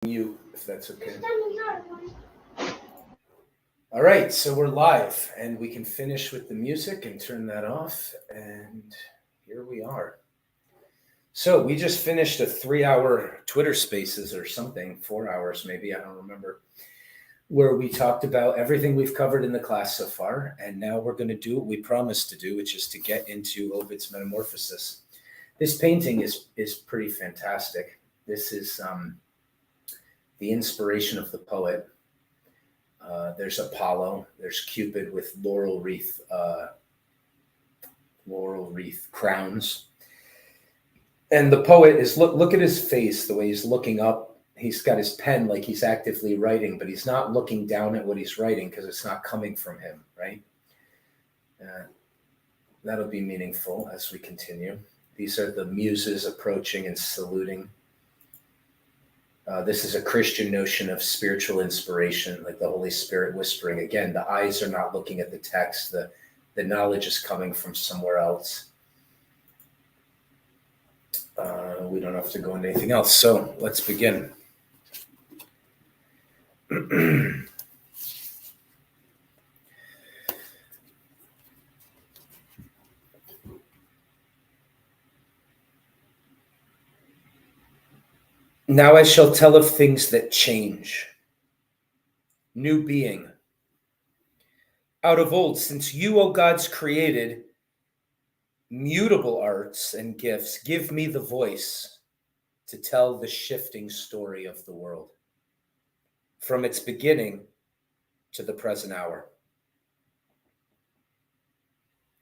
Mute, if that's okay. All right, so we're live, and we can finish with the music and turn that off, and here we are. So we just finished a 3-hour Twitter Spaces or something, 4 hours maybe, I don't remember, where we talked about everything we've covered in the class so far, and now we're going to do what we promised to do, which is to get into Ovid's Metamorphoses. This painting is pretty fantastic. This is the inspiration of the poet. There's Apollo, there's Cupid with laurel wreath crowns. And the poet is, look at his face, the way he's looking up. He's got his pen like he's actively writing, but he's not looking down at what he's writing because it's not coming from him, right? That'll be meaningful as we continue. These are the muses approaching and saluting. This is a Christian notion of spiritual inspiration, like the Holy Spirit whispering. Again, the eyes are not looking at the text. The knowledge is coming from somewhere else. We don't have to go into anything else. So let's begin. Now I shall tell of things that change. New being. Out of old, since you, O gods, created mutable arts and gifts, give me the voice to tell the shifting story of the world, from its beginning to the present hour.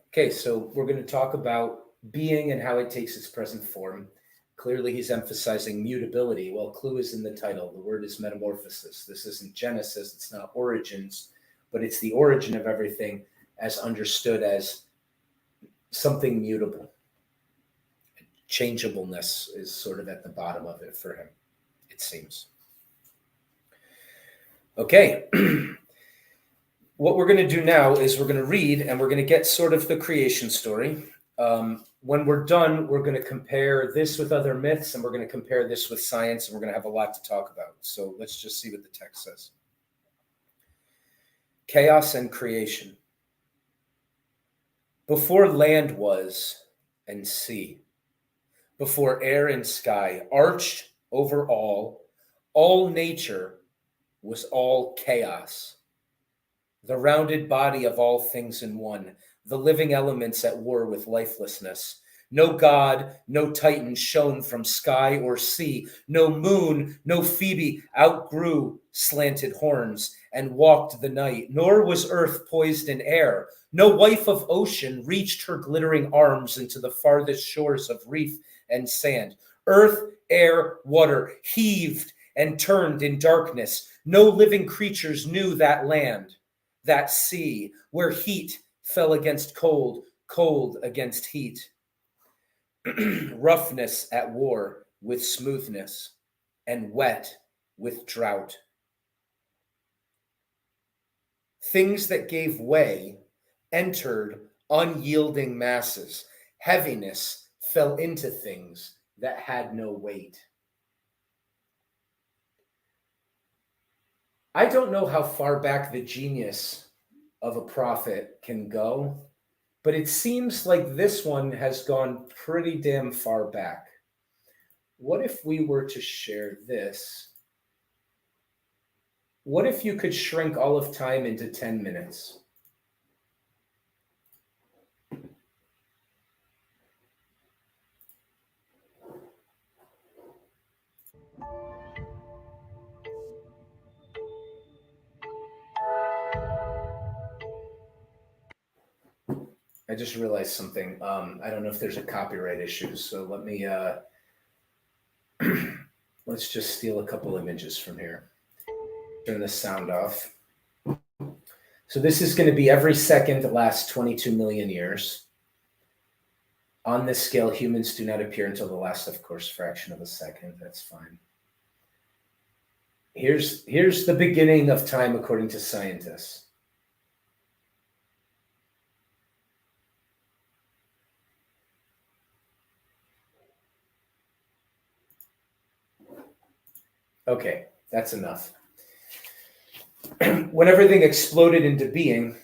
Okay, so we're going to talk about being and how it takes its present form. Clearly, he's emphasizing mutability. Well, clue is in the title. The word is metamorphosis. This isn't Genesis. It's not origins, but it's the origin of everything as understood as something mutable. Changeableness is sort of at the bottom of it for him, it seems. Okay. What we're going to do now is we're going to read and we're going to get sort of the creation story. When we're done, we're going to compare this with other myths, and we're going to compare this with science, and we're going to have a lot to talk about. So let's just see what the text says. Chaos and creation. Before land was and sea, before air and sky, arched over all nature was all chaos. The rounded body of all things in one, the living elements at war with lifelessness. No god, no titan shone from sky or sea. No moon, no Phoebe outgrew slanted horns and walked the night. Nor was earth poised in air. No wife of ocean reached her glittering arms into the farthest shores of reef and sand. Earth, air, water heaved and turned in darkness. No living creatures knew that land, that sea, where heat fell against cold, cold against heat. Roughness at war with smoothness, and wet with drought. Things that gave way entered unyielding masses. Heaviness fell into things that had no weight. I don't know how far back the genius of a prophet can go, but it seems like this one has gone pretty damn far back. What if we were to share this? What if you could shrink all of time into 10 minutes? I just realized something. I don't know if there's a copyright issue, so let me, let's just steal a couple images from here. Turn the sound off. So this is going to be every second that lasts 22 million years. On this scale, humans do not appear until the last, of course, fraction of a second. That's fine. Here's the beginning of time according to scientists. Okay, that's enough. When everything exploded into being,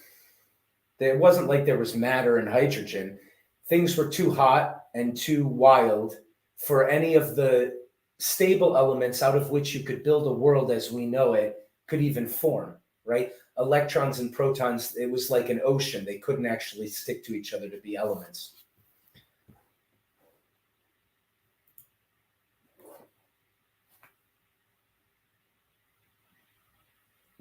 it wasn't like there was matter and hydrogen. Things were too hot and too wild for any of the stable elements out of which you could build a world as we know it could even form, right? Electrons and protons, it was like an ocean. They couldn't actually stick to each other to be elements.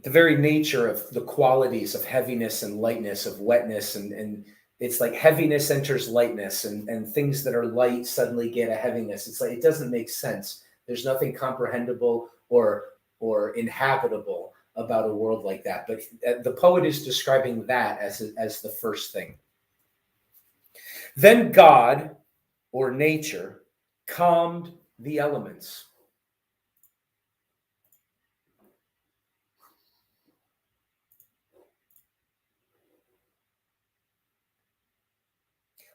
The very nature of the qualities of heaviness and lightness, of wetness, and it's like heaviness enters lightness, and things that are light suddenly get a heaviness. It's like it doesn't make sense. There's nothing comprehensible or inhabitable about a world like that. But the poet is describing that as the first thing. Then God, or nature, calmed the elements.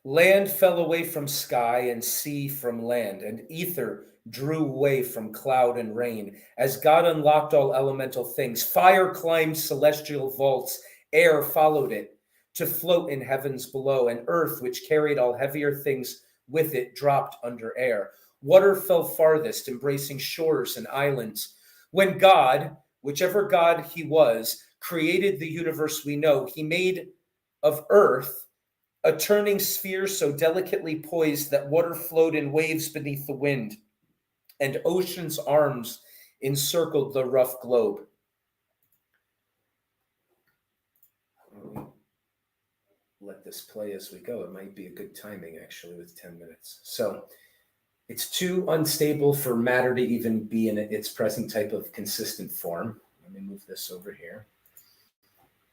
Land fell away from sky, and sea from land, and ether drew away from cloud and rain. As God unlocked all elemental things, fire climbed celestial vaults, air followed it to float in heavens below, and earth, which carried all heavier things with it, dropped under air. Water fell farthest, embracing shores and islands. When God, whichever God he was, created the universe we know, he made of earth a turning sphere so delicately poised that water flowed in waves beneath the wind, and ocean's arms encircled the rough globe. Let this play as we go. It might be a good timing, actually, with 10 minutes. So it's too unstable for matter to even be in its present type of consistent form. Let me move this over here.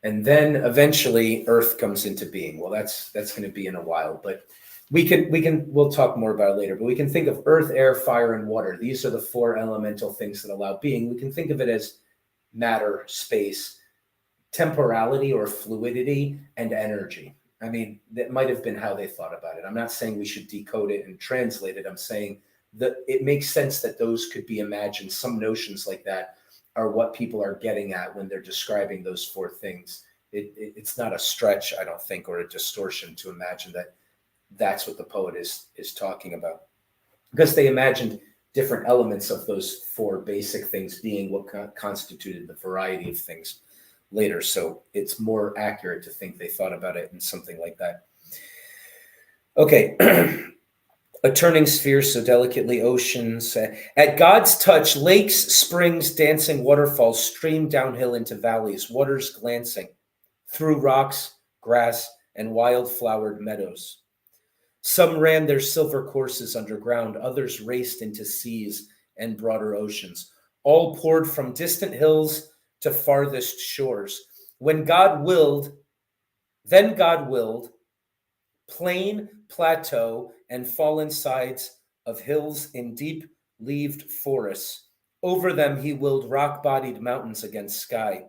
And then eventually Earth comes into being. Well, that's going to be in a while, but we'll talk more about it later, but we can think of earth, air, fire, and water. These are the four elemental things that allow being. We can think of it as matter, space, temporality or fluidity, and energy. I mean, that might have been how they thought about it. I'm not saying we should decode it and translate it. I'm saying that it makes sense that those could be imagined. Some notions like that are what people are getting at when they're describing those four things. It's not a stretch, I don't think, or a distortion to imagine that that's what the poet is talking about, because they imagined different elements of those four basic things being what constituted the variety of things later. So it's more accurate to think they thought about it in something like that. Okay. A turning sphere so delicately oceans. At God's touch, lakes, springs, dancing waterfalls streamed downhill into valleys, waters glancing through rocks, grass, and wild-flowered meadows. Some ran their silver courses underground, others raced into seas and broader oceans. All poured from distant hills to farthest shores. Then God willed, plain, plateau, and fallen sides of hills in deep-leaved forests. Over them he willed rock-bodied mountains against sky.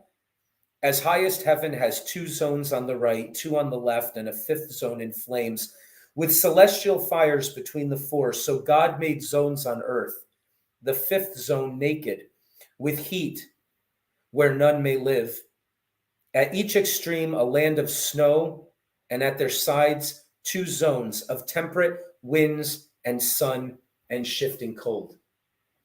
As highest heaven has two zones on the right, two on the left, and a fifth zone in flames, with celestial fires between the four, so God made zones on earth, the fifth zone naked, with heat where none may live. At each extreme, a land of snow, and at their sides, two zones of temperate winds and sun and shifting cold.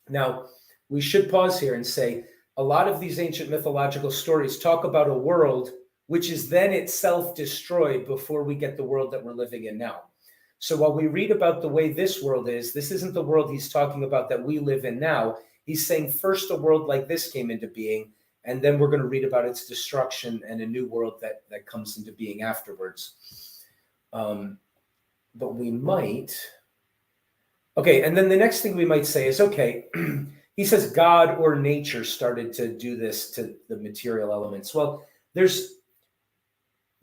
Now, we should pause here and say a lot of these ancient mythological stories talk about a world which is then itself destroyed before we get the world that we're living in now. So while we read about the way this world is, this isn't the world he's talking about that we live in now. He's saying first a world like this came into being, and then we're going to read about its destruction and a new world that comes into being afterwards. But we might... Okay, and then the next thing we might say is, okay, he says God or nature started to do this to the material elements. Well, there's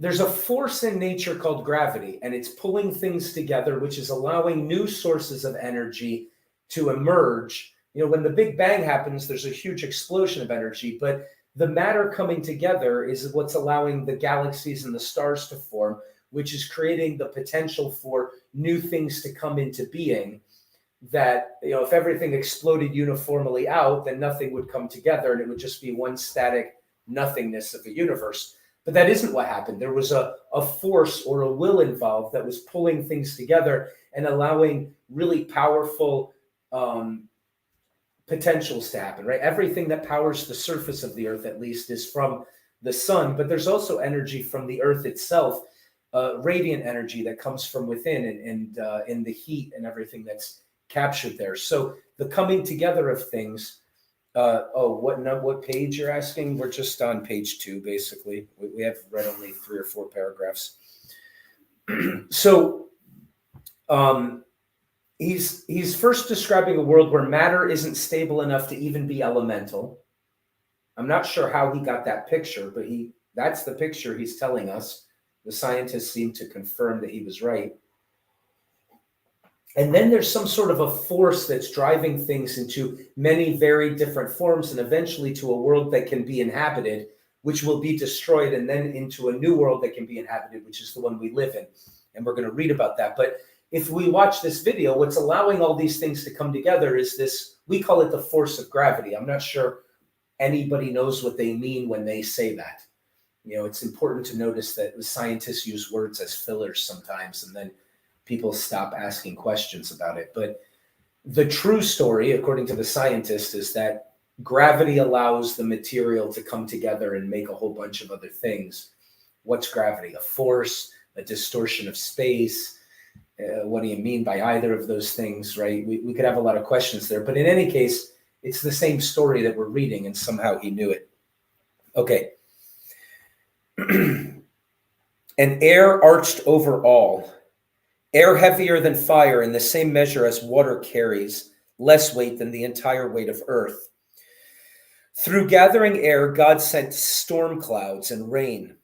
a force in nature called gravity, and it's pulling things together, which is allowing new sources of energy to emerge. You know, when the Big Bang happens, there's a huge explosion of energy, but the matter coming together is what's allowing the galaxies and the stars to form, which is creating the potential for new things to come into being. that, if everything exploded uniformly out, then nothing would come together and it would just be one static nothingness of the universe. But that isn't what happened. There was a force or a will involved that was pulling things together and allowing really powerful potentials to happen, right? Everything that powers the surface of the earth, at least, is from the sun, but there's also energy from the earth itself, radiant energy that comes from within, and in the heat and everything that's captured there. So the coming together of things. What page you're asking? We're just on page 2, basically. We have read only 3 or 4 paragraphs. So he's first describing a world where matter isn't stable enough to even be elemental. I'm not sure how he got that picture, but that's the picture he's telling us. The scientists seem to confirm that he was right. And then there's some sort of a force that's driving things into many very different forms and eventually to a world that can be inhabited, which will be destroyed, and then into a new world that can be inhabited, which is the one we live in. And we're going to read about that. But if we watch this video, what's allowing all these things to come together is this, we call it the force of gravity. I'm not sure anybody knows what they mean when they say that. It's important to notice that the scientists use words as fillers sometimes, and then people stop asking questions about it. But the true story, according to the scientist, is that gravity allows the material to come together and make a whole bunch of other things. What's gravity? A force, a distortion of space? What do you mean by either of those things, right? We could have a lot of questions there. But in any case, it's the same story that we're reading, and somehow he knew it. Okay. And air arched over all. Air heavier than fire in the same measure as water carries, less weight than the entire weight of earth. Through gathering air, God sent storm clouds and rain,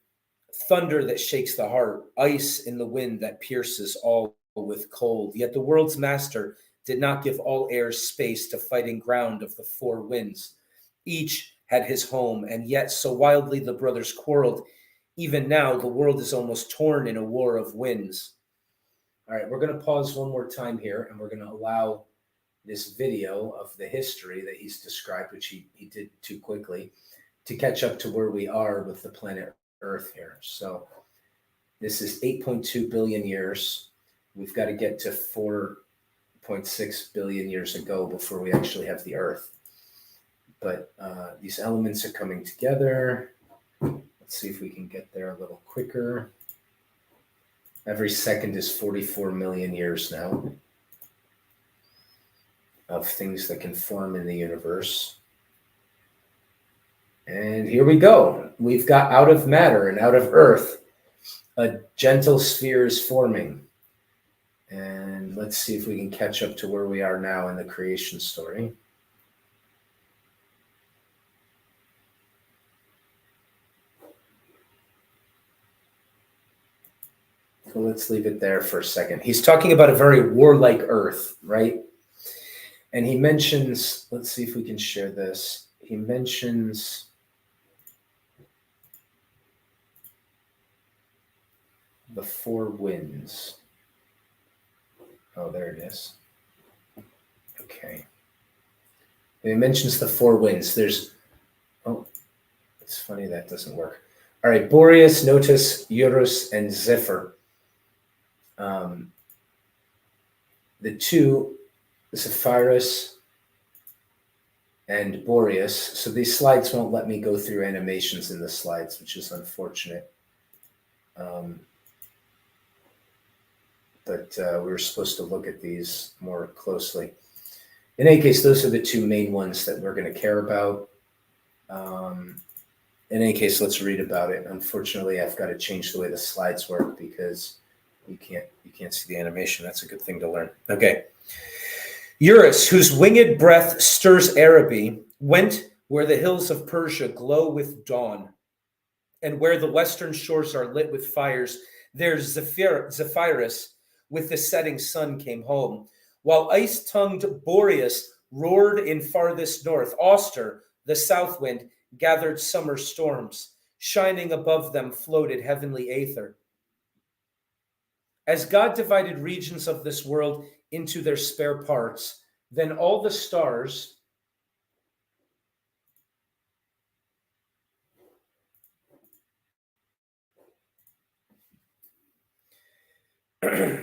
thunder that shakes the heart, ice in the wind that pierces all with cold. Yet the world's master did not give all airs space to fighting ground of the 4 winds. Each had his home, and yet so wildly the brothers quarreled. Even now, the world is almost torn in a war of winds. All right, we're going to pause one more time here, and we're going to allow this video of the history that he's described, which he did too quickly, to catch up to where we are with the planet Earth here. So this is 8.2 billion years. We've got to get to 4.6 billion years ago before we actually have the Earth. But these elements are coming together. Let's see if we can get there a little quicker. Every second is 44 million years now of things that can form in the universe. And here we go. We've got out of matter and out of earth, a gentle sphere is forming. And let's see if we can catch up to where we are now in the creation story. So let's leave it there for a second. He's talking about a very warlike earth, right? And he mentions, let's see if we can share this. He mentions the 4 winds. Oh, there it is. Okay. And he mentions the 4 winds. It's funny that doesn't work. All right, Boreas, Notus, Eurus, and Zephyr. The 2, Zephyrus and Boreas. So these slides won't let me go through animations in the slides, which is unfortunate. But we were supposed to look at these more closely. In any case, those are the 2 main ones that we're going to care about. In any case, let's read about it. Unfortunately, I've got to change the way the slides work because you can't see the animation. That's a good thing to learn. Okay. Eurus, whose winged breath stirs Araby, went where the hills of Persia glow with dawn, and where the western shores are lit with fires. There Zephyrus with the setting sun came home, while ice-tongued Boreas roared in farthest north. Auster, the south wind, gathered summer storms. Shining above them floated heavenly aether. As God divided regions of this world into their spare parts, then all the stars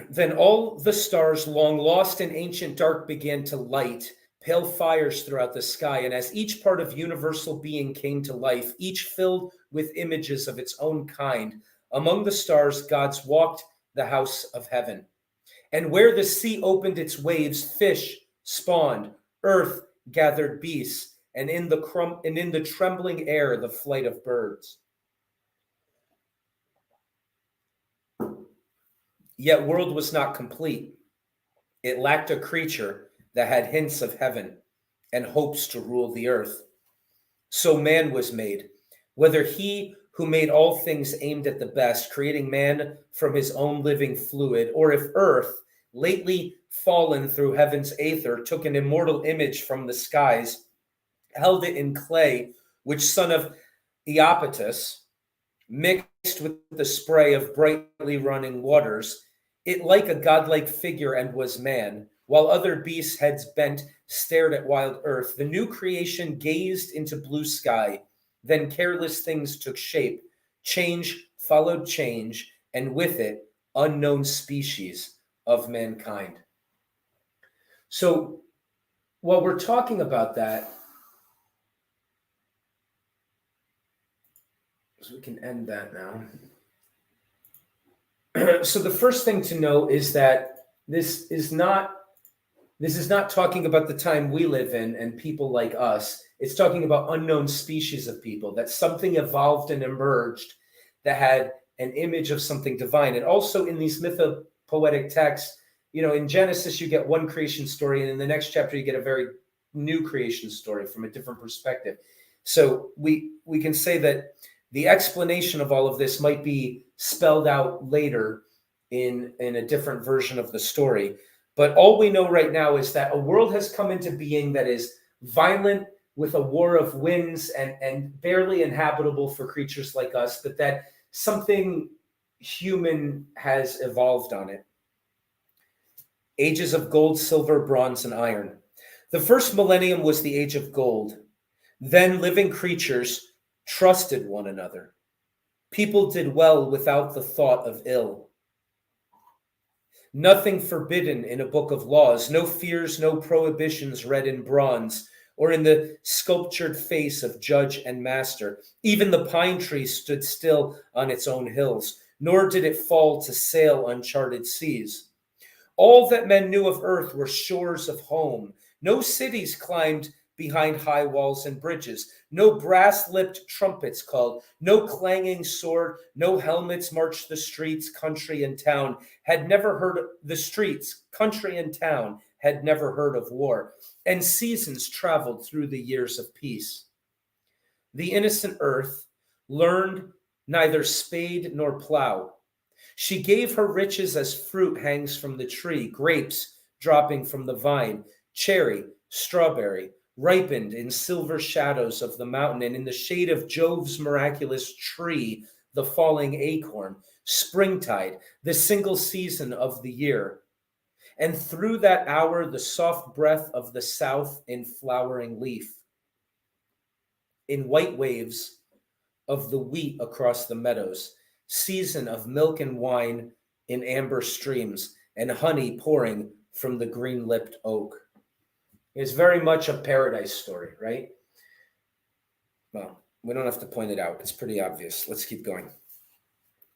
then all the stars long lost in ancient dark began to light, pale fires throughout the sky. And as each part of universal being came to life, each filled with images of its own kind, among the stars, God's walked the house of heaven. And where the sea opened its waves, fish spawned, earth gathered beasts, and in the trembling air, the flight of birds. Yet world was not complete. It lacked a creature that had hints of heaven and hopes to rule the earth. So man was made, whether he who made all things aimed at the best, creating man from his own living fluid, or if earth, lately fallen through heaven's aether, took an immortal image from the skies, held it in clay, which son of Iapetus mixed with the spray of brightly running waters, it like a godlike figure and was man, while other beasts' heads bent stared at wild earth. The new creation gazed into blue sky, then careless things took shape. Change followed change, and with it, unknown species of mankind. So while we're talking about that, so we can end that now. So the first thing to know is that this is not talking about the time we live in and people like us. It's talking about unknown species of people, that something evolved and emerged that had an image of something divine. And also in these mythopoetic texts, in Genesis, you get one creation story, and in the next chapter, you get a very new creation story from a different perspective. So we can say that the explanation of all of this might be spelled out later in a different version of the story. But all we know right now is that a world has come into being that is violent, with a war of winds and barely inhabitable for creatures like us, but that something human has evolved on it. Ages of gold, silver, bronze, and iron. The first millennium was the age of gold. Then living creatures trusted one another. People did well without the thought of ill. Nothing forbidden in a book of laws, no fears, no prohibitions read in bronze or in the sculptured face of judge and master. Even the pine tree stood still on its own hills, nor did it fall to sail uncharted seas. All that men knew of earth were shores of home. No cities climbed behind high walls and bridges. No brass-lipped trumpets called. No clanging sword. No helmets marched the streets, country and town. Had never heard of the streets, country and town. Had never heard of war. And seasons traveled through the years of peace. The innocent earth learned neither spade nor plow. She gave her riches as fruit hangs from the tree, grapes dropping from the vine, cherry, strawberry, ripened in silver shadows of the mountain, and in the shade of Jove's miraculous tree, the falling acorn, springtide, the single season of the year. And through that hour, the soft breath of the south in flowering leaf, in white waves of the wheat across the meadows, season of milk and wine in amber streams, and honey pouring from the green-lipped oak. It's very much a paradise story, right? Well, we don't have to point it out. It's pretty obvious. Let's keep going.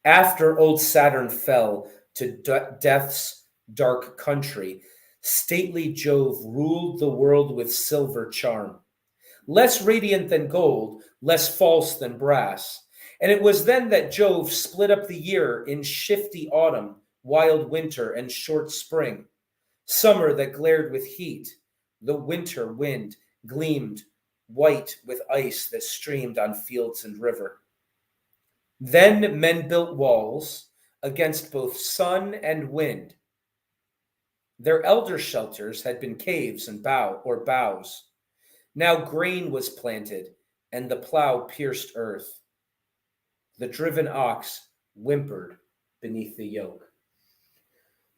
After old Saturn fell to death's dark country, stately Jove ruled the world with silver charm, less radiant than gold, less false than brass. And it was then that Jove split up the year in shifty autumn, wild winter, and short spring, summer that glared with heat. The winter wind gleamed white with ice that streamed on fields and river. Then men built walls against both sun and wind. Their elder shelters had been caves and boughs. Now grain was planted, and the plow pierced earth. The driven ox whimpered beneath the yoke.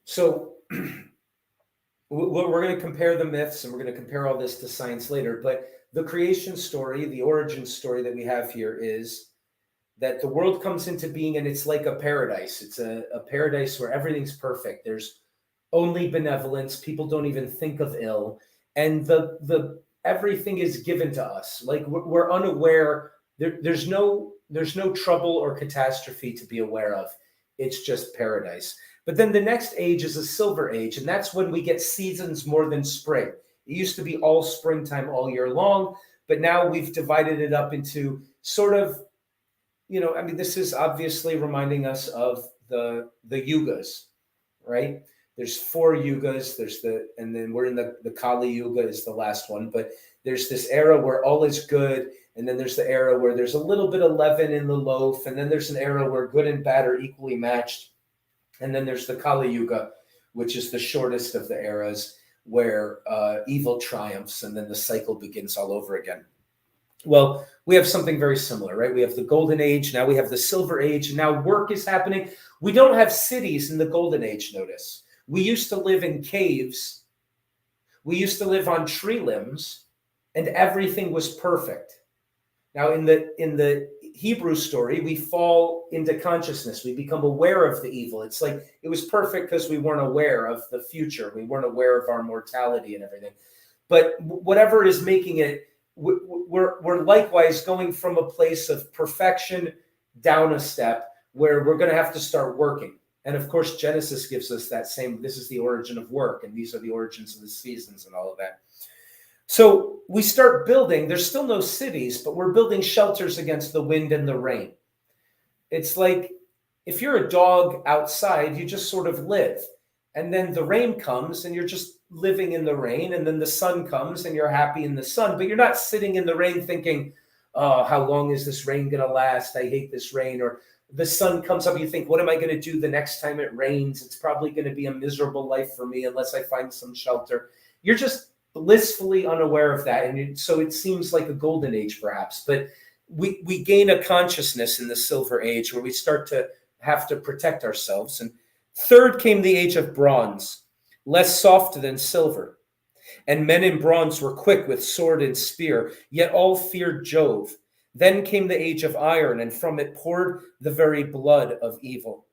So we're going to compare the myths and we're going to compare all this to science later. But the creation story, the origin story that we have here is that the world comes into being and it's like a paradise. It's a paradise where everything's perfect. There's only benevolence. People don't even think of ill. And the everything is given to us. Like we're unaware. There's no trouble or catastrophe to be aware of. It's just paradise. But then the next age is a silver age, and that's when we get seasons more than spring. It used to be all springtime all year long, but now we've divided it up into sort of, I mean, this is obviously reminding us of the yugas, right? There's 4 yugas. And then we're in the Kali Yuga is the last one, but there's this era where all is good. And then there's the era where there's a little bit of leaven in the loaf. And then there's an era where good and bad are equally matched. And then there's the Kali Yuga, which is the shortest of the eras where evil triumphs and then the cycle begins all over again. Well, we have something very similar, right? We have the golden age. Now we have the silver age. And now work is happening. We don't have cities in the golden age, notice. We used to live in caves. We used to live on tree limbs, and everything was perfect. Now, in the Hebrew story, we fall into consciousness. We become aware of the evil. It's like it was perfect because we weren't aware of the future. We weren't aware of our mortality and everything. But whatever is making it, we're likewise going from a place of perfection down a step where we're going to have to start working. And of course, Genesis gives us that same, this is the origin of work, and these are the origins of the seasons and all of that. So we start building, there's still no cities, but we're building shelters against the wind and the rain. It's like, if you're a dog outside, you just sort of live. And then the rain comes and you're just living in the rain. And then the sun comes and you're happy in the sun, but you're not sitting in the rain thinking, oh, how long is this rain going to last? I hate this rain. Or the sun comes up and you think, what am I going to do the next time it rains? It's probably going to be a miserable life for me unless I find some shelter. You're just blissfully unaware of that. And so it seems like a golden age, perhaps. But we gain a consciousness in the silver age where we start to have to protect ourselves. And third came the age of bronze, less soft than silver. And men in bronze were quick with sword and spear, yet all feared Jove. Then came the age of iron, and from it poured the very blood of evil.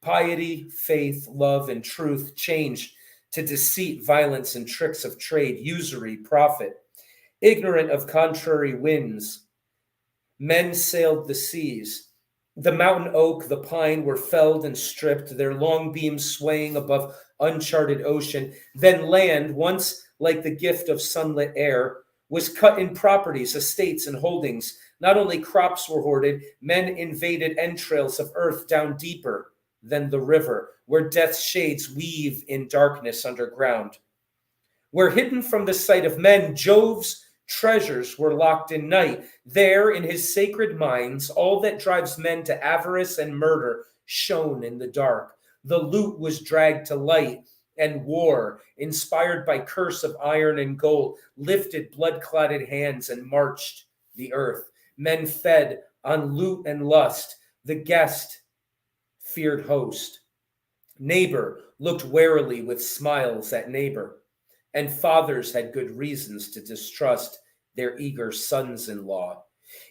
Piety, faith, love, and truth changed to deceit, violence, and tricks of trade, usury, profit. Ignorant of contrary winds, men sailed the seas. The mountain oak, the pine were felled and stripped, their long beams swaying above uncharted ocean. Then land, once like the gift of sunlit air, was cut in properties, estates, and holdings. Not only crops were hoarded, men invaded entrails of earth down deeper than the river, where death's shades weave in darkness underground. Where hidden from the sight of men, Jove's treasures were locked in night. There, in his sacred mines, all that drives men to avarice and murder shone in the dark. The loot was dragged to light, and war, inspired by curse of iron and gold, lifted blood-clotted hands and marched the earth. Men fed on loot and lust. The guest feared host. Neighbor looked warily with smiles at neighbor, and fathers had good reasons to distrust their eager sons-in-law.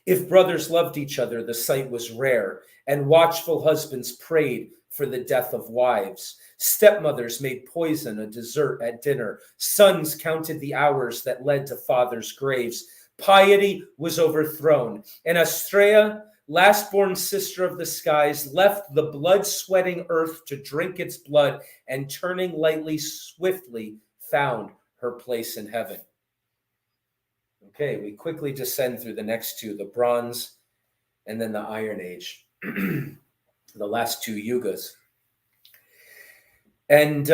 If brothers loved each other, the sight was rare, and watchful husbands prayed for the death of wives. Stepmothers made poison a dessert at dinner. Sons counted the hours that led to fathers' graves. Piety was overthrown, and Astrea, last-born sister of the skies, left the blood-sweating earth to drink its blood, and turning lightly, swiftly, found her place in heaven. Okay, we quickly descend through the next two, the Bronze and then the Iron Age, the last two yugas. And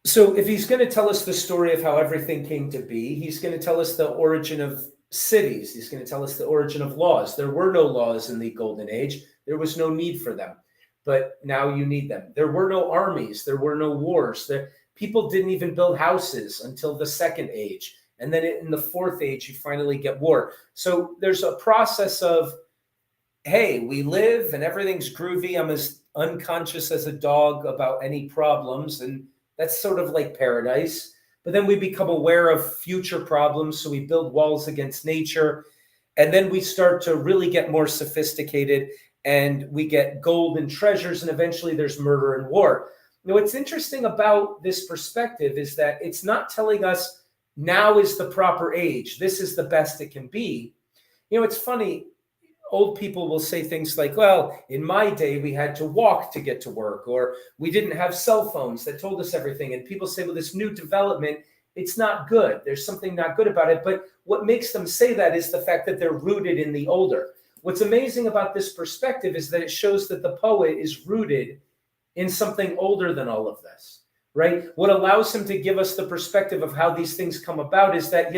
so if he's going to tell us the story of how everything came to be, he's going to tell us the origin of cities. He's going to tell us the origin of laws. There were no laws in the Golden Age. There was no need for them. But now you need them. There were no armies. There were no wars. People didn't even build houses until the Second Age. And then in the Fourth Age, you finally get war. So there's a process of, hey, we live and everything's groovy. I'm unconscious as a dog about any problems, and that's sort of like paradise. But then we become aware of future problems, so we build walls against nature, and then we start to really get more sophisticated, and we get gold and treasures, and eventually there's murder and war. Now, what's interesting about this perspective is that it's not telling us now is the proper age, this is the best it can be. It's funny, old people will say things like, well, in my day, we had to walk to get to work, or we didn't have cell phones that told us everything. And people say, well, this new development, it's not good. There's something not good about it. But what makes them say that is the fact that they're rooted in the older. What's amazing about this perspective is that it shows that the poet is rooted in something older than all of this, right? What allows him to give us the perspective of how these things come about is that,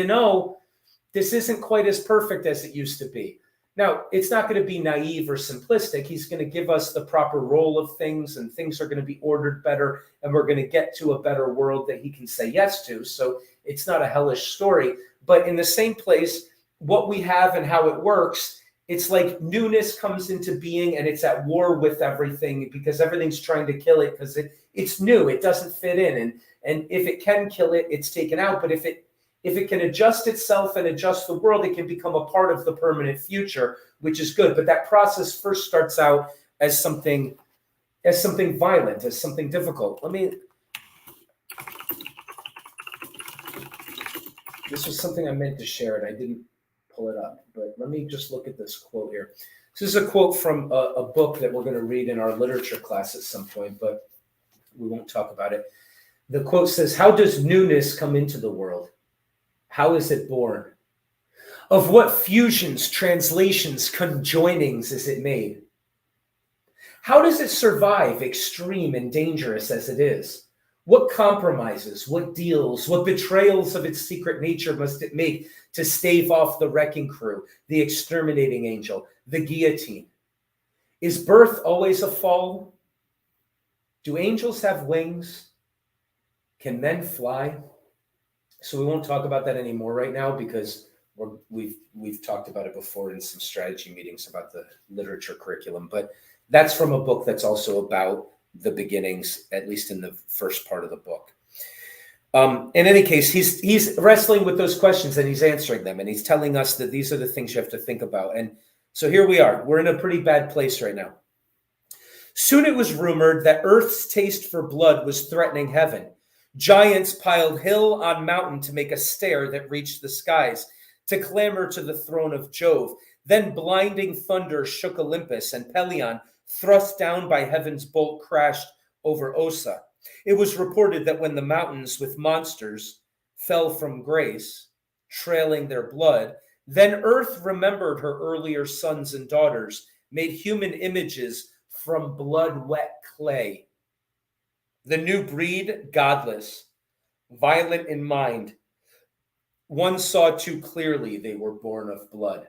this isn't quite as perfect as it used to be. Now, it's not going to be naive or simplistic. He's going to give us the proper role of things, and things are going to be ordered better, and we're going to get to a better world that he can say yes to. So it's not a hellish story. But in the same place, what we have and how it works, it's like newness comes into being, and it's at war with everything because everything's trying to kill it because it's new. It doesn't fit in. And if it can kill it, it's taken out. But if it can adjust itself and adjust the world, it can become a part of the permanent future, which is good. But that process first starts out as something violent, as something difficult. This was something I meant to share, and I didn't pull it up. But let me just look at this quote here. This is a quote from a book that we're going to read in our literature class at some point, but we won't talk about it. The quote says, "How does newness come into the world? How is it born? Of what fusions, translations, conjoinings is it made? How does it survive, extreme and dangerous as it is? What compromises, what deals, what betrayals of its secret nature must it make to stave off the wrecking crew, the exterminating angel, the guillotine? Is birth always a fall? Do angels have wings? Can men fly?" So we won't talk about that anymore right now because we've talked about it before in some strategy meetings about the literature curriculum. But that's from a book that's also about the beginnings, at least in the first part of the book. In any case, he's wrestling with those questions and he's answering them, and he's telling us that these are the things you have to think about. And so here we are. We're in a pretty bad place right now. "Soon it was rumored that Earth's taste for blood was threatening heaven. Giants piled hill on mountain to make a stair that reached the skies, to clamor to the throne of Jove. Then blinding thunder shook Olympus, and Pelion, thrust down by heaven's bolt, crashed over Ossa. It was reported that when the mountains with monsters fell from grace, trailing their blood, then Earth remembered her earlier sons and daughters, made human images from blood-wet clay. The new breed, godless, violent in mind. One saw too clearly they were born of blood."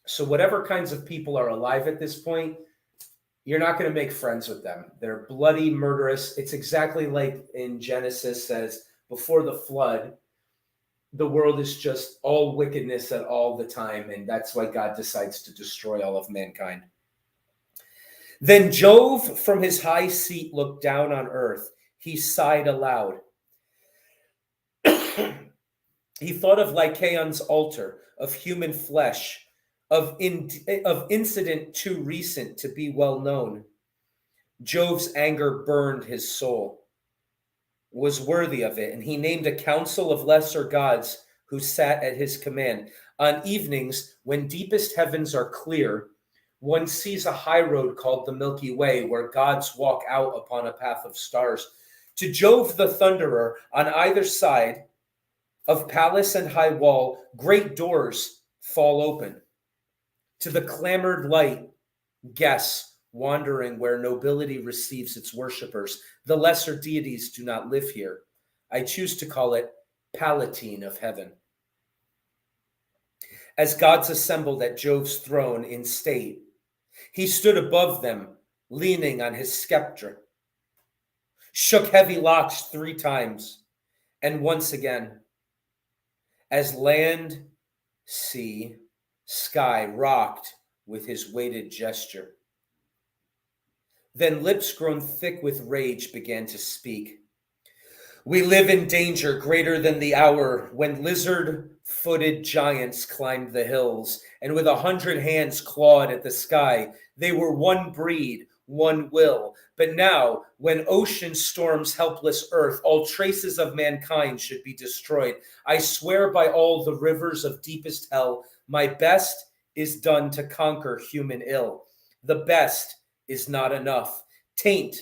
So whatever kinds of people are alive at this point, you're not going to make friends with them. They're bloody, murderous. It's exactly like in Genesis says, before the flood, the world is just all wickedness at all the time. And that's why God decides to destroy all of mankind. "Then Jove from his high seat looked down on earth. He sighed aloud. He thought of Lycaon's altar, of human flesh, of incident too recent to be well known. Jove's anger burned his soul, was worthy of it, and he named a council of lesser gods who sat at his command. On evenings, when deepest heavens are clear, one sees a high road called the Milky Way, where gods walk out upon a path of stars. To Jove the Thunderer, on either side of palace and high wall, great doors fall open. To the clamored light, guests wandering where nobility receives its worshippers. The lesser deities do not live here. I choose to call it Palatine of Heaven. As gods assembled at Jove's throne in state, he stood above them, leaning on his scepter, shook heavy locks 3 times, and once again, as land, sea, sky rocked with his weighted gesture. Then lips grown thick with rage began to speak. We live in danger greater than the hour when lizard-footed giants climbed the hills, and with 100 hands clawed at the sky. They were one breed, one will. But now, when ocean storms helpless earth, all traces of mankind should be destroyed. I swear by all the rivers of deepest hell, my best is done to conquer human ill. The best is not enough. Taint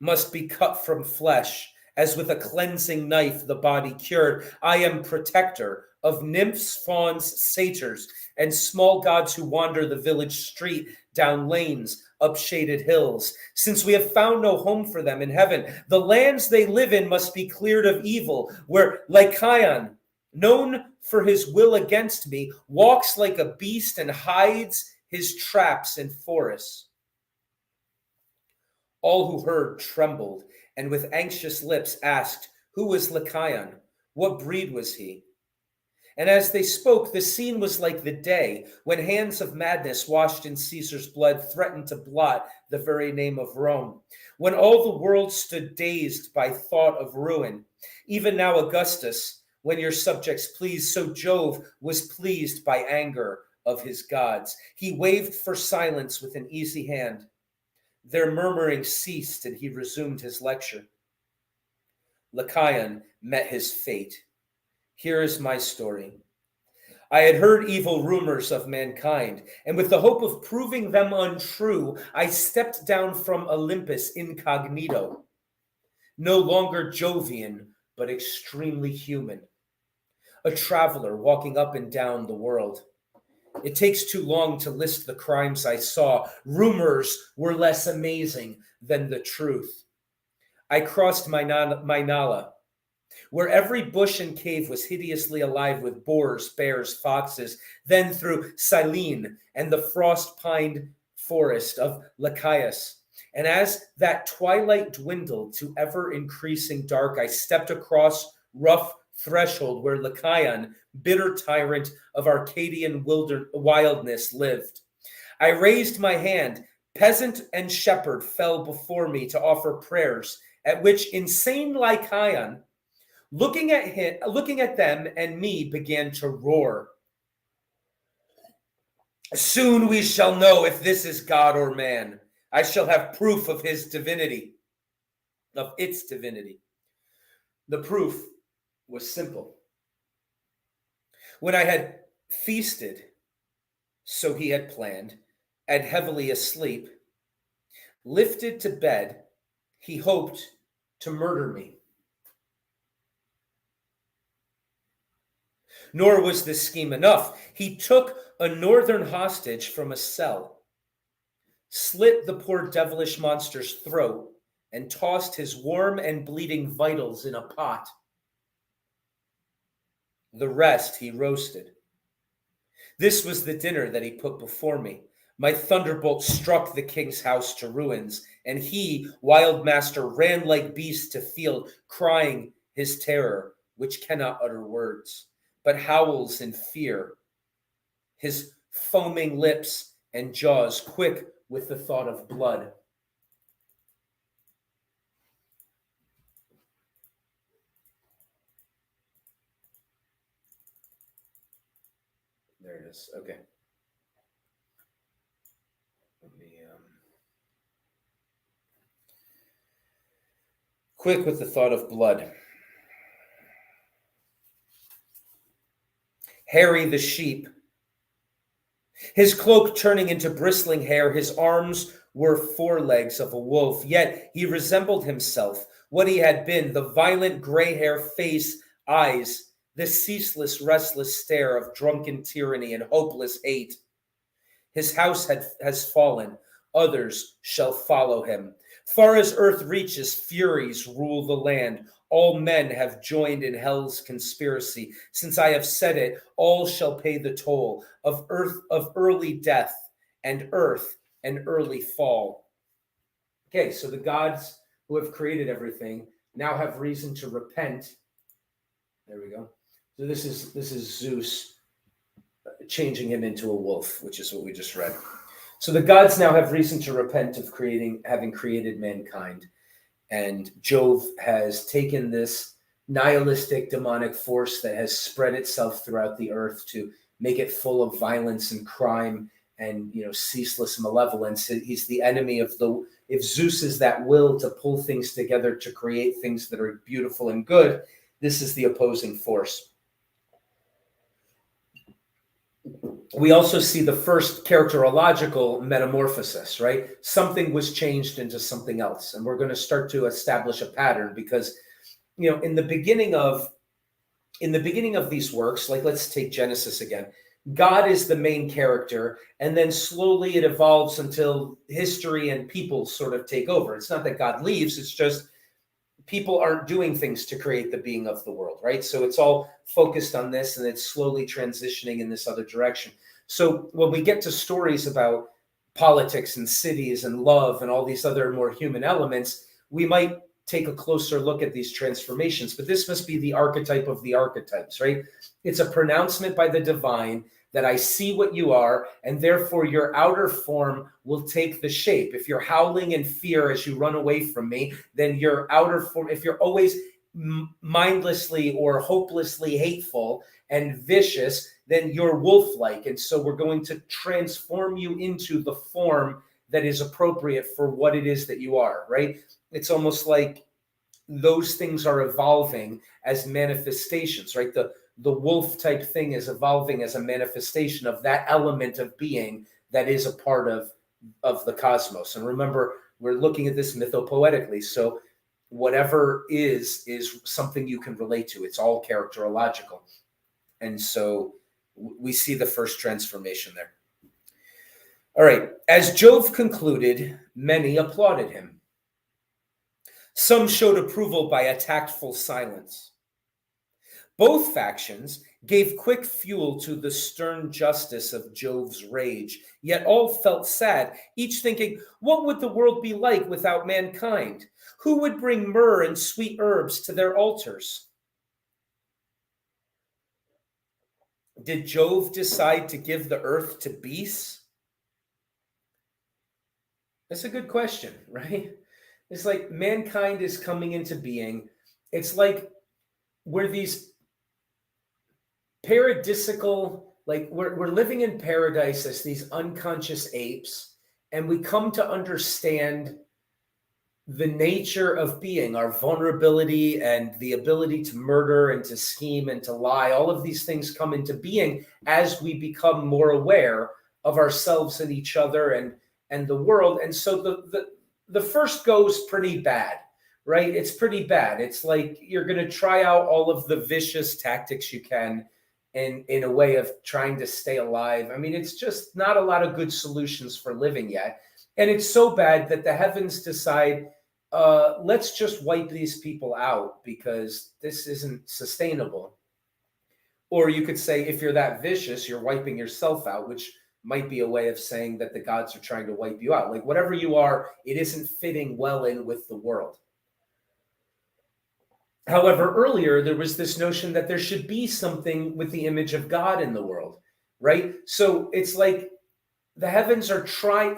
must be cut from flesh, as with a cleansing knife the body cured. I am protector of nymphs, fauns, satyrs, and small gods who wander the village street, down lanes, up shaded hills. Since we have found no home for them in heaven, the lands they live in must be cleared of evil, where Lycaon, known for his will against me, walks like a beast and hides his traps in forests. All who heard trembled, and with anxious lips asked, who was Lycaon? What breed was he? And as they spoke, the scene was like the day when hands of madness washed in Caesar's blood threatened to blot the very name of Rome. When all the world stood dazed by thought of ruin, even now Augustus, when your subjects please, so Jove was pleased by anger of his gods. He waved for silence with an easy hand. Their murmuring ceased, and he resumed his lecture. Lycaon met his fate. Here is my story. I had heard evil rumors of mankind, and with the hope of proving them untrue, I stepped down from Olympus incognito, no longer Jovian, but extremely human, a traveler walking up and down the world. It takes too long to list the crimes I saw. Rumors were less amazing than the truth. I crossed my Nala, where every bush and cave was hideously alive with boars, bears, foxes, then through Cyllene and the frost-pined forest of Lycaeus. And as that twilight dwindled to ever-increasing dark, I stepped across rough threshold where Lycaon, bitter tyrant of Arcadian wildness, lived. I raised my hand. Peasant and shepherd fell before me to offer prayers, at which insane Lycaon, looking at them and me, began to roar. Soon we shall know if this is God or man. I shall have proof of his divinity, of its divinity. The proof was simple. When I had feasted, so he had planned, and heavily asleep, lifted to bed, he hoped to murder me. Nor was this scheme enough. He took a northern hostage from a cell, slit the poor devilish monster's throat, and tossed his warm and bleeding vitals in a pot. The rest he roasted. This was the dinner that he put before me. My thunderbolt struck the king's house to ruins, and he, wild master, ran like beast to field, crying his terror, which cannot utter words, but howls in fear. His foaming lips and jaws quick with the thought of blood. There it is. Okay. Let me, quick with the thought of blood. Harry the sheep, his cloak turning into bristling hair, his arms were forelegs of a wolf, yet he resembled himself, what he had been, the violent gray hair, face, eyes, the ceaseless, restless stare of drunken tyranny and hopeless hate. His house has fallen. Others shall follow him. Far as earth reaches, furies rule the land. All men have joined in hell's conspiracy. Since I have said it, all shall pay the toll of early death and earth and early fall. Okay, so the gods who have created everything now have reason to repent. There we go. So this is Zeus changing him into a wolf, which is what we just read. So the gods now have reason to repent of having created mankind. And Jove has taken this nihilistic demonic force that has spread itself throughout the earth to make it full of violence and crime and ceaseless malevolence. He's the enemy of if Zeus is that will to pull things together to create things that are beautiful and good, this is the opposing force. We also see the first characterological metamorphosis, right? Something was changed into something else. And we're going to start to establish a pattern because, in the beginning of these works, like let's take Genesis again, God is the main character, and then slowly it evolves until history and people sort of take over. It's not that God leaves, it's just people aren't doing things to create the being of the world, right? So it's all focused on this, and it's slowly transitioning in this other direction. So when we get to stories about politics and cities and love and all these other more human elements, we might take a closer look at these transformations. But this must be the archetype of the archetypes, right? It's a pronouncement by the divine that I see what you are, and therefore your outer form will take the shape. If you're howling in fear as you run away from me, then your outer form, if you're always mindlessly or hopelessly hateful and vicious, then you're wolf-like. And so we're going to transform you into the form that is appropriate for what it is that you are, right? It's almost like those things are evolving as manifestations, right? The wolf type thing is evolving as a manifestation of that element of being that is a part of the cosmos. And remember, we're looking at this mythopoetically. So whatever is something you can relate to. It's all characterological. And so we see the first transformation there. All right. As Jove concluded, many applauded him. Some showed approval by a tactful silence. Both factions gave quick fuel to the stern justice of Jove's rage, yet all felt sad, each thinking, what would the world be like without mankind? Who would bring myrrh and sweet herbs to their altars? Did Jove decide to give the earth to beasts? That's a good question, right? It's like mankind is coming into being. It's like we're these paradisical, like we're living in paradise as these unconscious apes, and we come to understand the nature of being, our vulnerability and the ability to murder and to scheme and to lie. All of these things come into being as we become more aware of ourselves and each other and the world. And so the first goes pretty bad, right? It's pretty bad. It's like you're going to try out all of the vicious tactics you can in a way of trying to stay alive. I mean, it's just not a lot of good solutions for living yet. And it's so bad that the heavens decide, let's just wipe these people out because this isn't sustainable. Or you could say, if you're that vicious, you're wiping yourself out, which might be a way of saying that the gods are trying to wipe you out. Like whatever you are, it isn't fitting well in with the world. However, earlier, there was this notion that there should be something with the image of God in the world, right? So it's like the heavens are trying,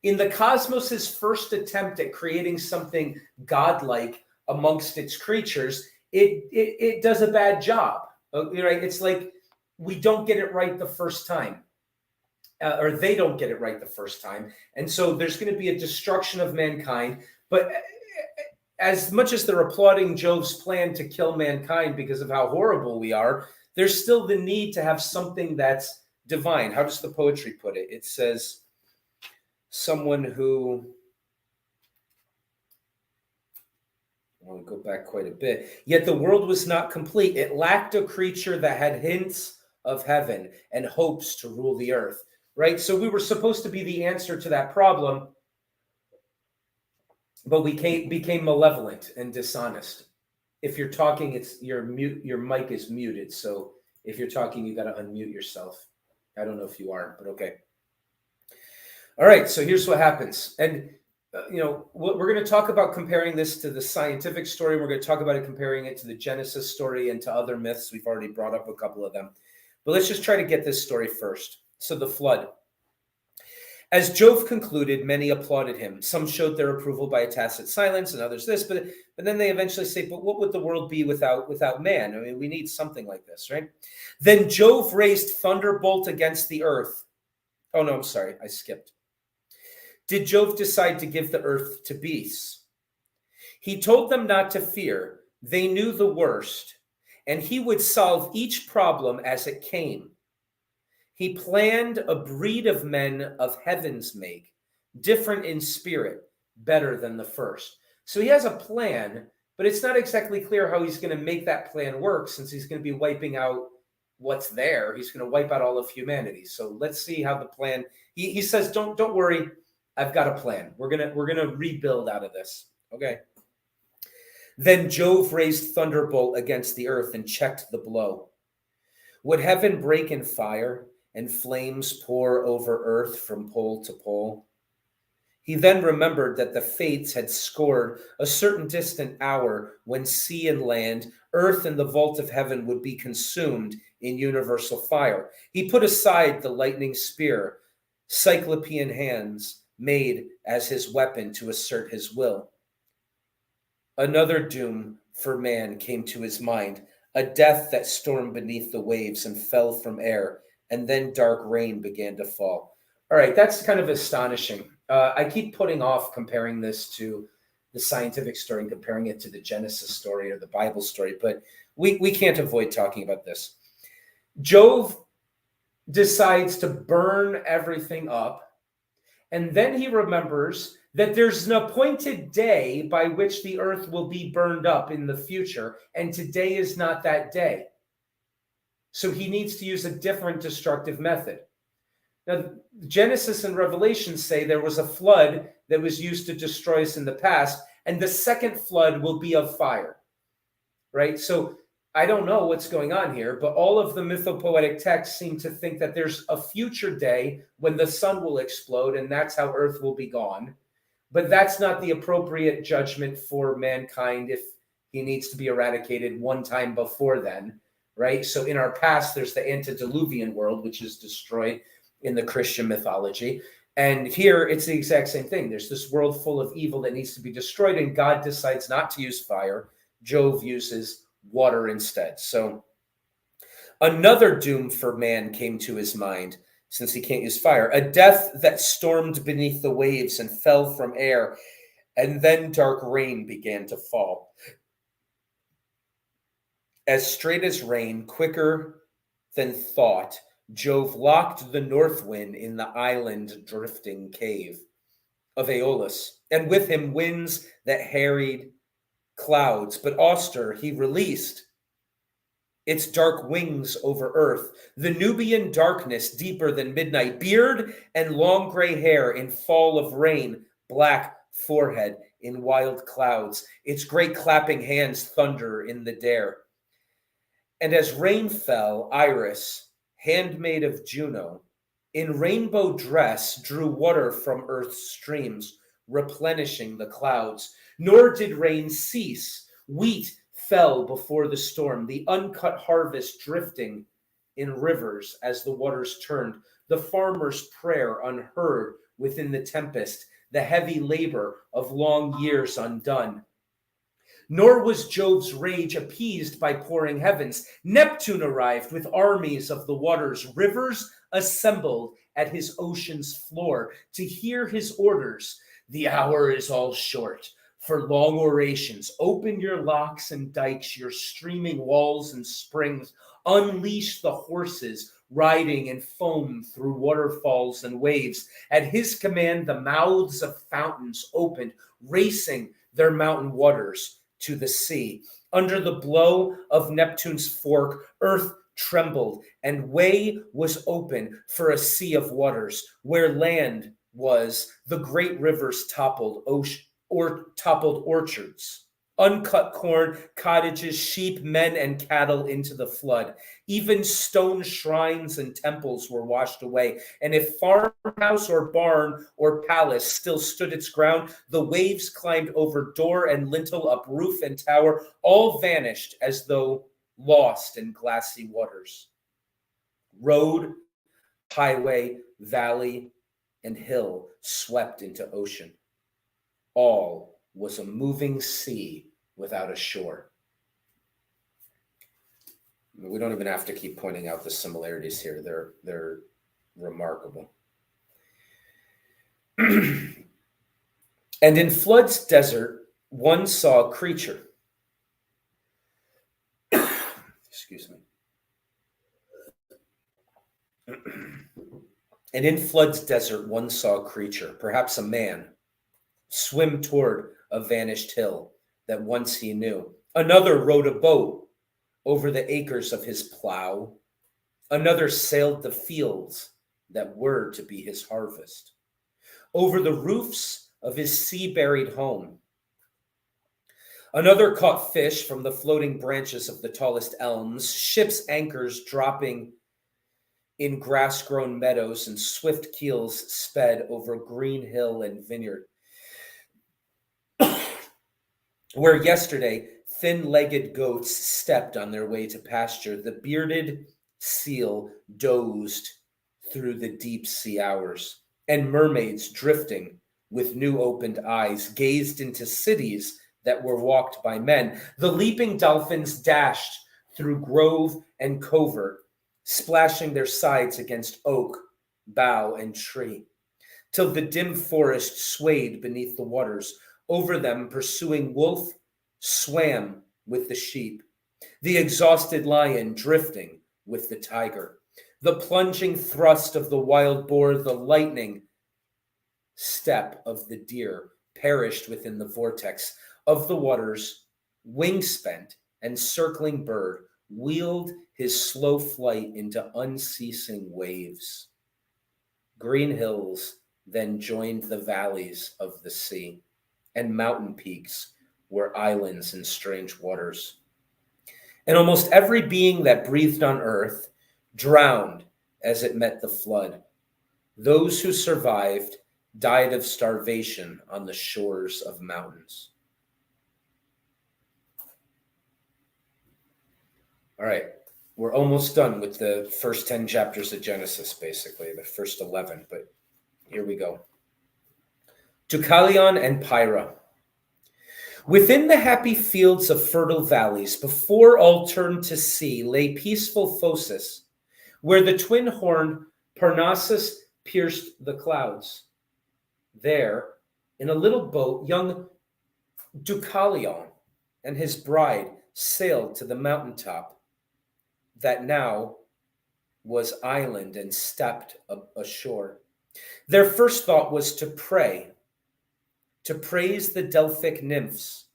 in the cosmos's first attempt at creating something godlike amongst its creatures, it does a bad job, right? It's like we don't get it right the first time. Or they don't get it right the first time. And so there's going to be a destruction of mankind. But as much as they're applauding Jove's plan to kill mankind because of how horrible we are, there's still the need to have something that's divine. How does the poetry put it? It says, someone who, I'll go back quite a bit, yet the world was not complete. It lacked a creature that had hints of heaven and hopes to rule the earth. Right? So we were supposed to be the answer to that problem, but we became malevolent and dishonest. If you're talking, your mic is muted. So if you're talking, you got to unmute yourself. I don't know if you are, but okay. All right. So here's what happens. And, we're going to talk about comparing this to the scientific story. We're going to talk about it, comparing it to the Genesis story and to other myths. We've already brought up a couple of them, but let's just try to get this story first. So the flood. As Jove concluded, many applauded him. Some showed their approval by a tacit silence, and others this. But then they eventually say, "But what would the world be without man? I mean, we need something like this, right?" Then Jove raised thunderbolt against the earth. Oh no, I'm sorry, I skipped. Did Jove decide to give the earth to beasts? He told them not to fear. They knew the worst, and he would solve each problem as it came. He planned a breed of men of heaven's make, different in spirit, better than the first. So he has a plan, but it's not exactly clear how he's going to make that plan work, since he's going to be wiping out what's there. He's going to wipe out all of humanity. So let's see how the plan. He says, "Don't worry, I've got a plan. We're gonna rebuild out of this." Okay. Then Jove raised thunderbolt against the earth and checked the blow. Would heaven break in fire and flames pour over earth from pole to pole? He then remembered that the fates had scored a certain distant hour when sea and land, earth and the vault of heaven would be consumed in universal fire. He put aside the lightning spear, Cyclopean hands made as his weapon to assert his will. Another doom for man came to his mind, a death that stormed beneath the waves and fell from air, and then dark rain began to fall. All right, that's kind of astonishing. I keep putting off comparing this to the scientific story and comparing it to the Genesis story or the Bible story, but we can't avoid talking about this. Jove decides to burn everything up, and then he remembers that there's an appointed day by which the earth will be burned up in the future, and today is not that day. So he needs to use a different destructive method. Now, Genesis and Revelation say there was a flood that was used to destroy us in the past, and the second flood will be of fire, right? So I don't know what's going on here, but all of the mythopoetic texts seem to think that there's a future day when the sun will explode, and that's how earth will be gone. But that's not the appropriate judgment for mankind if he needs to be eradicated one time before then, right? So in our past, there's the antediluvian world, which is destroyed in the Christian mythology. And here, it's the exact same thing. There's this world full of evil that needs to be destroyed, and God decides not to use fire. Jove uses water instead. So another doom for man came to his mind, since he can't use fire, a death that stormed beneath the waves and fell from air, and then dark rain began to fall. As straight as rain, quicker than thought, Jove locked the north wind in the island drifting cave of Aeolus, and with him winds that harried clouds, but Auster he released its dark wings over earth, the Nubian darkness deeper than midnight, beard and long gray hair in fall of rain, black forehead in wild clouds, its great clapping hands thunder in the dare. And as rain fell, Iris, handmaid of Juno, in rainbow dress drew water from earth's streams, replenishing the clouds. Nor did rain cease. Wheat fell before the storm, the uncut harvest drifting in rivers as the waters turned, the farmer's prayer unheard within the tempest, the heavy labor of long years undone. Nor was Jove's rage appeased by pouring heavens. Neptune arrived with armies of the waters. Rivers assembled at his ocean's floor to hear his orders. The hour is all short for long orations. Open your locks and dikes, your streaming walls and springs. Unleash the horses riding in foam through waterfalls and waves. At his command, the mouths of fountains opened, racing their mountain waters to the sea. Under the blow of Neptune's fork, earth trembled, and way was open for a sea of waters. Where land was, the great rivers toppled orchards. Uncut corn, cottages, sheep, men, and cattle into the flood. Even stone shrines and temples were washed away. And if farmhouse or barn or palace still stood its ground, the waves climbed over door and lintel, up roof and tower, all vanished as though lost in glassy waters. Road, highway, valley, and hill swept into ocean. All was a moving sea without a shore. We don't even have to keep pointing out the similarities here. They're remarkable. And in Flood's desert, one saw a creature. Excuse me. And in Flood's desert, one saw a creature, perhaps a man, swim toward a vanished hill that once he knew. Another rowed a boat over the acres of his plow. Another sailed the fields that were to be his harvest. Over the roofs of his sea-buried home. Another caught fish from the floating branches of the tallest elms, ship's anchors dropping in grass-grown meadows, and swift keels sped over green hill and vineyard. Where yesterday thin-legged goats stepped on their way to pasture, the bearded seal dozed through the deep sea hours, and mermaids drifting with new opened eyes gazed into cities that were walked by men. The leaping dolphins dashed through grove and covert, splashing their sides against oak, bough, and tree, till the dim forest swayed beneath the waters. Over them, pursuing wolf, swam with the sheep, the exhausted lion drifting with the tiger, the plunging thrust of the wild boar, the lightning step of the deer perished within the vortex of the waters. Wing-spent and circling bird wheeled his slow flight into unceasing waves. Green hills then joined the valleys of the sea, and mountain peaks were islands in strange waters. And almost every being that breathed on earth drowned as it met the flood. Those who survived died of starvation on the shores of mountains. All right, we're almost done with the first 10 chapters of Genesis, basically, the first 11, but here we go. DEUCALION and PYRRHA. Within the happy fields of fertile valleys, before all turned to sea, lay peaceful Phocis, where the twin-horned Parnassus pierced the clouds. There, in a little boat, young DEUCALION and his bride sailed to the mountaintop that now was island and stepped ashore. Their first thought was to pray, to praise the Delphic nymphs,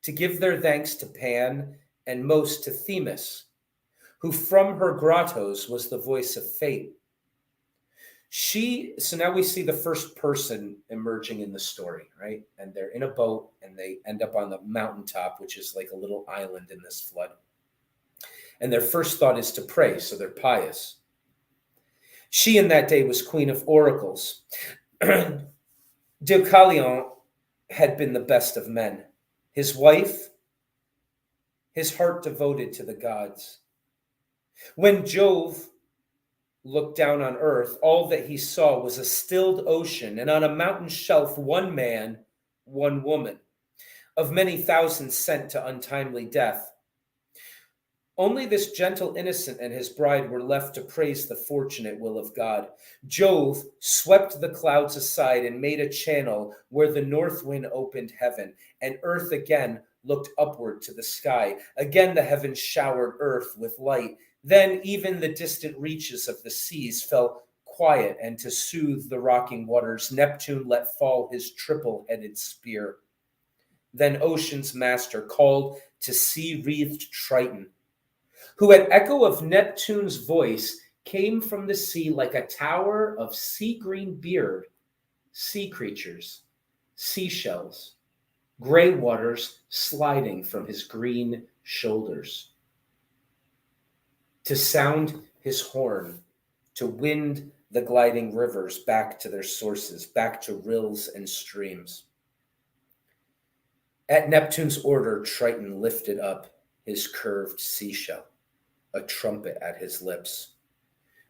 to give their thanks to Pan and most to Themis, who from her grottos was the voice of fate. So now we see the first person emerging in the story, right? And they're in a boat and they end up on the mountaintop, which is like a little island in this flood. And their first thought is to pray, so they're pious. She in that day was queen of oracles. DEUCALION had been the best of men. His wife, his heart devoted to the gods. When Jove looked down on earth, all that he saw was a stilled ocean, and on a mountain shelf, one man, one woman, of many thousands sent to untimely death. Only this gentle innocent and his bride were left to praise the fortunate will of God. Jove swept the clouds aside and made a channel where the north wind opened heaven, and earth again looked upward to the sky. Again the heavens showered earth with light. Then even the distant reaches of the seas fell quiet, and to soothe the rocking waters, Neptune let fall his triple-headed spear. Then ocean's master called to sea-wreathed Triton, who at echo of Neptune's voice came from the sea like a tower of sea-green beard, sea creatures, seashells, gray waters sliding from his green shoulders. To sound his horn, to wind the gliding rivers back to their sources, back to rills and streams. At Neptune's order, Triton lifted up his curved seashell, a trumpet at his lips,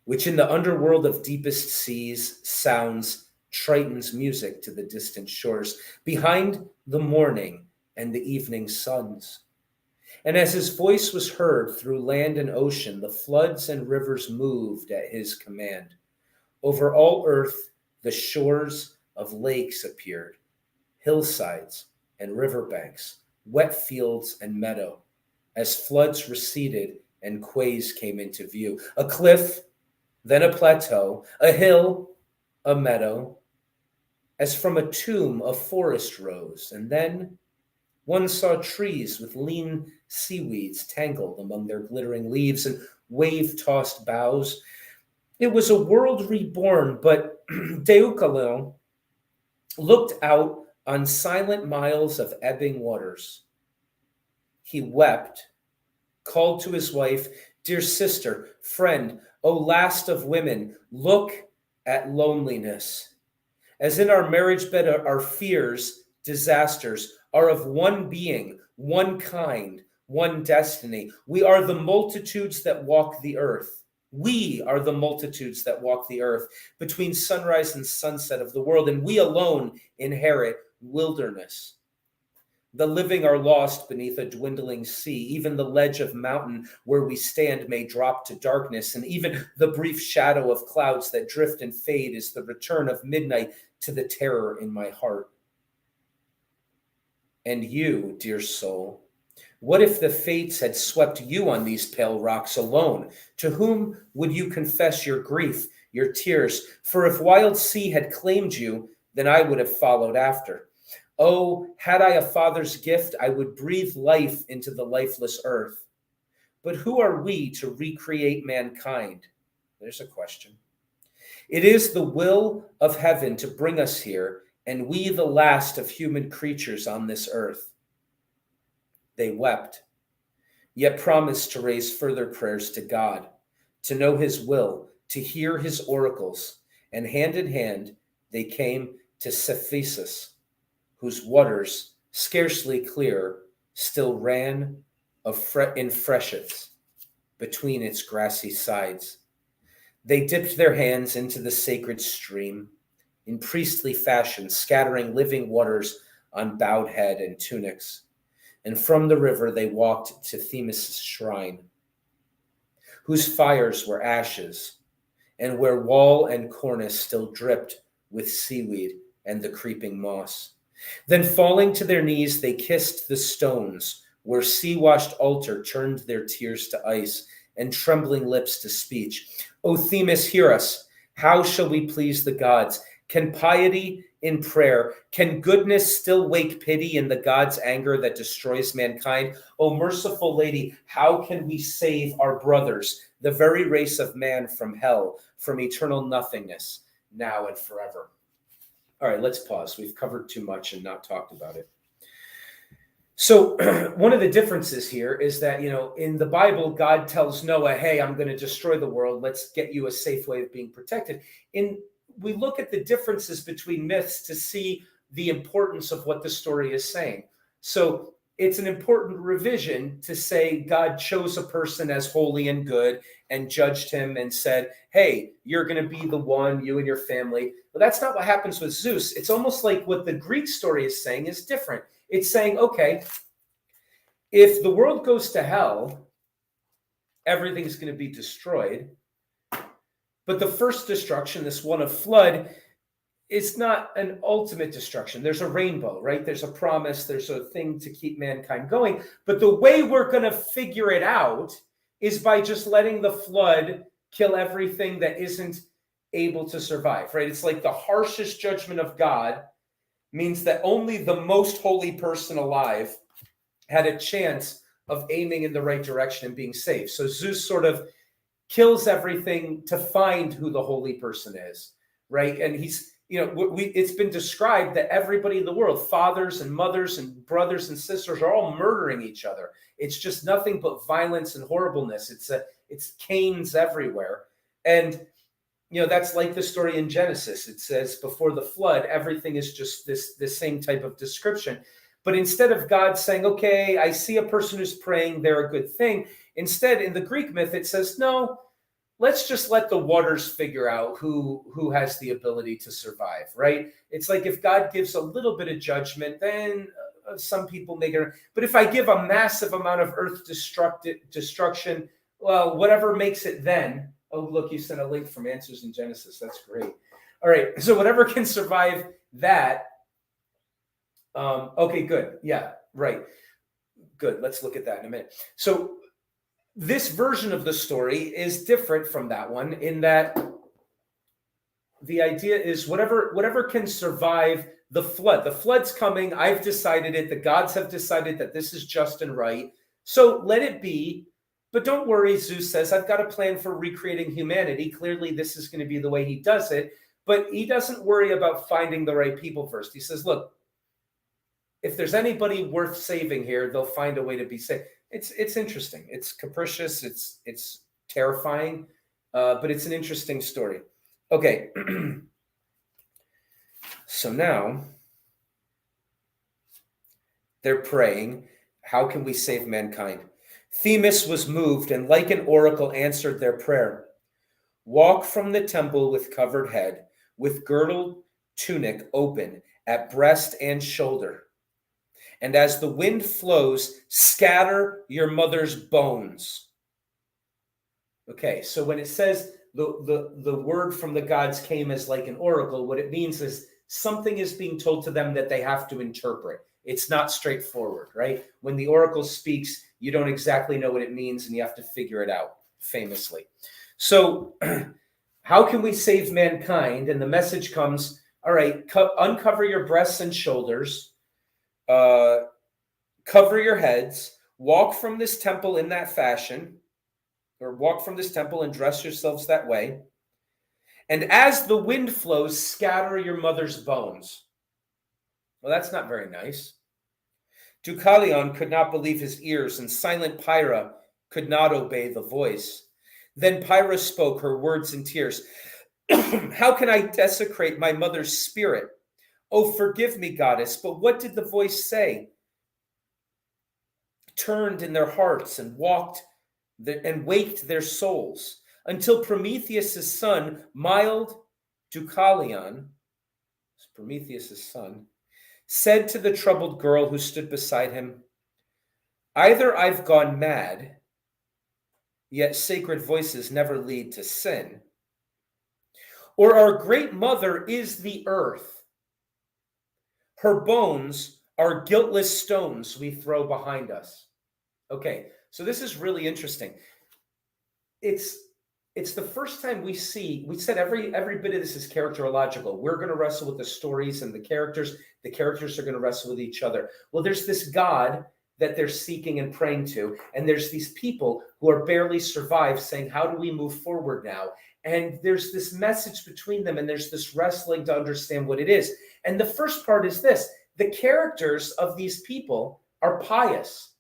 which in the underworld of deepest seas sounds Triton's music to the distant shores, behind the morning and the evening suns. And as his voice was heard through land and ocean, the floods and rivers moved at his command. Over all earth, the shores of lakes appeared, hillsides and riverbanks, wet fields and meadow, as floods receded and quays came into view. A cliff, then a plateau, a hill, a meadow, as from a tomb a forest rose, and then one saw trees with lean seaweeds tangled among their glittering leaves and wave-tossed boughs. It was a world reborn, but DEUCALION looked out on silent miles of ebbing waters. He wept, called to his wife, "Dear sister, friend, O last of women, look at loneliness. As in our marriage bed, our fears, disasters, are of one being, one kind, one destiny. We are the multitudes that walk the earth. We are the multitudes that walk the earth between sunrise and sunset of the world, and we alone inherit wilderness. The living are lost beneath a dwindling sea. Even the ledge of mountain where we stand may drop to darkness, and even the brief shadow of clouds that drift and fade is the return of midnight to the terror in my heart. And you, dear soul, what if the fates had swept you on these pale rocks alone? To whom would you confess your grief, your tears? For if wild sea had claimed you, then I would have followed after. Oh, had I a father's gift, I would breathe life into the lifeless earth. But who are we to recreate mankind? There's a question. It is the will of heaven to bring us here, and we the last of human creatures on this earth. They wept, yet promised to raise further prayers to God, to know his will, to hear his oracles, and hand in hand they came to Cephisus, whose waters, scarcely clear, still ran in freshets between its grassy sides. They dipped their hands into the sacred stream, in priestly fashion, scattering living waters on bowed head and tunics. And from the river they walked to Themis' shrine, whose fires were ashes, and where wall and cornice still dripped with seaweed and the creeping moss. Then falling to their knees, they kissed the stones, where sea-washed altar turned their tears to ice, and trembling lips to speech. O Themis, hear us. How shall we please the gods? Can piety in prayer, can goodness still wake pity in the God's anger that destroys mankind? O merciful lady, how can we save our brothers, the very race of man, from hell, from eternal nothingness, now and forever? All right, let's pause. We've covered too much and not talked about it. So one of the differences here is that, in the Bible, God tells Noah, hey, I'm going to destroy the world. Let's get you a safe way of being protected. We look at the differences between myths to see the importance of what the story is saying. So it's an important revision to say God chose a person as holy and good and judged him and said, hey, you're going to be the one, you and your family. But that's not what happens with Zeus. It's almost like what the Greek story is saying is different. It's saying, okay, if the world goes to hell, everything's going to be destroyed. But the first destruction, this one of flood, is not an ultimate destruction. There's a rainbow, right? There's a promise. There's a thing to keep mankind going. But the way we're going to figure it out is by just letting the flood kill everything that isn't able to survive, right? It's like the harshest judgment of God means that only the most holy person alive had a chance of aiming in the right direction and being safe. So Zeus sort of kills everything to find who the holy person is, right? And he's, it's been described that everybody in the world, fathers and mothers and brothers and sisters, are all murdering each other. It's just nothing but violence and horribleness. It's Cain's everywhere. And, that's like the story in Genesis. It says before the flood, everything is just this same type of description. But instead of God saying, okay, I see a person who's praying, they're a good thing. Instead, in the Greek myth, it says, no, let's just let the waters figure out who has the ability to survive, right? It's like if God gives a little bit of judgment, then some people make it. But if I give a massive amount of earth destruction, well, whatever makes it then. Oh, look, you sent a link from Answers in Genesis. That's great. All right, so whatever can survive that. Okay, good. Yeah, right. Good. Let's look at that in a minute. So this version of the story is different from that one in that the idea is whatever can survive the flood. The flood's coming. I've decided it. The gods have decided that this is just and right. So let it be. But don't worry, Zeus says, I've got a plan for recreating humanity. Clearly, this is going to be the way he does it. But he doesn't worry about finding the right people first. He says, look, if there's anybody worth saving here, they'll find a way to be saved. It's interesting. It's capricious. It's terrifying, but it's an interesting story. Okay. So now they're praying, how can we save mankind? Themis was moved and like an oracle answered their prayer. Walk from the temple with covered head, with girdled tunic open at breast and shoulder. And as the wind flows, scatter your mother's bones. Okay, so when it says the word from the gods came as like an oracle, what it means is something is being told to them that they have to interpret. It's not straightforward, right? When the oracle speaks, you don't exactly know what it means and you have to figure it out, famously. So how can we save mankind? And the message comes, all right, uncover your breasts and shoulders, cover your heads, walk from this temple in that fashion, or walk from this temple and dress yourselves that way. And as the wind flows, scatter your mother's bones. Well, that's not very nice. DEUCALION could not believe his ears, and silent PYRRHA could not obey the voice. Then PYRRHA spoke her words in tears. How can I desecrate my mother's spirit? Oh, forgive me, goddess, but what did the voice say? Turned in their hearts and waked their souls, until Prometheus' son, mild DEUCALION, Prometheus' son, said to the troubled girl who stood beside him, either I've gone mad, yet sacred voices never lead to sin, or our great mother is the earth. Her bones are guiltless stones we throw behind us. Okay, so this is really interesting. It's the first time we said every bit of this is characterological. We're going to wrestle with the stories and the characters are going to wrestle with each other. Well, there's this God that they're seeking and praying to, and there's these people who are barely survived saying, how do we move forward now? And there's this message between them, and there's this wrestling to understand what it is. And the first part is this: the characters of these people are pious,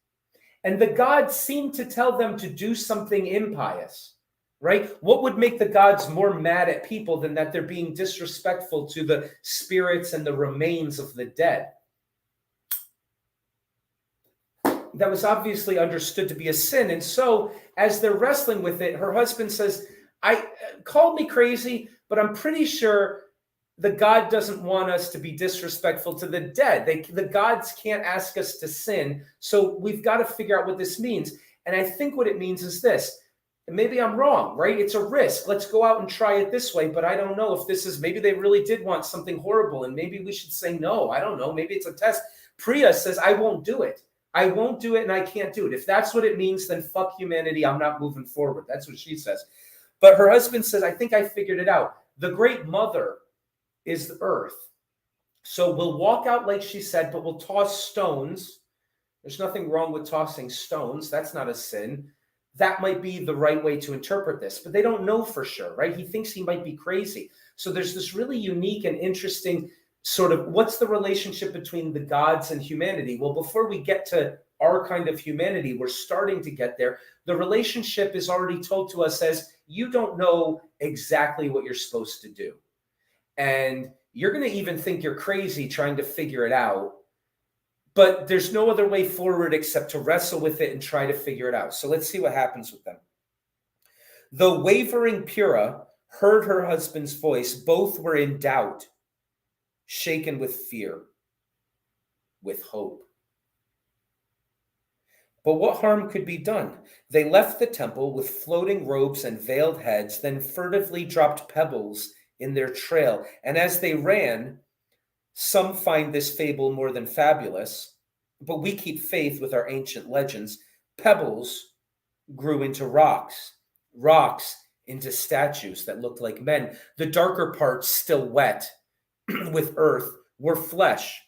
and the gods seem to tell them to do something impious. Right? What would make the gods more mad at people than that they're being disrespectful to the spirits and the remains of the dead? That was obviously understood to be a sin. And so as they're wrestling with it, her husband says, called me crazy, but I'm pretty sure the God doesn't want us to be disrespectful to the dead. The gods can't ask us to sin. So we've got to figure out what this means. And I think what it means is this. And maybe I'm wrong, right? It's a risk. Let's go out and try it this way. But I don't know if this is, maybe they really did want something horrible. And maybe we should say no. I don't know. Maybe it's a test. Priya says, I won't do it. I won't do it and I can't do it. If that's what it means, then fuck humanity. I'm not moving forward. That's what she says. But her husband says, I think I figured it out. The great mother is the earth. So we'll walk out like she said, but we'll toss stones. There's nothing wrong with tossing stones. That's not a sin. That might be the right way to interpret this, but they don't know for sure, right? He thinks he might be crazy. So there's this really unique and interesting sort of, what's the relationship between the gods and humanity? Well, before we get to our kind of humanity, we're starting to get there. The relationship is already told to us as, you don't know exactly what you're supposed to do. And you're going to even think you're crazy trying to figure it out. But there's no other way forward except to wrestle with it and try to figure it out. So let's see what happens with them. Though wavering PYRRHA heard her husband's voice, both were in doubt, shaken with fear, with hope. But what harm could be done? They left the temple with floating robes and veiled heads, then furtively dropped pebbles in their trail. And as they ran, some find this fable more than fabulous, but we keep faith with our ancient legends. Pebbles grew into rocks, rocks into statues that looked like men. The darker parts, still wet with earth, were flesh.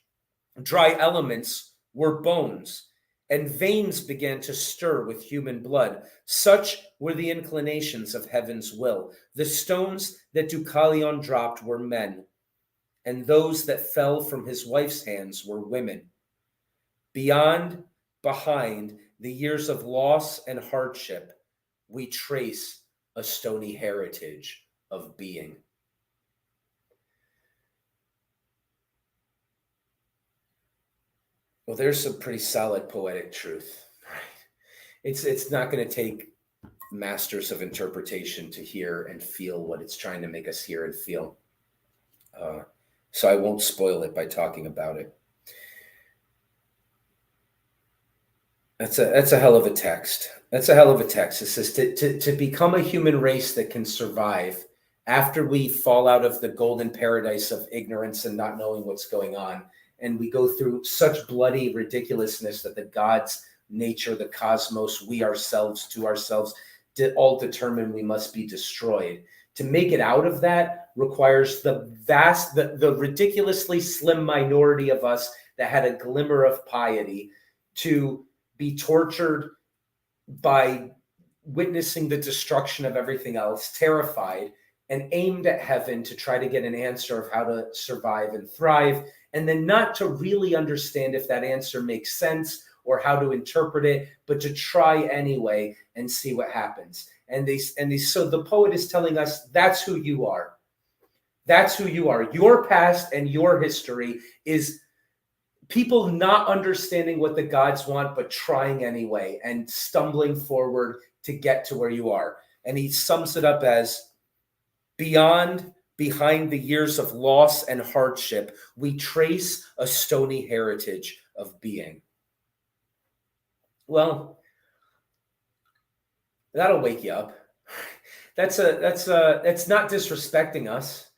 Dry elements were bones, and veins began to stir with human blood. Such were the inclinations of heaven's will. The stones that DEUCALION dropped were men, and those that fell from his wife's hands were women. Behind the years of loss and hardship, we trace a stony heritage of being. Well, there's some pretty solid poetic truth, right? It's not going to take masters of interpretation to hear and feel what it's trying to make us hear and feel. So I won't spoil it by talking about it. That's a hell of a text. That's a hell of a text. It says to become a human race that can survive after we fall out of the golden paradise of ignorance and not knowing what's going on, and we go through such bloody ridiculousness that the gods, nature, the cosmos, we ourselves, to ourselves, all determine we must be destroyed. To make it out of that requires the ridiculously slim minority of us that had a glimmer of piety to be tortured by witnessing the destruction of everything else, terrified, and aimed at heaven to try to get an answer of how to survive and thrive, and then not to really understand if that answer makes sense or how to interpret it, but to try anyway and see what happens. So the poet is telling us that's who you are. That's who you are. Your past and your history is people not understanding what the gods want, but trying anyway and stumbling forward to get to where you are. And he sums it up as behind the years of loss and hardship, we trace a stony heritage of being. Well, that'll wake you up. That's not disrespecting us,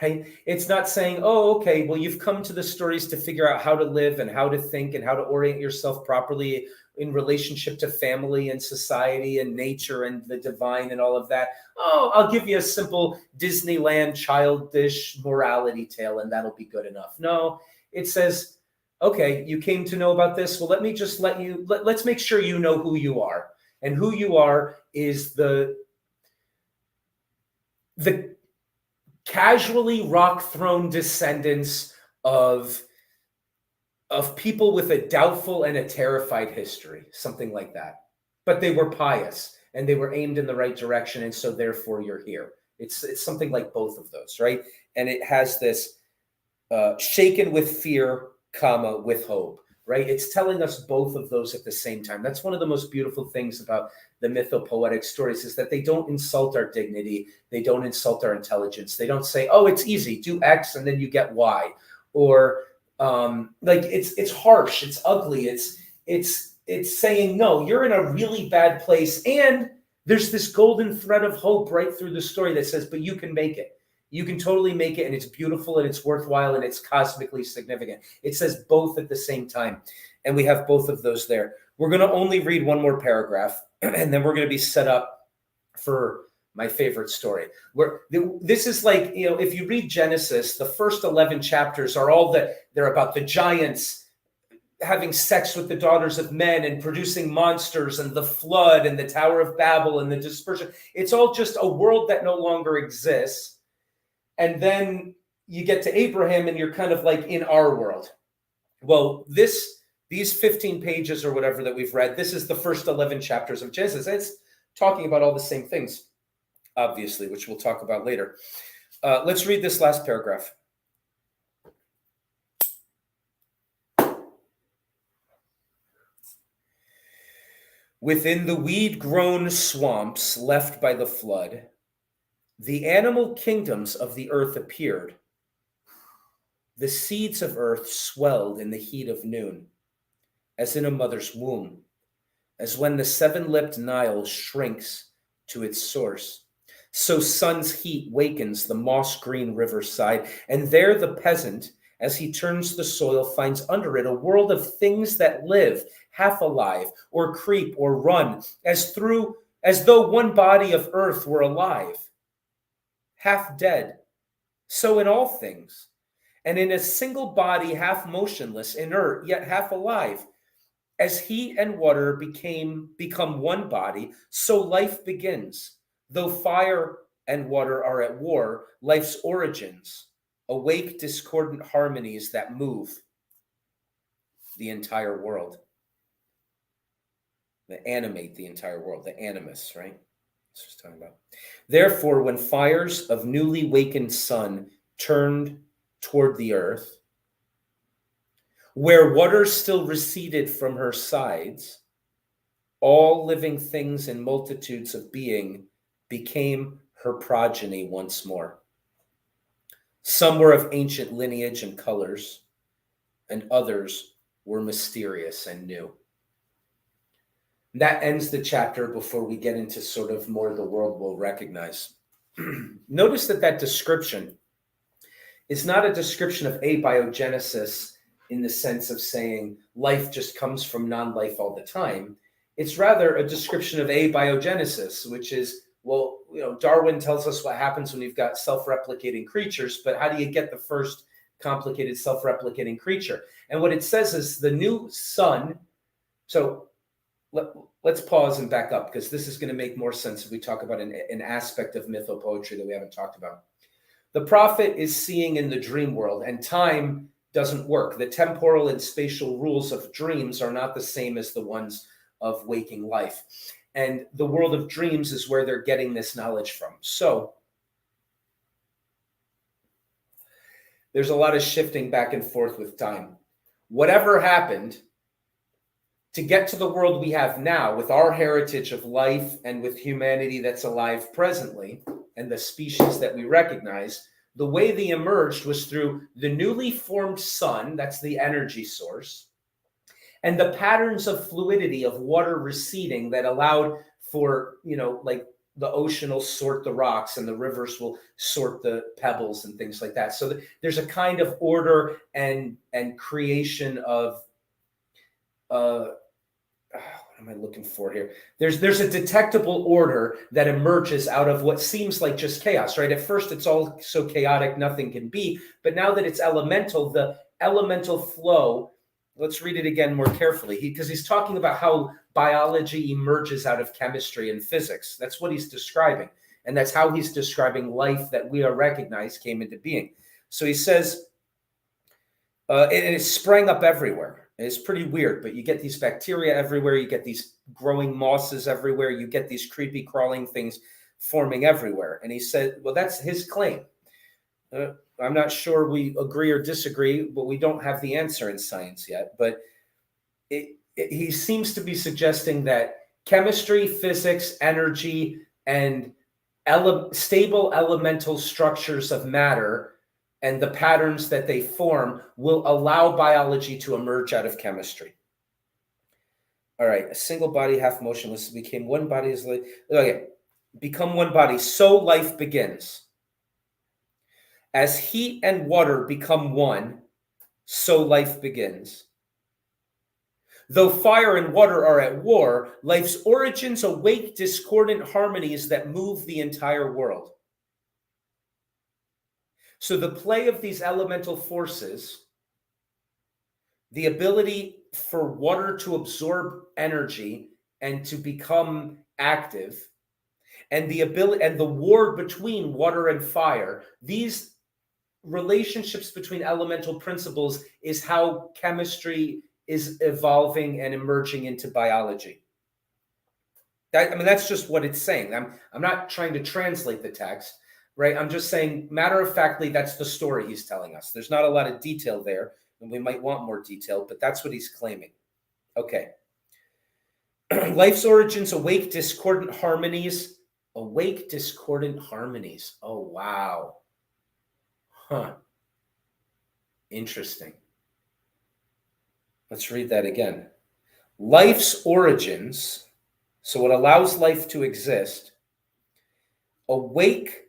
right? It's not saying, oh, okay, well, you've come to the stories to figure out how to live and how to think and how to orient yourself properly in relationship to family and society and nature and the divine and all of that. Oh, I'll give you a simple Disneyland childish morality tale and that'll be good enough. No, it says, okay, you came to know about this. Well, let's make sure you know who you are. And who you are is the casually rock-thrown descendants of people with a doubtful and a terrified history, something like that. But they were pious and they were aimed in the right direction, and so therefore you're here. It's something like both of those, right? And it has this shaken with fear, comma, with hope, right? It's telling us both of those at the same time. That's one of the most beautiful things about the mythopoetic stories is that they don't insult our dignity. They don't insult our intelligence. They don't say, oh, it's easy, do X and then you get Y. Or it's harsh, it's ugly, it's saying, no, you're in a really bad place. And there's this golden thread of hope right through the story that says, but you can make it. You can totally make it, and it's beautiful and it's worthwhile and it's cosmically significant. It says both at the same time. And we have both of those there. We're going to only read one more paragraph, and then we're going to be set up for my favorite story. This is like, if you read Genesis, the first 11 chapters are they're about the giants having sex with the daughters of men and producing monsters and the flood and the Tower of Babel and the dispersion. It's all just a world that no longer exists. And then you get to Abraham and you're kind of like in our world. Well, these 15 pages or whatever that we've read, this is the first 11 chapters of Genesis. It's talking about all the same things, obviously, which we'll talk about later. Let's read this last paragraph. Within the weed-grown swamps left by the flood, the animal kingdoms of the earth appeared. The seeds of earth swelled in the heat of noon, as in a mother's womb, as when the seven-lipped Nile shrinks to its source. So sun's heat wakens the moss-green riverside, and there the peasant, as he turns the soil, finds under it a world of things that live, half alive, or creep, or run, as though one body of earth were alive, half dead. So in all things, and in a single body, half motionless, inert, yet half alive. As heat and water become one body, so life begins. Though fire and water are at war, life's origins awake discordant harmonies that move the entire world, that animate the entire world, the animus, right? That's what it's talking about. Therefore, when fires of newly wakened sun turned toward the earth, where water still receded from her sides, all living things and multitudes of being became her progeny once more. Some were of ancient lineage and colors, and others were mysterious and new. That ends the chapter before we get into sort of more the world will recognize. Notice that description is not a description of abiogenesis in the sense of saying life just comes from non-life all the time. It's rather a description of abiogenesis, which is, well, Darwin tells us what happens when you've got self-replicating creatures, but how do you get the first complicated self-replicating creature? And what it says is the new sun. So let's pause and back up, because this is going to make more sense if we talk about an aspect of mythopoetry that we haven't talked about. The prophet is seeing in the dream world, and time doesn't work. The temporal and spatial rules of dreams are not the same as the ones of waking life. And the world of dreams is where they're getting this knowledge from. So there's a lot of shifting back and forth with time. Whatever happened to get to the world we have now, with our heritage of life and with humanity that's alive presently, and the species that we recognize, the way they emerged was through the newly formed sun, that's the energy source, and the patterns of fluidity of water receding that allowed for, like the ocean will sort the rocks and the rivers will sort the pebbles and things like that. So there's a kind of order and creation of, what am I looking for here? There's a detectable order that emerges out of what seems like just chaos, right? At first, it's all so chaotic, nothing can be. But now that it's elemental, the elemental flow, let's read it again more carefully, because he's talking about how biology emerges out of chemistry and physics. That's what he's describing. And that's how he's describing life that we recognize came into being. So he says, and it sprang up everywhere. It's pretty weird, but you get these bacteria everywhere. You get these growing mosses everywhere. You get these creepy crawling things forming everywhere. And he said, well, that's his claim. I'm not sure we agree or disagree, but we don't have the answer in science yet. But he seems to be suggesting that chemistry, physics, energy, and stable elemental structures of matter and the patterns that they form will allow biology to emerge out of chemistry. All right, a single body, half motionless, became one body. Okay, become one body, so life begins. As heat and water become one, so life begins. Though fire and water are at war, life's origins awake discordant harmonies that move the entire world. So the play of these elemental forces, the ability for water to absorb energy and to become active, and the ability and the war between water and fire, these relationships between elemental principles is how chemistry is evolving and emerging into biology. That's just what it's saying. I'm not trying to translate the text. Right, I'm just saying, matter-of-factly, that's the story he's telling us. There's not a lot of detail there, and we might want more detail, but that's what he's claiming. Okay. Life's origins, awake, discordant harmonies. Awake, discordant harmonies. Oh, wow. Huh. Interesting. Let's read that again. Life's origins, so what allows life to exist, awake,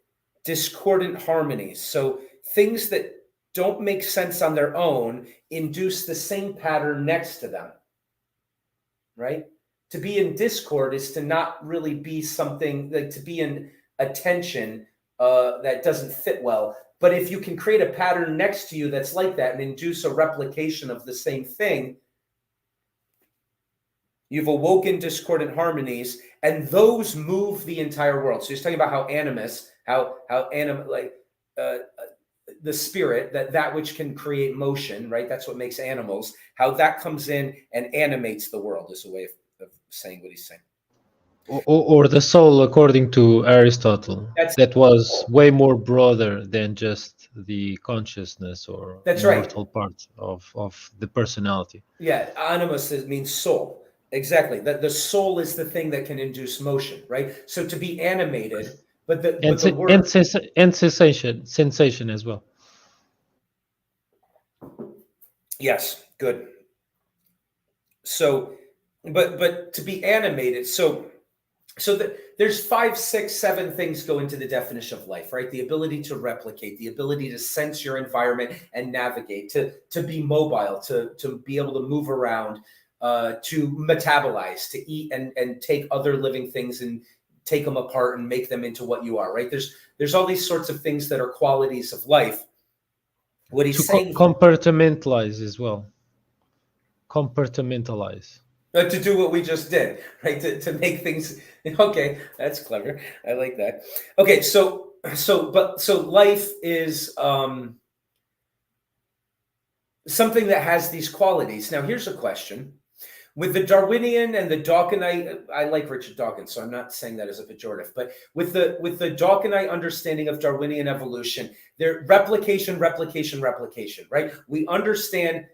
discordant harmonies. So things that don't make sense on their own induce the same pattern next to them, right? To be in discord is to not really be something, like to be in a tension that doesn't fit well. But if you can create a pattern next to you that's like that and induce a replication of the same thing, you've awoken discordant harmonies, and those move the entire world. So he's talking about how animus, the spirit, that which can create motion, right? That's what makes animals. How that comes in and animates the world is a way of saying what he's saying. Or the soul, according to Aristotle, that was way more broader than just the consciousness or mortal part of the personality. Yeah, animus means soul. Exactly. That the soul is the thing that can induce motion, right? So to be animated, but the word and sensation as well. Yes, good. So, but to be animated, so there's 5, 6, 7 things go into the definition of life, right? The ability to replicate, the ability to sense your environment and navigate, to be mobile, to be able to move around, to metabolize, to eat and take other living things and take them apart and make them into what you are, right? There's all these sorts of things that are qualities of life. What he's saying, compartmentalize as well. Compartmentalize. To do what we just did, right? To make things, okay, that's clever. I like that. Okay, so life is something that has these qualities. Now, here's a question. With the Darwinian and the Dawkinite, I like Richard Dawkins, so I'm not saying that as a pejorative, but with the Dawkinite understanding of Darwinian evolution, there replication, right? We understand,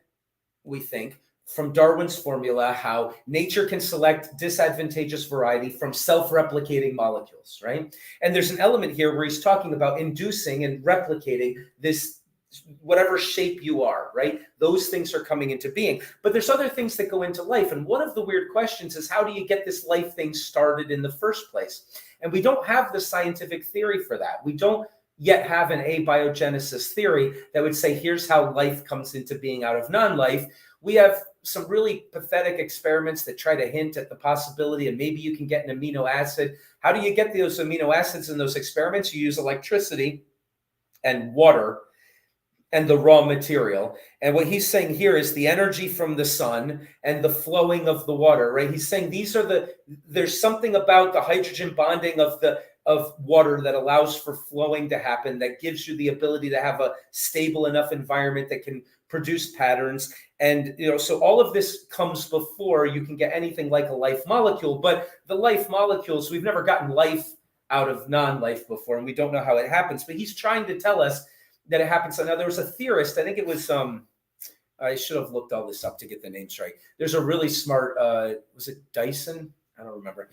we think, from Darwin's formula, how nature can select disadvantageous variety from self-replicating molecules, right? And there's an element here where he's talking about inducing and replicating this, whatever shape you are, right? Those things are coming into being. But there's other things that go into life. And one of the weird questions is, how do you get this life thing started in the first place? And we don't have the scientific theory for that. We don't yet have an abiogenesis theory that would say, here's how life comes into being out of non-life. We have some really pathetic experiments that try to hint at the possibility of maybe you can get an amino acid. How do you get those amino acids in those experiments? You use electricity and water and the raw material. And what he's saying here is the energy from the sun and the flowing of the water, right? He's saying there's something about the hydrogen bonding of water that allows for flowing to happen, that gives you the ability to have a stable enough environment that can produce patterns. And, so all of this comes before you can get anything like a life molecule. But the life molecules, we've never gotten life out of non-life before, and we don't know how it happens. But he's trying to tell us that it happens. Now, there was a theorist, I think it was, I should have looked all this up to get the names right. There's a really smart, was it Dyson? I don't remember.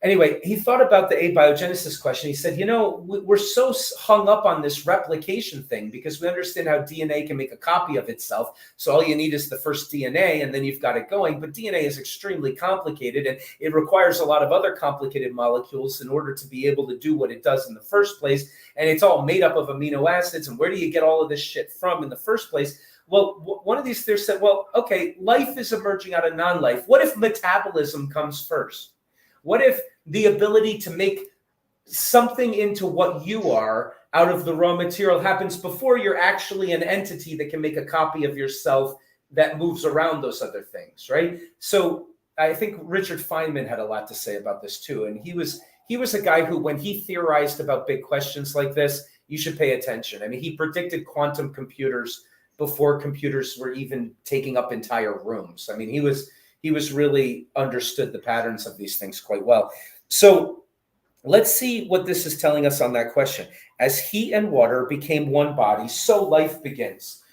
Anyway, he thought about the abiogenesis question. He said, we're so hung up on this replication thing because we understand how DNA can make a copy of itself. So all you need is the first DNA and then you've got it going. But DNA is extremely complicated and it requires a lot of other complicated molecules in order to be able to do what it does in the first place. And it's all made up of amino acids. And where do you get all of this shit from in the first place? Well, one of these theorists said, well, okay, life is emerging out of non-life. What if metabolism comes first? What if the ability to make something into what you are out of the raw material happens before you're actually an entity that can make a copy of yourself that moves around those other things, right? So I think Richard Feynman had a lot to say about this too. And he was a guy who, when he theorized about big questions like this, you should pay attention. I mean, he predicted quantum computers before computers were even taking up entire rooms. I mean, he was really understood the patterns of these things quite well. So let's see what this is telling us on that question. As heat and water became one body, so life begins.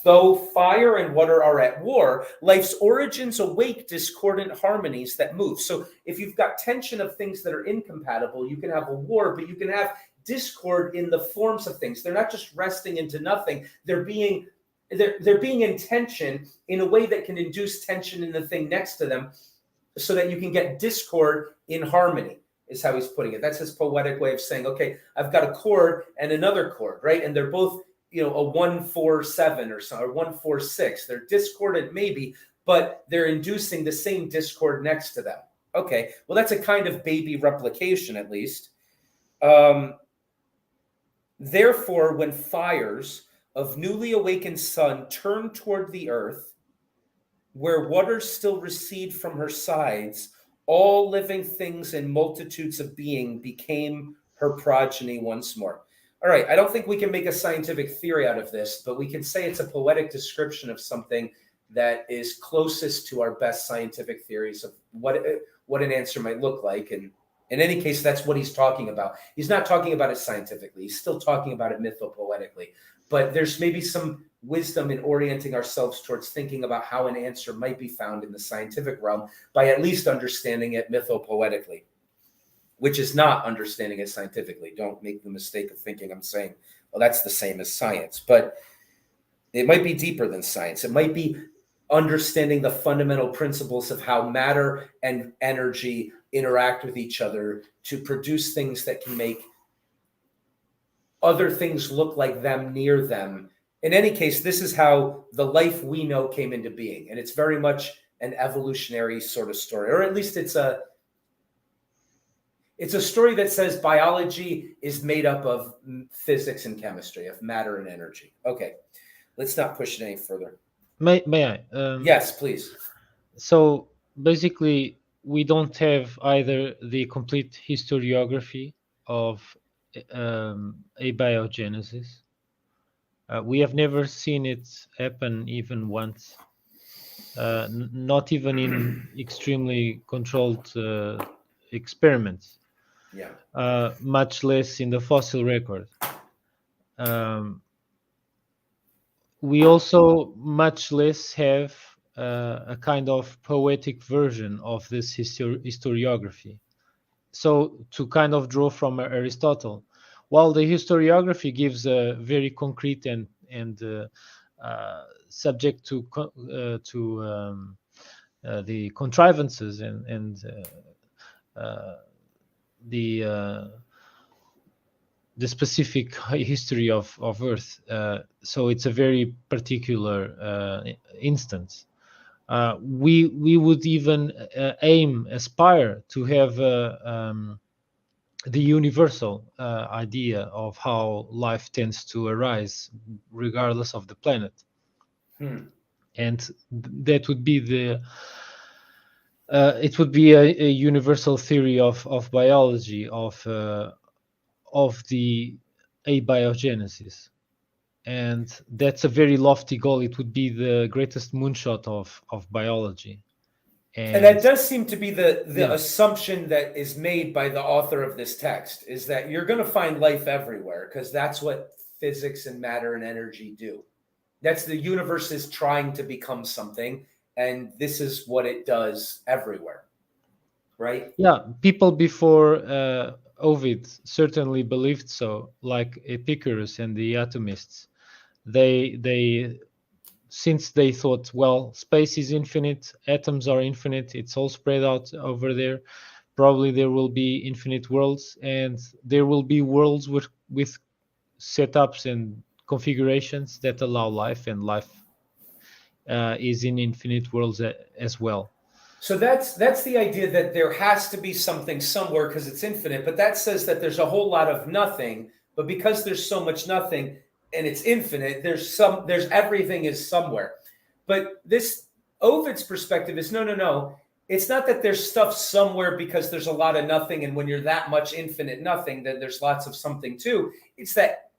Though fire and water are at war, life's origins awake discordant harmonies that move. So if you've got tension of things that are incompatible, you can have a war, but you can have discord in the forms of things. They're not just resting into nothing. They're being in tension in a way that can induce tension in the thing next to them, so that you can get discord in harmony, is how he's putting it. That's his poetic way of saying, okay, I've got a chord and another chord, right? And they're both, a 1-4-7 or so, or 1-4-6. They're discordant maybe, but they're inducing the same discord next to them. Okay, well, that's a kind of baby replication, at least. Therefore, when fires of newly awakened sun turn toward the earth, where waters still recede from her sides, all living things and multitudes of being became her progeny once more. All right, I don't think we can make a scientific theory out of this, but we can say it's a poetic description of something that is closest to our best scientific theories of what an answer might look like. And in any case, that's what he's talking about. He's not talking about it scientifically. He's still talking about it mythopoetically. But there's maybe some wisdom in orienting ourselves towards thinking about how an answer might be found in the scientific realm by at least understanding it mythopoetically, which is not understanding it scientifically. Don't make the mistake of thinking I'm saying, well, that's the same as science. But it might be deeper than science. It might be understanding the fundamental principles of how matter and energy interact with each other to produce things that can make other things look like them near them. In any case, this is how the life we know came into being. And it's very much an evolutionary sort of story, or at least it's a story that says biology is made up of physics and chemistry, of matter and energy. Okay, let's not push it any further. May I? Yes, please. So basically, we don't have either the complete historiography of abiogenesis. We have never seen it happen even once, not even in extremely controlled experiments. Yeah. Much less in the fossil record. We also much less have a kind of poetic version of this historiography. So to kind of draw from Aristotle, while the historiography gives a very concrete and subject to the contrivances and the specific history of Earth. So it's a very particular instance. We would even aspire to have the universal idea of how life tends to arise regardless of the planet. And that would be it would be a universal theory of biology, of the abiogenesis. And that's a very lofty goal. It would be the greatest moonshot of biology. And that does seem to be the assumption that is made by the author of this text, is that you're going to find life everywhere, because that's what physics and matter and energy do. That's the universe is trying to become something, and this is what it does everywhere, right? Yeah, people before Ovid certainly believed so, like Epicurus and the atomists. They since they thought, well, space is infinite, atoms are infinite, it's all spread out over there, probably there will be infinite worlds, and there will be worlds with setups and configurations that allow life, and life is in infinite worlds as well. So that's the idea, that there has to be something somewhere because it's infinite, but that says that there's a whole lot of nothing, but because there's so much nothing and it's infinite, there's everything is somewhere. But this Ovid's perspective is no. It's not that there's stuff somewhere because there's a lot of nothing, and when you're that much infinite nothing, then there's lots of something too. It's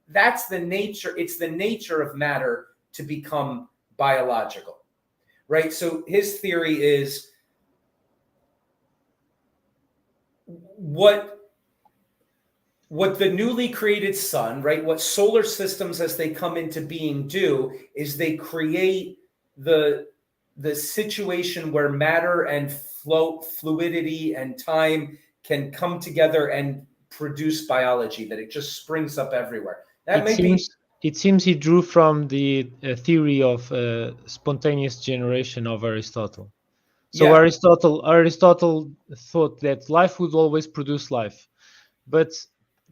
that's the nature. It's the nature of matter to become biological, right? So his theory is what what the newly created sun, right? What solar systems as they come into being do is they create the situation where matter and fluidity and time can come together and produce biology, that it just springs up everywhere. That it seems he drew from the theory of spontaneous generation of Aristotle. So yeah. Aristotle thought that life would always produce life, but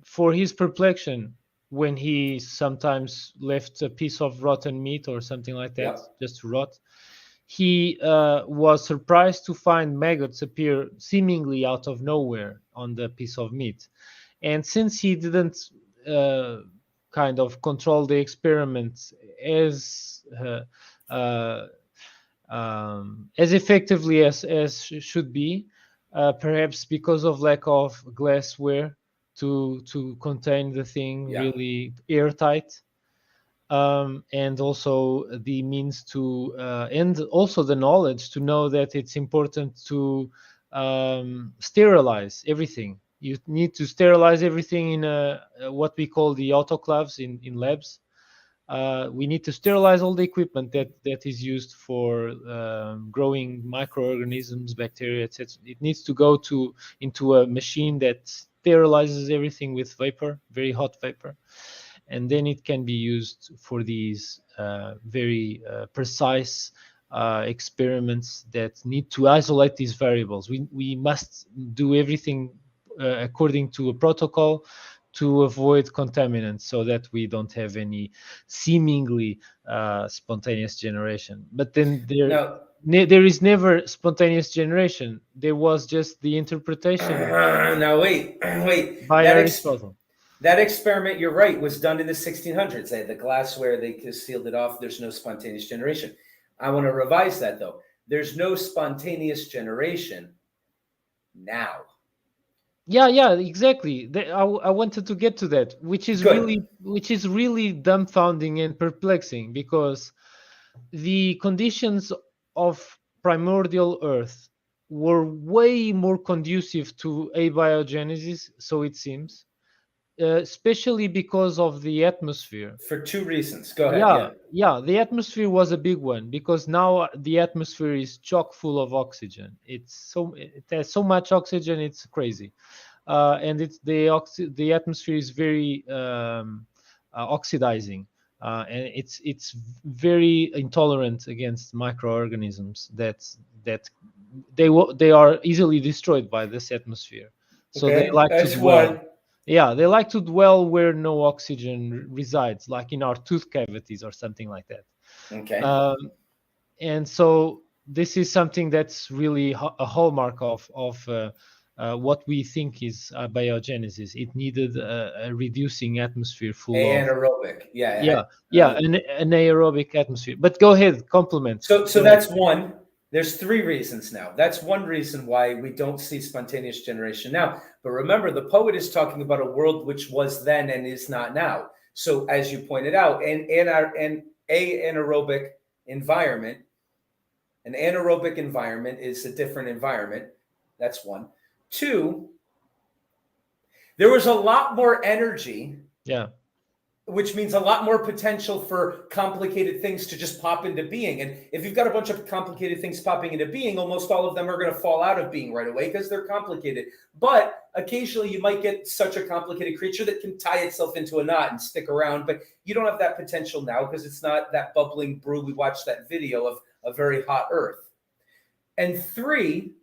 for his perplexion, when he sometimes left a piece of rotten meat or something like that, just to rot, he was surprised to find maggots appear seemingly out of nowhere on the piece of meat. And since he didn't kind of control the experiment as effectively as should be, perhaps because of lack of glassware to contain the thing really airtight, and also the means to and also the knowledge to know that it's important to sterilize everything. You need to sterilize everything in what we call the autoclaves in labs. We need to sterilize all the equipment that is used for growing microorganisms, bacteria, etc. It needs to go into a machine that sterilizes everything with vapor, very hot vapor, and then it can be used for these very precise experiments that need to isolate these variables. We must do everything according to a protocol to avoid contaminants, so that we don't have any seemingly spontaneous generation. But then there is never spontaneous generation. There was just the interpretation. Now wait. By Aristotle. That experiment, you're right, was done in the 1600s. They had the glassware, they sealed it off. There's no spontaneous generation. I want to revise that, though. There's no spontaneous generation now. Yeah, exactly. I wanted to get to that, which is really dumbfounding and perplexing, because the conditions of primordial Earth were way more conducive to abiogenesis, so it seems, especially because of the atmosphere. For two reasons. Go ahead. Yeah, the atmosphere was a big one, because now the atmosphere is chock full of oxygen. It has so much oxygen, it's crazy. And the atmosphere is very oxidizing, and it's very intolerant against microorganisms that they are easily destroyed by this atmosphere. So they like to dwell. Yeah, they like to dwell where no oxygen resides, like in our tooth cavities or something like that. Okay. And so this is something that's really a hallmark of what we think is biogenesis. It needed a reducing atmosphere full anaerobic. An anaerobic atmosphere. But go ahead, compliment. So that's one. There's three reasons now. That's one reason why we don't see spontaneous generation now. But remember, the poet is talking about a world which was then and is not now. So as you pointed out, an anaerobic environment is a different environment. That's one. Two, there was a lot more energy. Yeah. Which means a lot more potential for complicated things to just pop into being. And if you've got a bunch of complicated things popping into being, almost all of them are going to fall out of being right away because they're complicated. But occasionally you might get such a complicated creature that can tie itself into a knot and stick around. But you don't have that potential now because it's not that bubbling brew. We watched that video of a very hot Earth. And three,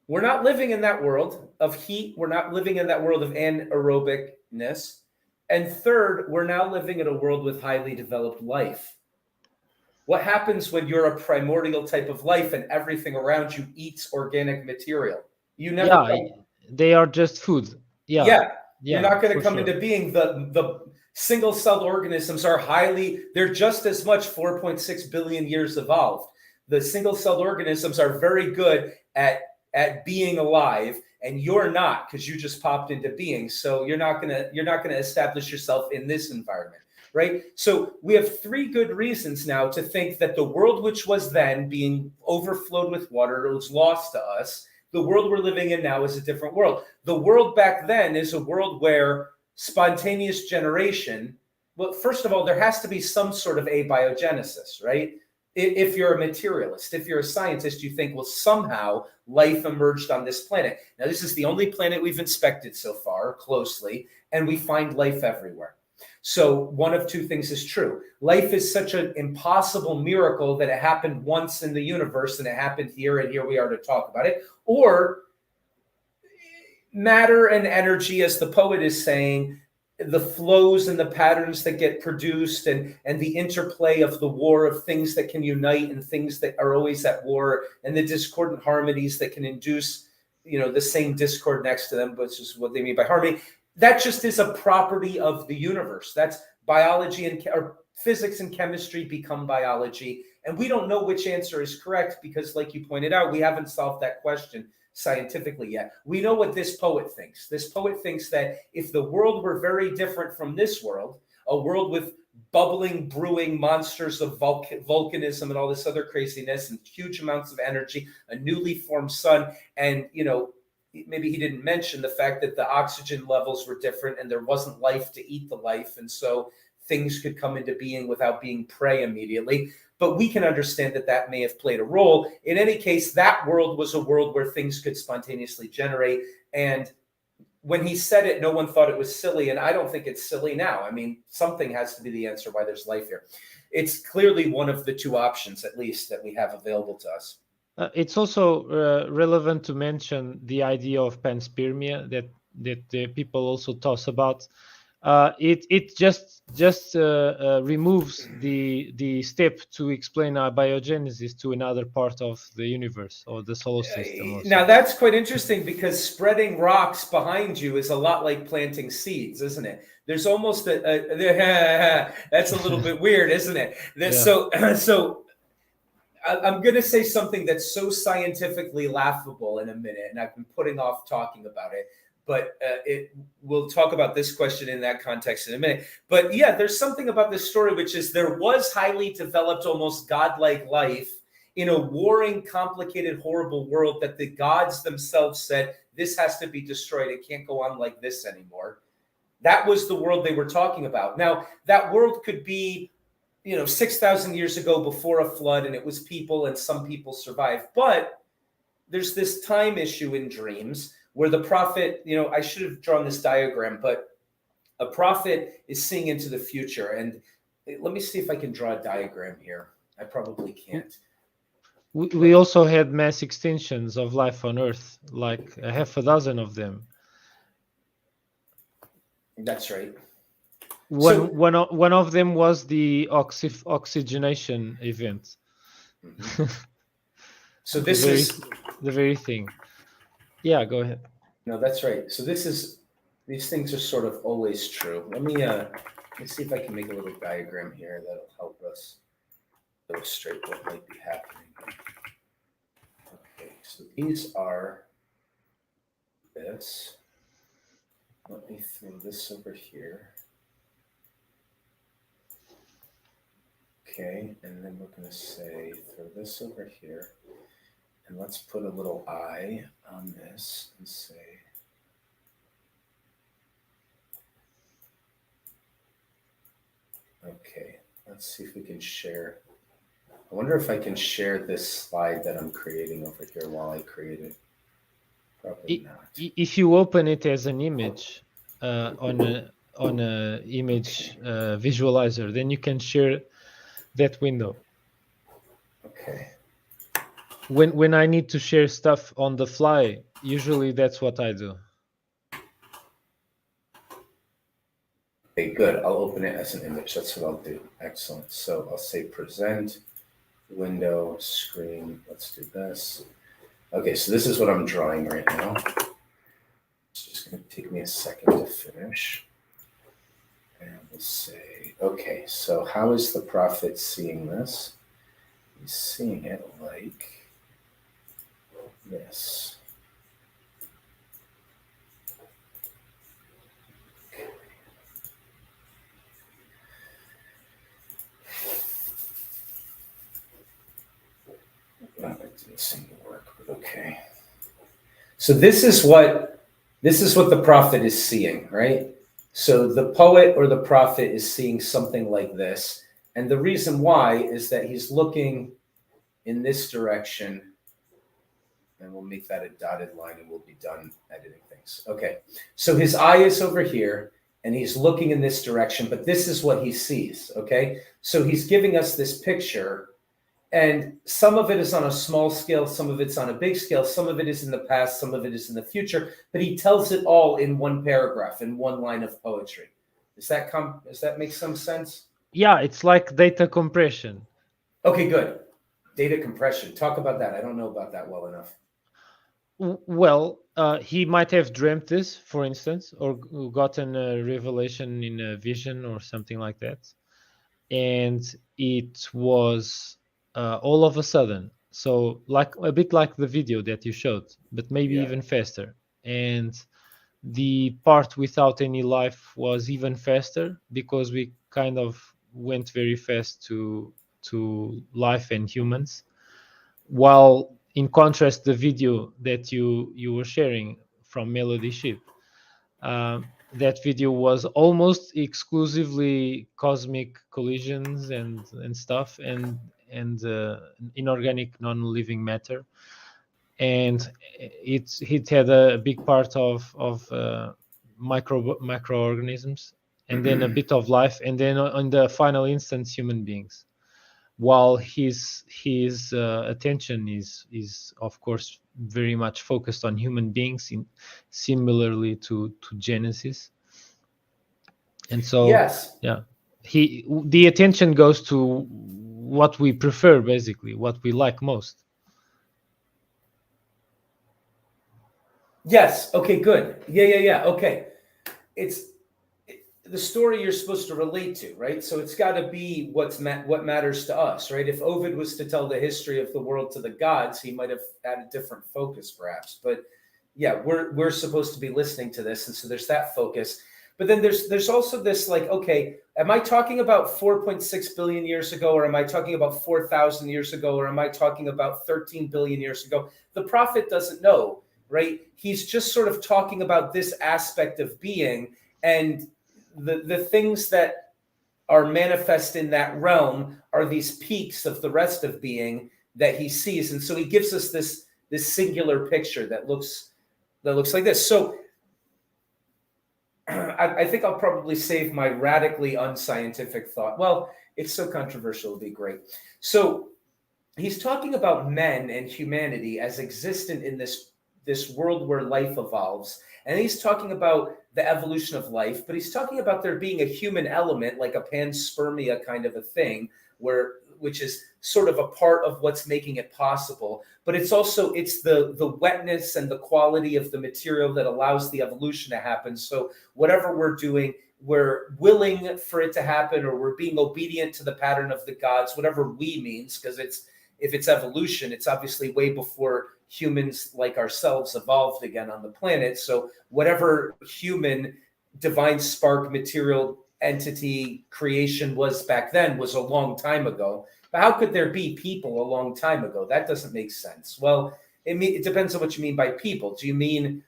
we're not living in that world of heat. We're not living in that world of anaerobicness. And third, we're now living in a world with highly developed life. What happens when you're a primordial type of life and everything around you eats organic material? They are just food. You're not going to come into being. The single-celled organisms they're just as much 4.6 billion years evolved. The single-celled organisms are very good at being alive, and you're not, because you just popped into being. So you're not gonna establish yourself in this environment, right? So we have three good reasons now to think that the world which was then being overflowed with water, it was lost to us. The world we're living in now is a different world. The world back then is a world where spontaneous generation, well, first of all, there has to be some sort of abiogenesis, right? If you're a materialist, if you're a scientist, you think, well, somehow life emerged on this planet. Now, this is the only planet we've inspected so far closely, and we find life everywhere. So one of two things is true. Life is such an impossible miracle that it happened once in the universe, and it happened here, and here we are to talk about it. Or matter and energy, as the poet is saying, the flows and the patterns that get produced, and the interplay of the war of things that can unite and things that are always at war, and the discordant harmonies that can induce, the same discord next to them, which is what they mean by harmony. That just is a property of the universe. That's biology or physics and chemistry become biology. And we don't know which answer is correct because, like you pointed out, we haven't solved that question scientifically yet. We know what this poet thinks. This poet thinks that if the world were very different from this world, a world with bubbling, brewing monsters of volcanism and all this other craziness and huge amounts of energy, a newly formed sun, and, maybe he didn't mention the fact that the oxygen levels were different and there wasn't life to eat the life. And so things could come into being without being prey immediately. But we can understand that may have played a role. In any case, that world was a world where things could spontaneously generate. And when he said it, no one thought it was silly. And I don't think it's silly now. I mean, something has to be the answer why there's life here. It's clearly one of the two options, at least, that we have available to us. It's also relevant to mention the idea of panspermia that the people also toss about. It just removes the step to explain abiogenesis to another part of the universe or the solar system. Also. Now that's quite interesting because spreading rocks behind you is a lot like planting seeds, isn't it? There's almost that's a little bit weird, isn't it? Yeah. So I'm going to say something that's so scientifically laughable in a minute, and I've been putting off talking about it. But we'll talk about this question in that context in a minute. But yeah, there's something about this story, which is there was highly developed, almost godlike life in a warring, complicated, horrible world that the gods themselves said, this has to be destroyed. It can't go on like this anymore. That was the world they were talking about. Now, that world could be 6,000 years ago before a flood, and it was people, and some people survived. But there's this time issue in dreams where the prophet, I should have drawn this diagram, but a prophet is seeing into the future. And let me see if I can draw a diagram here. I probably can't. We also had mass extinctions of life on Earth, like a half a dozen of them. That's right. One of them was the oxygenation event. Mm-hmm. So this is the very thing. Yeah, go ahead. No, that's right. So these things are sort of always true. Let me see if I can make a little diagram here that'll help us illustrate what might be happening. Okay, so these are this. Let me throw this over here. Okay, and then we're going to say throw this over here. And let's put a little eye on this and say, okay, let's see if we can share. I wonder if I can share this slide that I'm creating over here while I create it. Probably not. If you open it as an image on a image visualizer, then you can share that window. Okay. When I need to share stuff on the fly, usually that's what I do. Okay, good. I'll open it as an image. That's what I'll do. Excellent. So I'll say present, window, screen. Let's do this. Okay, so this is what I'm drawing right now. It's just going to take me a second to finish. And we'll say, okay, so how is the prophet seeing this? He's seeing it like this. Well, it didn't seem to work, but okay. So this is what the prophet is seeing, right? So the poet or the prophet is seeing something like this. And the reason why is that he's looking in this direction. And we'll make that a dotted line and we'll be done editing things. Okay. So his eye is over here and he's looking in this direction, but this is what he sees. Okay. So he's giving us this picture, and some of it is on a small scale, some of it's on a big scale, some of it is in the past, some of it is in the future, but he tells it all in one paragraph, in one line of poetry. Does that make some sense? Yeah, it's like data compression. Okay, good. Data compression. Talk about that. I don't know about that well enough. Well, he might have dreamt this, for instance, or gotten a revelation in a vision or something like that. And it was all of a sudden. So like a bit like the video that you showed, but maybe even faster. And the part without any life was even faster because we kind of went very fast to life and humans, while in contrast the video that you were sharing from melodysheep, that video was almost exclusively cosmic collisions and stuff, and inorganic non-living matter, and it had a big part of microorganisms, and then a bit of life, and then on the final instance human beings, while his attention is of course very much focused on human beings, similarly to Genesis. And so yes, yeah, the attention goes to what we prefer, basically what we like most. Yes. Okay, good. Yeah. Okay. It's the story you're supposed to relate to, right? So it's got to be what matters to us, right? If Ovid was to tell the history of the world to the gods, he might have had a different focus, perhaps. But yeah, we're supposed to be listening to this, and so there's that focus. But then there's also this, like, okay, am I talking about 4.6 billion years ago, or am I talking about 4,000 years ago, or am I talking about 13 billion years ago? The prophet doesn't know, right? He's just sort of talking about this aspect of being, and the things that are manifest in that realm are these peaks of the rest of being that he sees. And so he gives us this singular picture that looks like this. So I think I'll probably save my radically unscientific thought. Well, it's so controversial, it'll be great. So he's talking about men and humanity as existent in this world where life evolves. And he's talking about the evolution of life, but he's talking about there being a human element, like a panspermia kind of a thing, which is sort of a part of what's making it possible. But it's the wetness and the quality of the material that allows the evolution to happen. So whatever we're doing, we're willing for it to happen, or we're being obedient to the pattern of the gods, whatever we means, because if it's evolution, it's obviously way before humans like ourselves evolved again on the planet. So whatever human divine spark material entity creation was back then was a long time ago. But how could there be people a long time ago? That doesn't make sense. Well, it depends on what you mean by people. Do you mean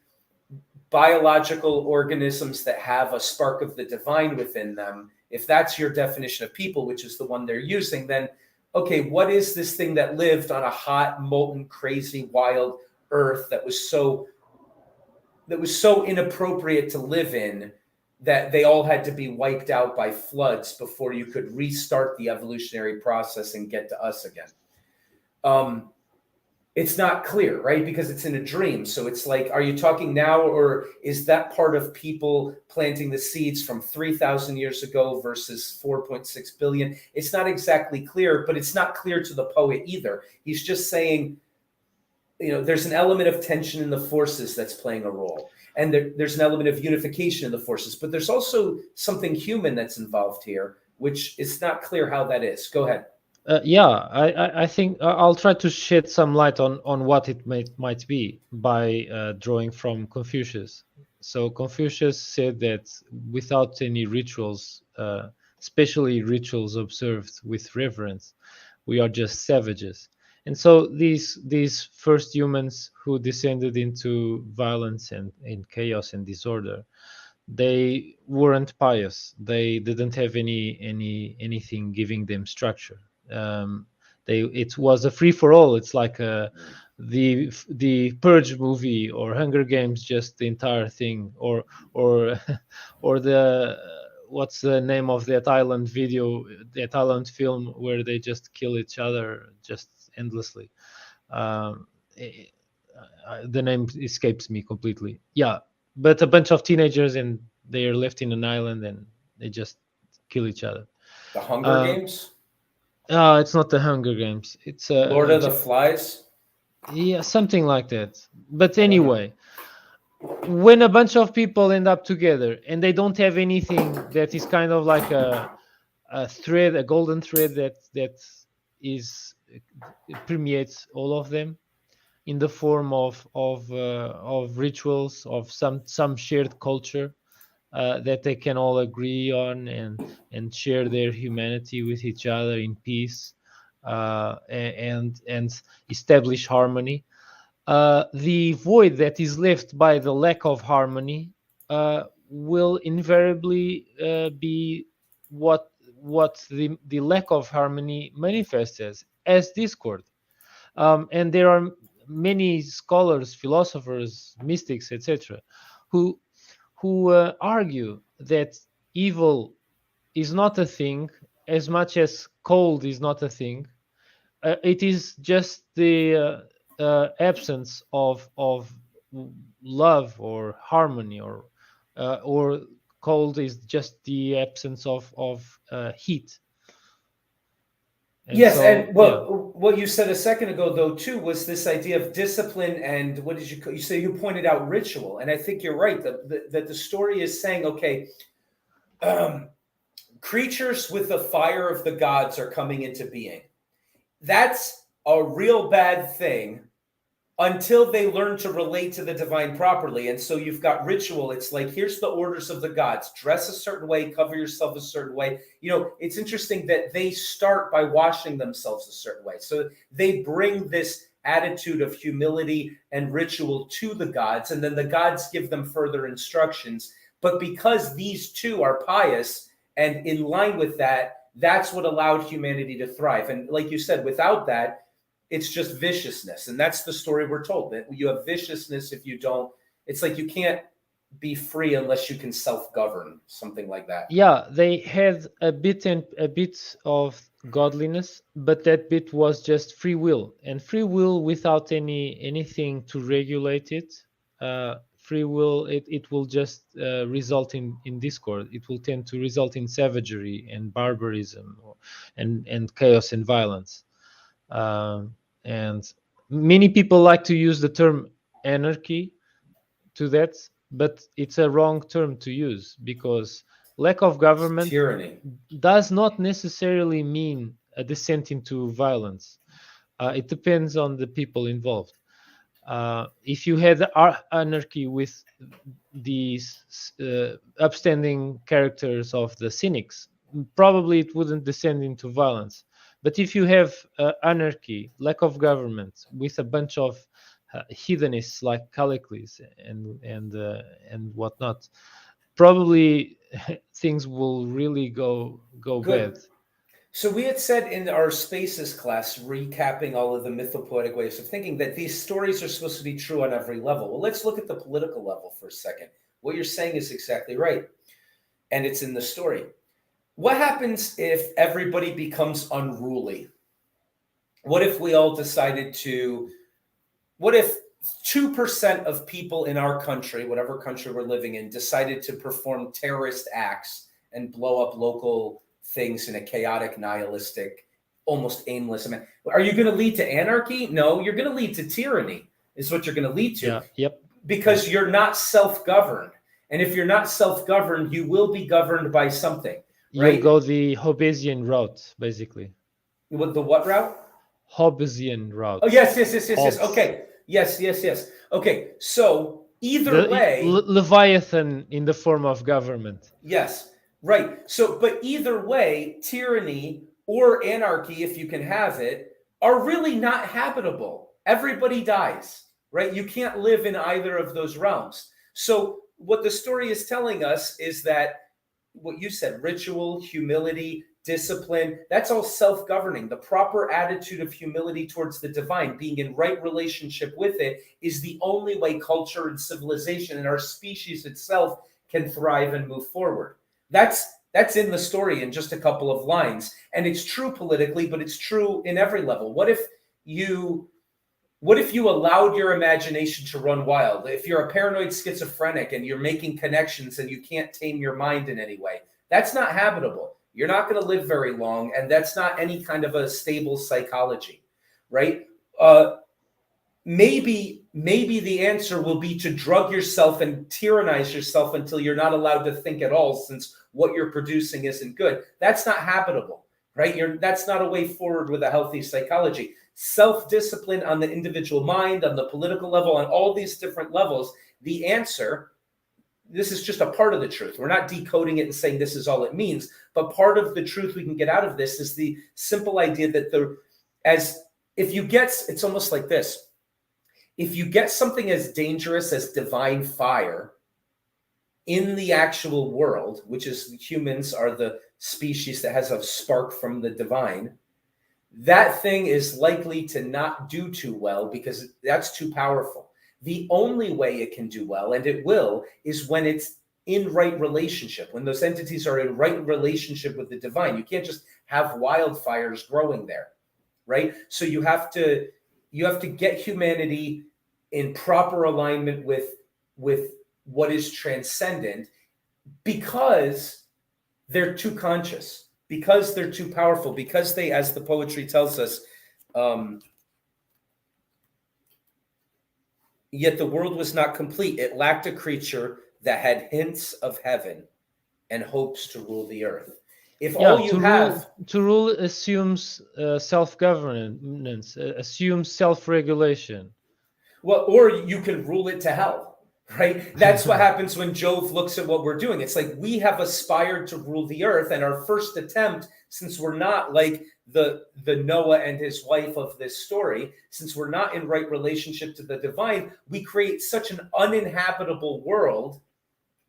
biological organisms that have a spark of the divine within them? If that's your definition of people, which is the one they're using, then okay, what is this thing that lived on a hot, molten, crazy, wild earth that was so inappropriate to live in that they all had to be wiped out by floods before you could restart the evolutionary process and get to us again? It's not clear, right? Because it's in a dream. So it's like, are you talking now, or is that part of people planting the seeds from 3,000 years ago versus 4.6 billion? It's not exactly clear, but it's not clear to the poet either. He's just saying, there's an element of tension in the forces that's playing a role. And there's an element of unification in the forces, but there's also something human that's involved here, which is not clear how that is. Go ahead. I think I'll try to shed some light on what it might be by drawing from Confucius. So Confucius said that without any rituals, especially rituals observed with reverence, we are just savages. And so these first humans who descended into violence and chaos and disorder, they weren't pious. They didn't have anything giving them structure. It was a free for all. It's like the Purge movie or Hunger Games, just the entire thing, or or the what's the name of that island film where they just kill each other just endlessly. Um, the name escapes me completely. Yeah, but a bunch of teenagers and they are left in an island and they just kill each other. The Hunger Games? It's not the Hunger Games. It's Lord of the Flies? Yeah, something like that. But anyway, when a bunch of people end up together and they don't have anything that is kind of like a thread, a golden thread that is permeates all of them in the form of rituals, of some shared culture that they can all agree on and share their humanity with each other in peace, and establish harmony. The void that is left by the lack of harmony will invariably be what the lack of harmony manifests as discord. And there are many scholars, philosophers, mystics, etc., who argue that evil is not a thing as much as cold is not a thing. It is just the absence of love or harmony, or cold is just the absence of heat. And yes, so, and what you said a second ago, though, too, was this idea of discipline and what did you say? You pointed out ritual, and I think you're right that the story is saying, okay, creatures with the fire of the gods are coming into being. That's a real bad thing until they learn to relate to the divine properly. And so you've got ritual. It's like, here's the orders of the gods. Dress a certain way, cover yourself a certain way. You know, it's interesting that they start by washing themselves a certain way. So they bring this attitude of humility and ritual to the gods, and then the gods give them further instructions. But because these two are pious and in line with that, that's what allowed humanity to thrive. And like you said, without that, it's just viciousness. And that's the story we're told, that you have viciousness if you don't. It's like you can't be free unless you can self-govern, something like that. Yeah, they had a bit of godliness, but that bit was just free will. And free will without anything to regulate it, free will, it will just result in discord. It will tend to result in savagery and barbarism and chaos and violence. And many people like to use the term anarchy to that, but it's a wrong term to use, because lack of government tyranny does not necessarily mean a descent into violence. It depends on the people involved. If you had anarchy with these upstanding characters of the cynics, probably it wouldn't descend into violence. But if you have anarchy, lack of government, with a bunch of heathenists like Callicles and whatnot, probably things will really go bad. So we had said in our Spaces class, recapping all of the mythopoetic ways of thinking, that these stories are supposed to be true on every level. Well, let's look at the political level for a second. What you're saying is exactly right, and it's in the story. What happens if everybody becomes unruly? What if we all decided to, what if 2% of people in our country, whatever country we're living in, decided to perform terrorist acts and blow up local things in a chaotic, nihilistic, almost aimless manner? Are you going to lead to anarchy? No, you're going to lead to tyranny, is what you're going to lead to. Yeah, yep. Because you're not self-governed. And if you're not self-governed, you will be governed by something. Right? You'll go the Hobbesian route, basically. With the what route? Hobbesian route. Oh, yes. Okay. Yes. Okay. So either way. Leviathan in the form of government. Yes. Right. So, but either way, tyranny or anarchy, if you can have it, are really not habitable. Everybody dies, right? You can't live in either of those realms. So what the story is telling us is that what you said, ritual, humility, discipline, that's all self-governing. The proper attitude of humility towards the divine, being in right relationship with it, is the only way culture and civilization and our species itself can thrive and move forward. That's in the story in just a couple of lines. And it's true politically, but it's true in every level. What if you allowed your imagination to run wild? If you're a paranoid schizophrenic and you're making connections and you can't tame your mind in any way, that's not habitable. You're not going to live very long, and that's not any kind of a stable psychology, right? Maybe the answer will be to drug yourself and tyrannize yourself until you're not allowed to think at all, since what you're producing isn't good. That's not habitable, right? That's not a way forward with a healthy psychology. Self-discipline on the individual mind, on the political level, on all these different levels, the answer, this is just a part of the truth. We're not decoding it and saying this is all it means, but part of the truth we can get out of this is the simple idea that it's almost like this. If you get something as dangerous as divine fire in the actual world, which is humans are the species that has a spark from the divine, that thing is likely to not do too well because that's too powerful. The only way it can do well, and it will, is when it's in right relationship, when those entities are in right relationship with the divine. You can't just have wildfires growing there, right? So you have to get humanity in proper alignment with what is transcendent, because they're too conscious, because they're too powerful, because they, as the poetry tells us, yet the world was not complete. It lacked a creature that had hints of heaven and hopes to rule the earth. To rule assumes self-governance, assumes self-regulation. Well, or you can rule it to hell, right? That's what happens when Jove looks at what we're doing. It's like we have aspired to rule the earth, and our first attempt, since we're not like the Noah and his wife of this story, since we're not in right relationship to the divine, we create such an uninhabitable world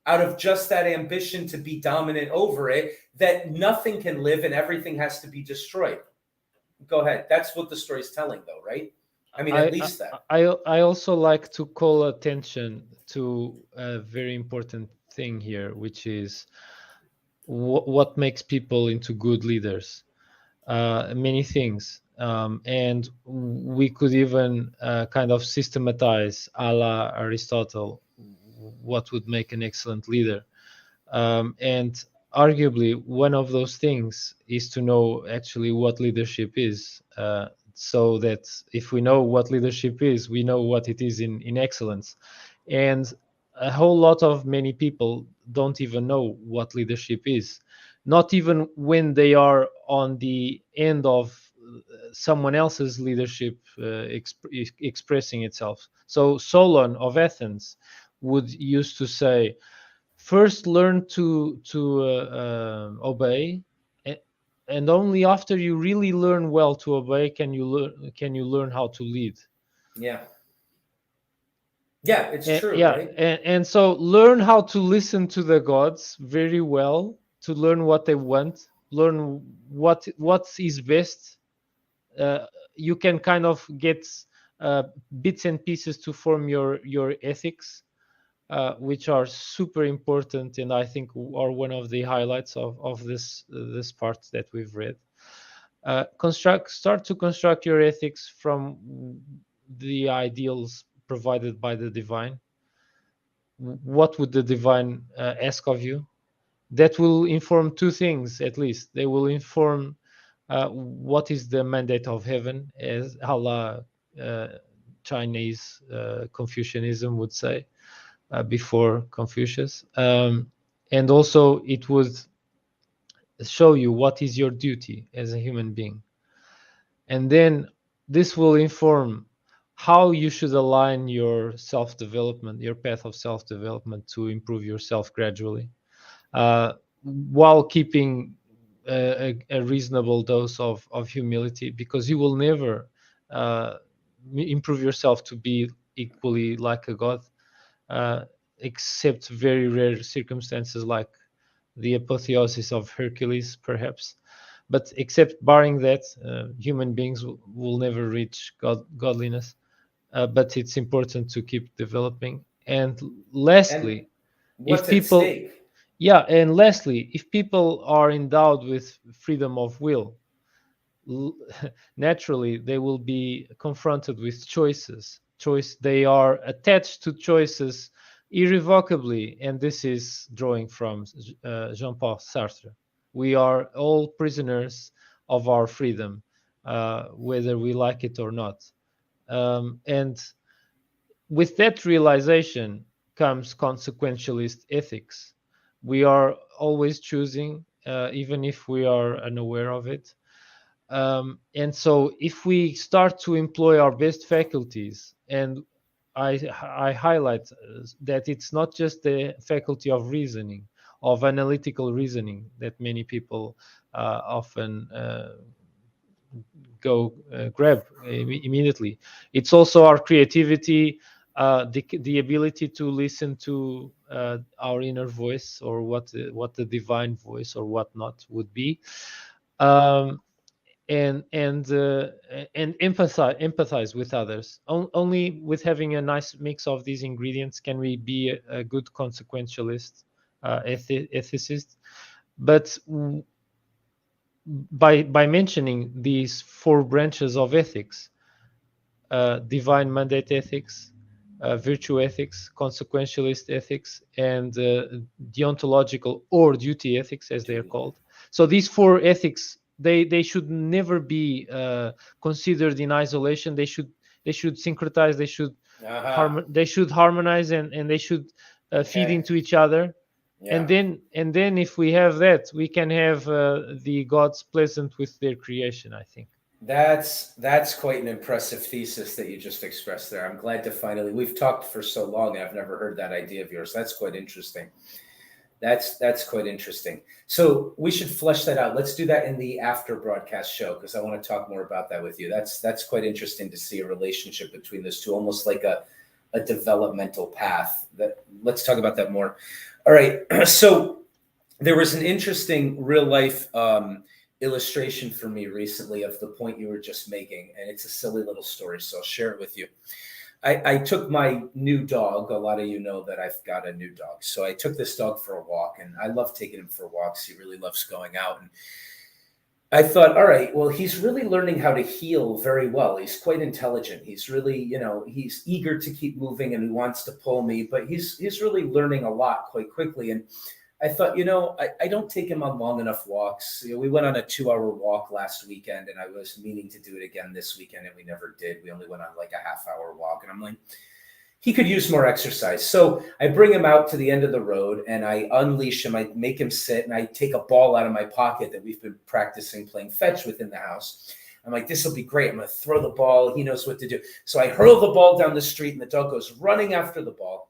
out of just that ambition to be dominant over it, that nothing can live and everything has to be destroyed. Go ahead. That's what the story's telling, though, right? I mean, at least that. I also like to call attention to a very important thing here, which is what makes people into good leaders. Many things. And we could even kind of systematize, a la Aristotle, what would make an excellent leader. And arguably, one of those things is to know actually what leadership is. So that if we know what leadership is, we know what it is in excellence. And a whole lot of many people don't even know what leadership is, not even when they are on the end of someone else's leadership expressing itself. So Solon of Athens would used to say, first learn to obey, and only after you really learn well to obey can you learn how to lead. It's true, right? And so learn how to listen to the gods very well, to learn what they want, learn what is best. You can kind of get bits and pieces to form your ethics, which are super important, and I think are one of the highlights of this part that we've read. Start to construct your ethics from the ideals provided by the divine. What would the divine ask of you? That will inform two things, at least. They will inform what is the mandate of heaven, as a la Chinese Confucianism would say, before Confucius. And also it would show you what is your duty as a human being. And then this will inform how you should align your self-development, your path of self-development, to improve yourself gradually, while keeping a reasonable dose of humility, because you will never improve yourself to be equally like a god, except very rare circumstances like the apotheosis of Hercules, perhaps. But except barring that, human beings will never reach godliness. But it's important to keep developing. And lastly, And what's at stake? and lastly, if people are endowed with freedom of will, naturally they will be confronted with choices. They are attached to choices irrevocably, and this is drawing from Jean-Paul Sartre. We are all prisoners of our freedom, whether we like it or not. And with that realization comes consequentialist ethics. We are always choosing, even if we are unaware of it. And so if we start to employ our best faculties, and I highlight that it's not just the faculty of reasoning, of analytical reasoning, that many people often go grab immediately. It's also our creativity, the ability to listen to our inner voice, or what the divine voice or whatnot would be. And empathize with others. Only with having a nice mix of these ingredients can we be a good consequentialist, ethicist. But by mentioning these four branches of ethics, divine mandate ethics, virtue ethics, consequentialist ethics, and deontological or duty ethics, as they are called. So these four ethics, they should never be considered in isolation. They should syncretize. They should harmonize, and they should feed into each other. Yeah. And then if we have that, we can have the gods pleasant with their creation, I think. That's quite an impressive thesis that you just expressed there. I'm glad to finally, we've talked for so long and I've never heard that idea of yours. That's quite interesting. That's quite interesting. So we should flesh that out. Let's do that in the after broadcast show, because I want to talk more about that with you. That's quite interesting to see a relationship between those two, almost like a developmental path. Let's talk about that more. All right. So there was an interesting real life illustration for me recently of the point you were just making, and it's a silly little story, so I'll share it with you. I took my new dog. A lot of you know that I've got a new dog. So I took this dog for a walk, and I love taking him for walks. He really loves going out. And I thought, all right, well, he's really learning how to heel very well. He's quite intelligent. He's really, he's eager to keep moving, and he wants to pull me, but he's really learning a lot quite quickly. And I thought, I don't take him on long enough walks. We went on a 2-hour walk last weekend, and I was meaning to do it again this weekend, and we never did. We only went on like a half-hour walk, and I'm like, he could use more exercise. So I bring him out to the end of the road, and I unleash him. I make him sit, and I take a ball out of my pocket that we've been practicing playing fetch with in the house. I'm like, this will be great. I'm going to throw the ball. He knows what to do. So I hurl the ball down the street, and the dog goes running after the ball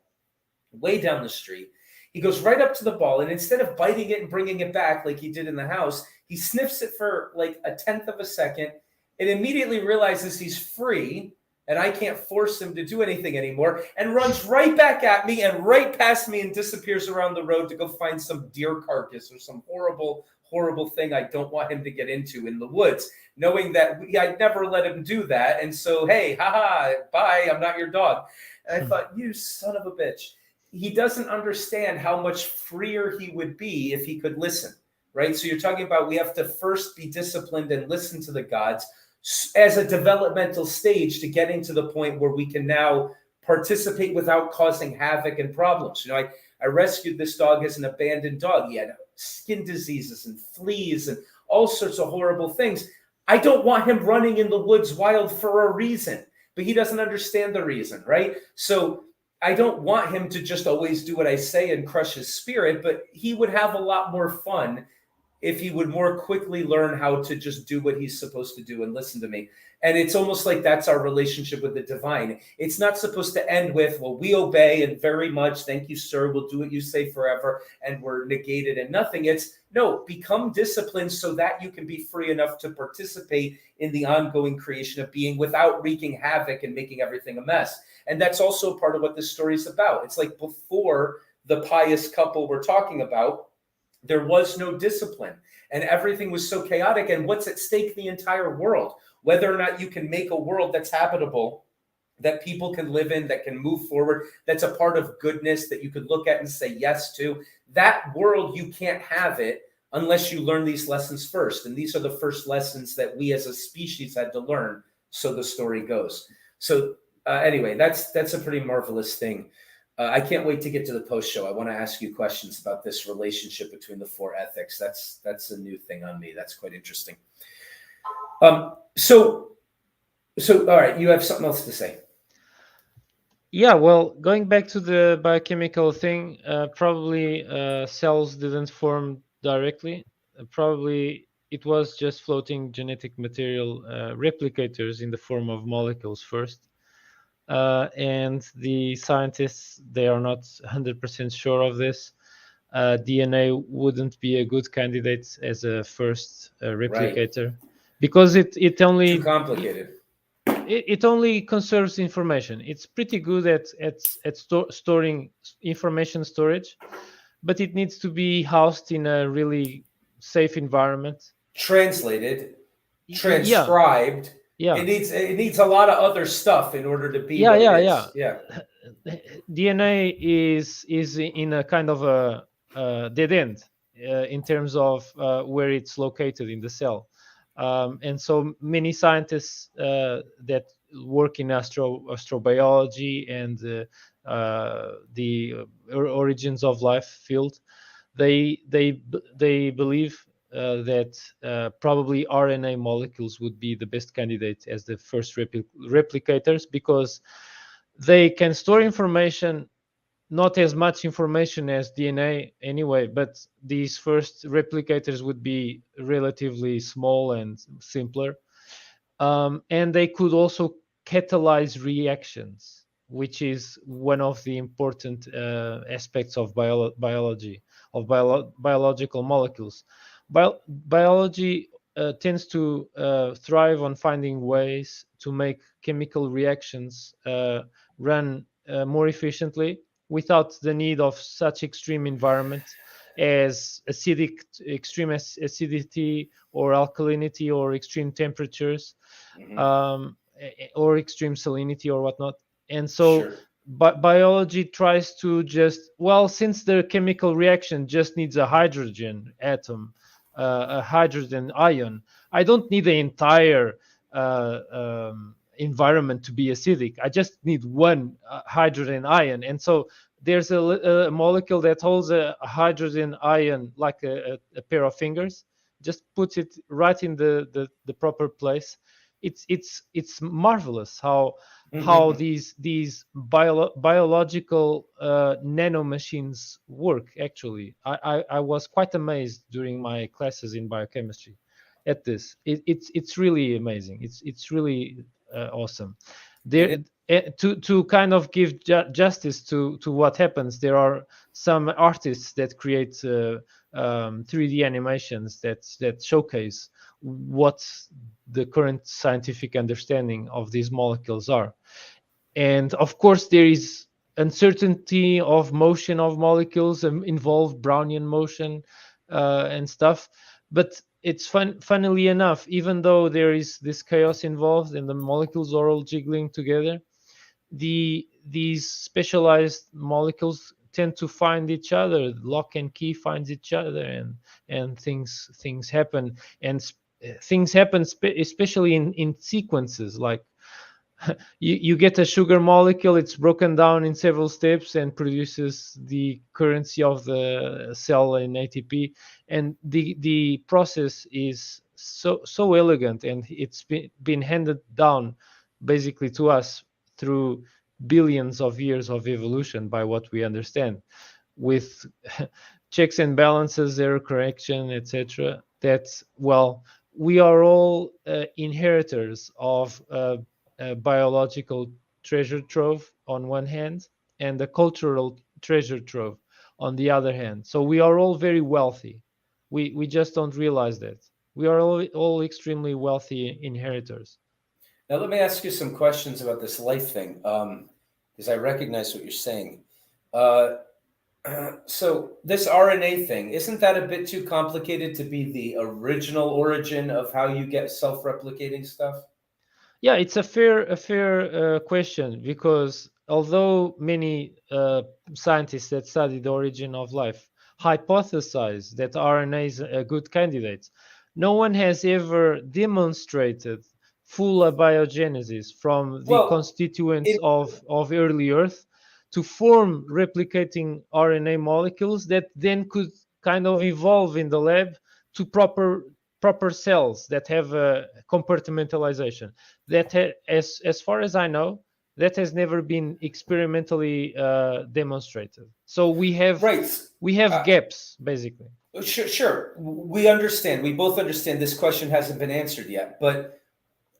way down the street. He goes right up to the ball, and instead of biting it and bringing it back like he did in the house, he sniffs it for like 1/10 of a second and immediately realizes he's free and I can't force him to do anything anymore, and runs right back at me and right past me and disappears around the road to go find some deer carcass or some horrible, horrible thing I don't want him to get into in the woods, knowing that I'd never let him do that. And so, hey, haha, bye, I'm not your dog. And I thought, you son of a bitch. He doesn't understand how much freer he would be if he could listen, right? So you're talking about we have to first be disciplined and listen to the gods as a developmental stage to getting to the point where we can now participate without causing havoc and problems. I rescued this dog as an abandoned dog. He had skin diseases and fleas and all sorts of horrible things. I don't want him running in the woods wild for a reason, but he doesn't understand the reason, right? So I don't want him to just always do what I say and crush his spirit, but he would have a lot more fun if he would more quickly learn how to just do what he's supposed to do and listen to me. And it's almost like that's our relationship with the divine. It's not supposed to end with, well, we obey and very much, thank you, sir, we'll do what you say forever, and we're negated and nothing. It's, no, become disciplined so that you can be free enough to participate in the ongoing creation of being without wreaking havoc and making everything a mess. And that's also part of what this story is about. It's like before the pious couple we're talking about, there was no discipline and everything was so chaotic. And what's at stake? The entire world. Whether or not you can make a world that's habitable, that people can live in, that can move forward, that's a part of goodness that you could look at and say yes to. That world, you can't have it unless you learn these lessons first. And these are the first lessons that we as a species had to learn. So the story goes. So anyway, that's a pretty marvelous thing. I can't wait to get to the post show. I want to ask you questions about this relationship between the four ethics. That's a new thing on me. That's quite interesting. So all right, you have something else to say. Yeah, well, going back to the biochemical thing, probably cells didn't form directly. Probably it was just floating genetic material replicators in the form of molecules first. And the scientists, they are not 100% sure of this. DNA wouldn't be a good candidate as a first replicator, right, because it only too complicated. It only conserves information. It's pretty good at storing information storage, but it needs to be housed in a really safe environment. Translated, transcribed. Yeah. It needs a lot of other stuff in order to be what it is. Yeah. DNA is in a kind of a dead end in terms of where it's located in the cell. And so many scientists that work in astrobiology and the origins of life field, they believe that probably RNA molecules would be the best candidate as the first replicators, because they can store information, not as much information as DNA anyway, but these first replicators would be relatively small and simpler. And they could also catalyze reactions, which is one of the important aspects of biology, of biological molecules. Biology tends to thrive on finding ways to make chemical reactions run more efficiently without the need of such extreme environments as extreme acidity or alkalinity or extreme temperatures, or extreme salinity or whatnot. And so sure, biology tries to just, well, since the chemical reaction just needs a hydrogen atom, a hydrogen ion, I don't need the entire environment to be acidic. I just need one hydrogen ion. And so there's a molecule that holds a hydrogen ion like a pair of fingers, just puts it right in the proper place. It's marvelous how these biological nanomachines work. Actually, I was quite amazed during my classes in biochemistry at this. It's really amazing. It's really awesome. There, to kind of give justice to what happens, there are some artists that create 3D animations that showcase what the current scientific understanding of these molecules are. And of course, there is uncertainty of motion of molecules involved, Brownian motion and stuff. But it's funnily enough, even though there is this chaos involved and the molecules are all jiggling together, these specialized molecules tend to find each other. Lock and key finds each other, and things happen. And things happen especially in sequences. Like you get a sugar molecule, it's broken down in several steps and produces the currency of the cell in ATP. And the process is so elegant, and it's been handed down basically to us through billions of years of evolution by what we understand, with checks and balances, error correction, etc. That, well, we are all inheritors of a biological treasure trove on one hand, and a cultural treasure trove on the other hand. So we are all very wealthy. We just don't realize that. We are all extremely wealthy inheritors. Now, let me ask you some questions about this life thing, because I recognize what you're saying. So this RNA thing, isn't that a bit too complicated to be the original origin of how you get self-replicating stuff? Yeah, it's a fair question, because although many scientists that study the origin of life hypothesize that RNA is a good candidate, no one has ever demonstrated full abiogenesis from the constituents of early Earth to form replicating RNA molecules that then could kind of evolve in the lab to proper cells that have a compartmentalization. That as far as I know, that has never been experimentally demonstrated. So we have gaps, basically. Sure. We understand. We both understand this question hasn't been answered yet. But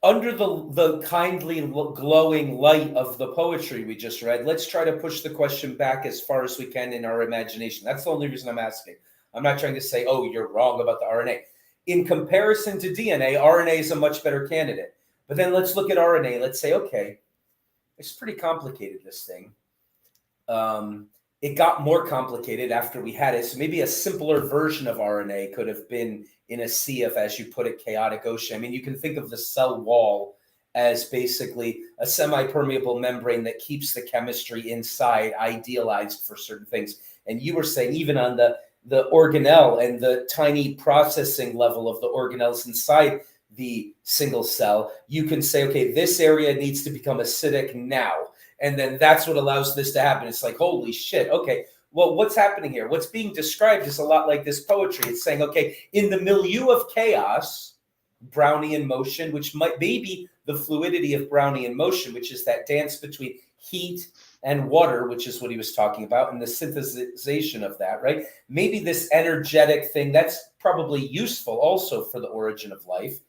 under the kindly glowing light of the poetry we just read, let's try to push the question back as far as we can in our imagination. That's the only reason I'm asking. I'm not trying to say, oh, you're wrong about the RNA. In comparison to DNA, RNA is a much better candidate. But then let's look at RNA. Let's say, okay, it's pretty complicated, this thing. It got more complicated after we had it. So maybe a simpler version of RNA could have been in a sea of, as you put it, chaotic ocean. I mean, you can think of the cell wall as basically a semi-permeable membrane that keeps the chemistry inside, idealized for certain things. And you were saying even on the organelle and the tiny processing level of the organelles inside the single cell, you can say, okay, this area needs to become acidic now. And then that's what allows this to happen. It's like, holy shit. Okay, well, what's happening here? What's being described is a lot like this poetry. It's saying, okay, in the milieu of chaos, Brownian motion, which might maybe the fluidity of Brownian motion, which is that dance between heat and water, which is what he was talking about, and the synthesization of that, right? Maybe this energetic thing, that's probably useful also for the origin of life.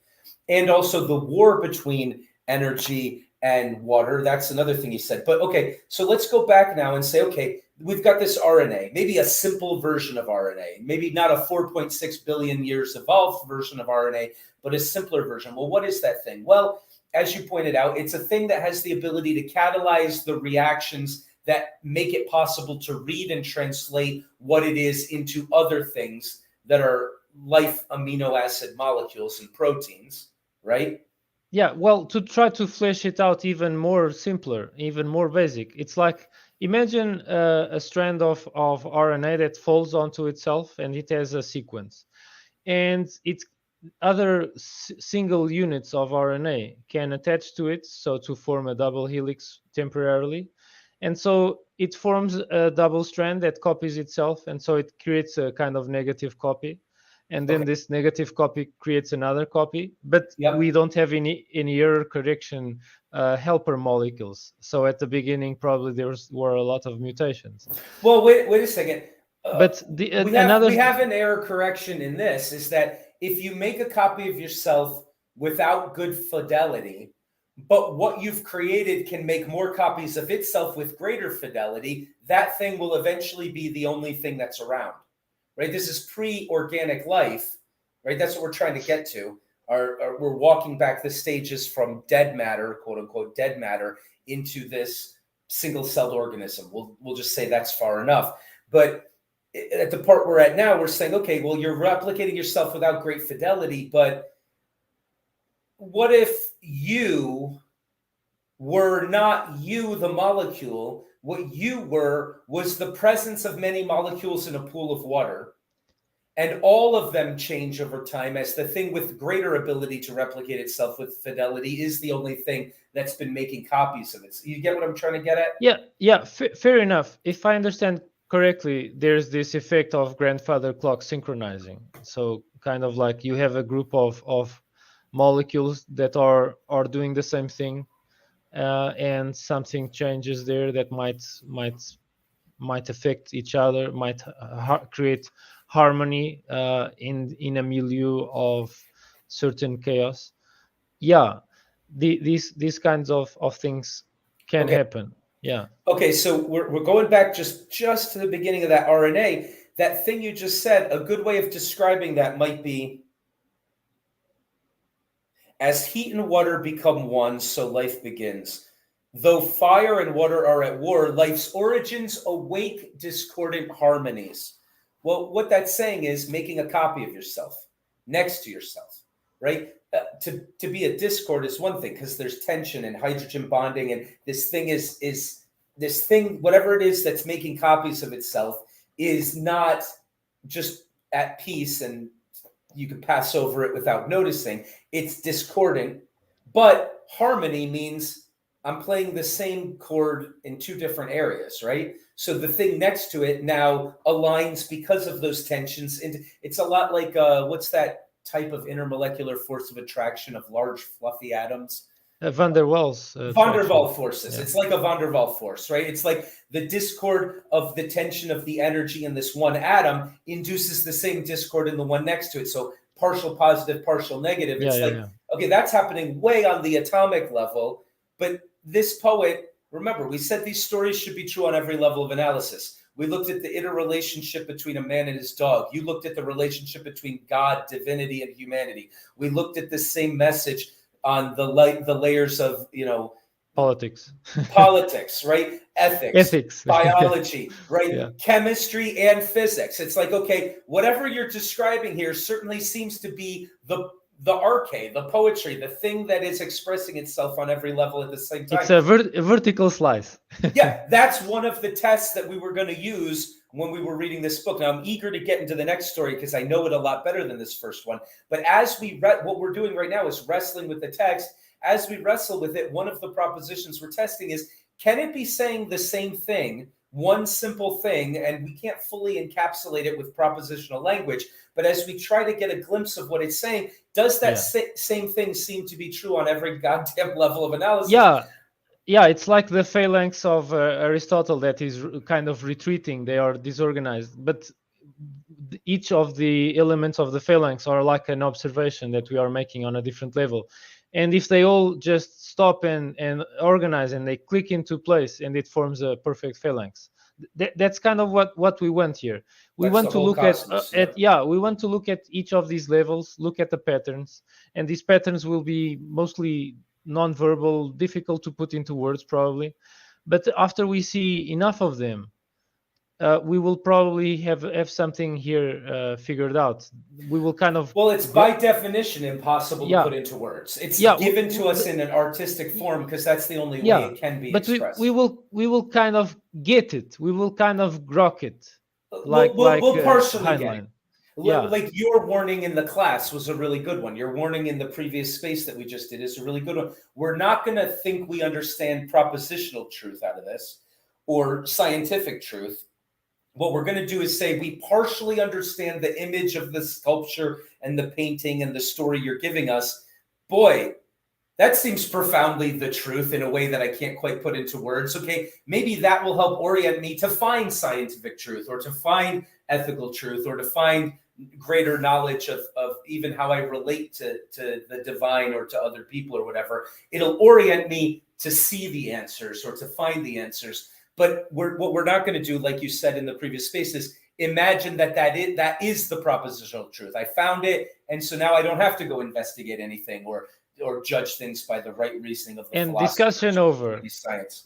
And also the war between energy and water. That's another thing he said. But okay, so let's go back now and say, okay, we've got this RNA, maybe a simple version of RNA, maybe not a 4.6 billion years evolved version of RNA, but a simpler version. Well, what is that thing? Well, as you pointed out, it's a thing that has the ability to catalyze the reactions that make it possible to read and translate what it is into other things that are life amino acid molecules and proteins, right? Yeah, well, to try to flesh it out even more simpler, even more basic, it's like, imagine a strand of RNA that folds onto itself and it has a sequence. And it's other single units of RNA can attach to it, so to form a double helix temporarily. And so it forms a double strand that copies itself, and so it creates a kind of negative copy. And then this negative copy creates another copy, but we don't have any error correction helper molecules. So at the beginning, probably were a lot of mutations. Well, wait a second. But we have an error correction in this, is that if you make a copy of yourself without good fidelity, but what you've created can make more copies of itself with greater fidelity, that thing will eventually be the only thing that's around. Right? This is pre-organic life, right? That's what we're trying to get to. We're walking back the stages from dead matter, quote unquote, dead matter, into this single-celled organism. We'll just say that's far enough. But at the part we're at now, we're saying, okay, well, you're replicating yourself without great fidelity, but what if you were not you, the molecule? What you were was the presence of many molecules in a pool of water, and all of them change over time as the thing with greater ability to replicate itself with fidelity is the only thing that's been making copies of it. So you get what I'm trying to get at? Yeah, fair enough. If I understand correctly, there's this effect of grandfather clock synchronizing. So kind of like you have a group of molecules that are doing the same thing, and something changes there that might might affect each other, might create harmony in a milieu of certain chaos. Yeah, these kinds of things can happen. Yeah. Okay, so we're going back just to the beginning of that RNA. That thing you just said, a good way of describing that might be, as heat and water become one, so life begins. Though fire and water are at war, life's origins awake discordant harmonies. Well, what that's saying is making a copy of yourself next to yourself, right? To be a discord is one thing, because there's tension and hydrogen bonding, and this thing is this thing, whatever it is that's making copies of itself, is not just at peace and you can pass over it without noticing. It's discordant, but harmony means I'm playing the same chord in two different areas, right? So the thing next to it now aligns because of those tensions. And it's a lot like, what's that type of intermolecular force of attraction of large fluffy atoms? Van der Waals. Van der Waals forces. Yeah. It's like a Van der Waals force, right? It's like the discord of the tension of the energy in this one atom induces the same discord in the one next to it. So partial positive, partial negative. It's okay, that's happening way on the atomic level. But this poet, remember, we said these stories should be true on every level of analysis. We looked at the interrelationship between a man and his dog. You looked at the relationship between God, divinity, and humanity. We looked at the same message on the layers of, politics, right? Ethics, biology, right? Chemistry and physics. It's like, okay, whatever you're describing here certainly seems to be the arche, the poetry, the thing that is expressing itself on every level at the same time. It's a vertical slice. Yeah, that's one of the tests that we were going to use when we were reading this book. Now, I'm eager to get into the next story because I know it a lot better than this first one. But as we read, what we're doing right now is wrestling with the text. As we wrestle with it, one of the propositions we're testing is, can it be saying the same thing, one simple thing, and we can't fully encapsulate it with propositional language, but as we try to get a glimpse of what it's saying, does that same thing seem to be true on every goddamn level of analysis? Yeah, it's like the phalanx of Aristotle that is kind of retreating. They are disorganized, but each of the elements of the phalanx are like an observation that we are making on a different level. And if they all just stop and organize and they click into place, and it forms a perfect phalanx. That's kind of what we want here. We want to look we want to look at each of these levels, look at the patterns, and these patterns will be mostly non-verbal, difficult to put into words probably. But after we see enough of them, we will probably have something here figured out. We will kind of... Well, it's by definition impossible to put into words. It's given to us in an artistic form because that's the only way it can be expressed. But we will kind of get it. We will kind of grok it. We'll partially get it. Like your warning in the class was a really good one. Your warning in the previous space that we just did is a really good one. We're not going to think we understand propositional truth out of this or scientific truth. What we're going to do is say we partially understand the image of the sculpture and the painting and the story you're giving us. Boy, that seems profoundly the truth in a way that I can't quite put into words. Okay, maybe that will help orient me to find scientific truth or to find ethical truth or to find greater knowledge of even how I relate to the divine or to other people or whatever. It'll orient me to see the answers or to find the answers. But what we're not going to do, like you said in the previous space, is imagine that is the propositional truth. I found it, and so now I don't have to go investigate anything or judge things by the right reasoning of the and discussion over science.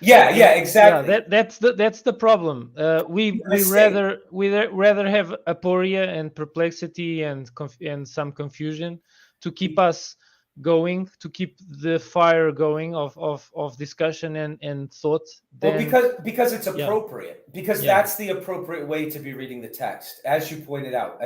yeah, exactly. Yeah, that's the problem. We rather have aporia and perplexity and some confusion to keep us going, to keep the fire going of discussion and thought. Well, because it's appropriate, because that's the appropriate way to be reading the text. As you pointed out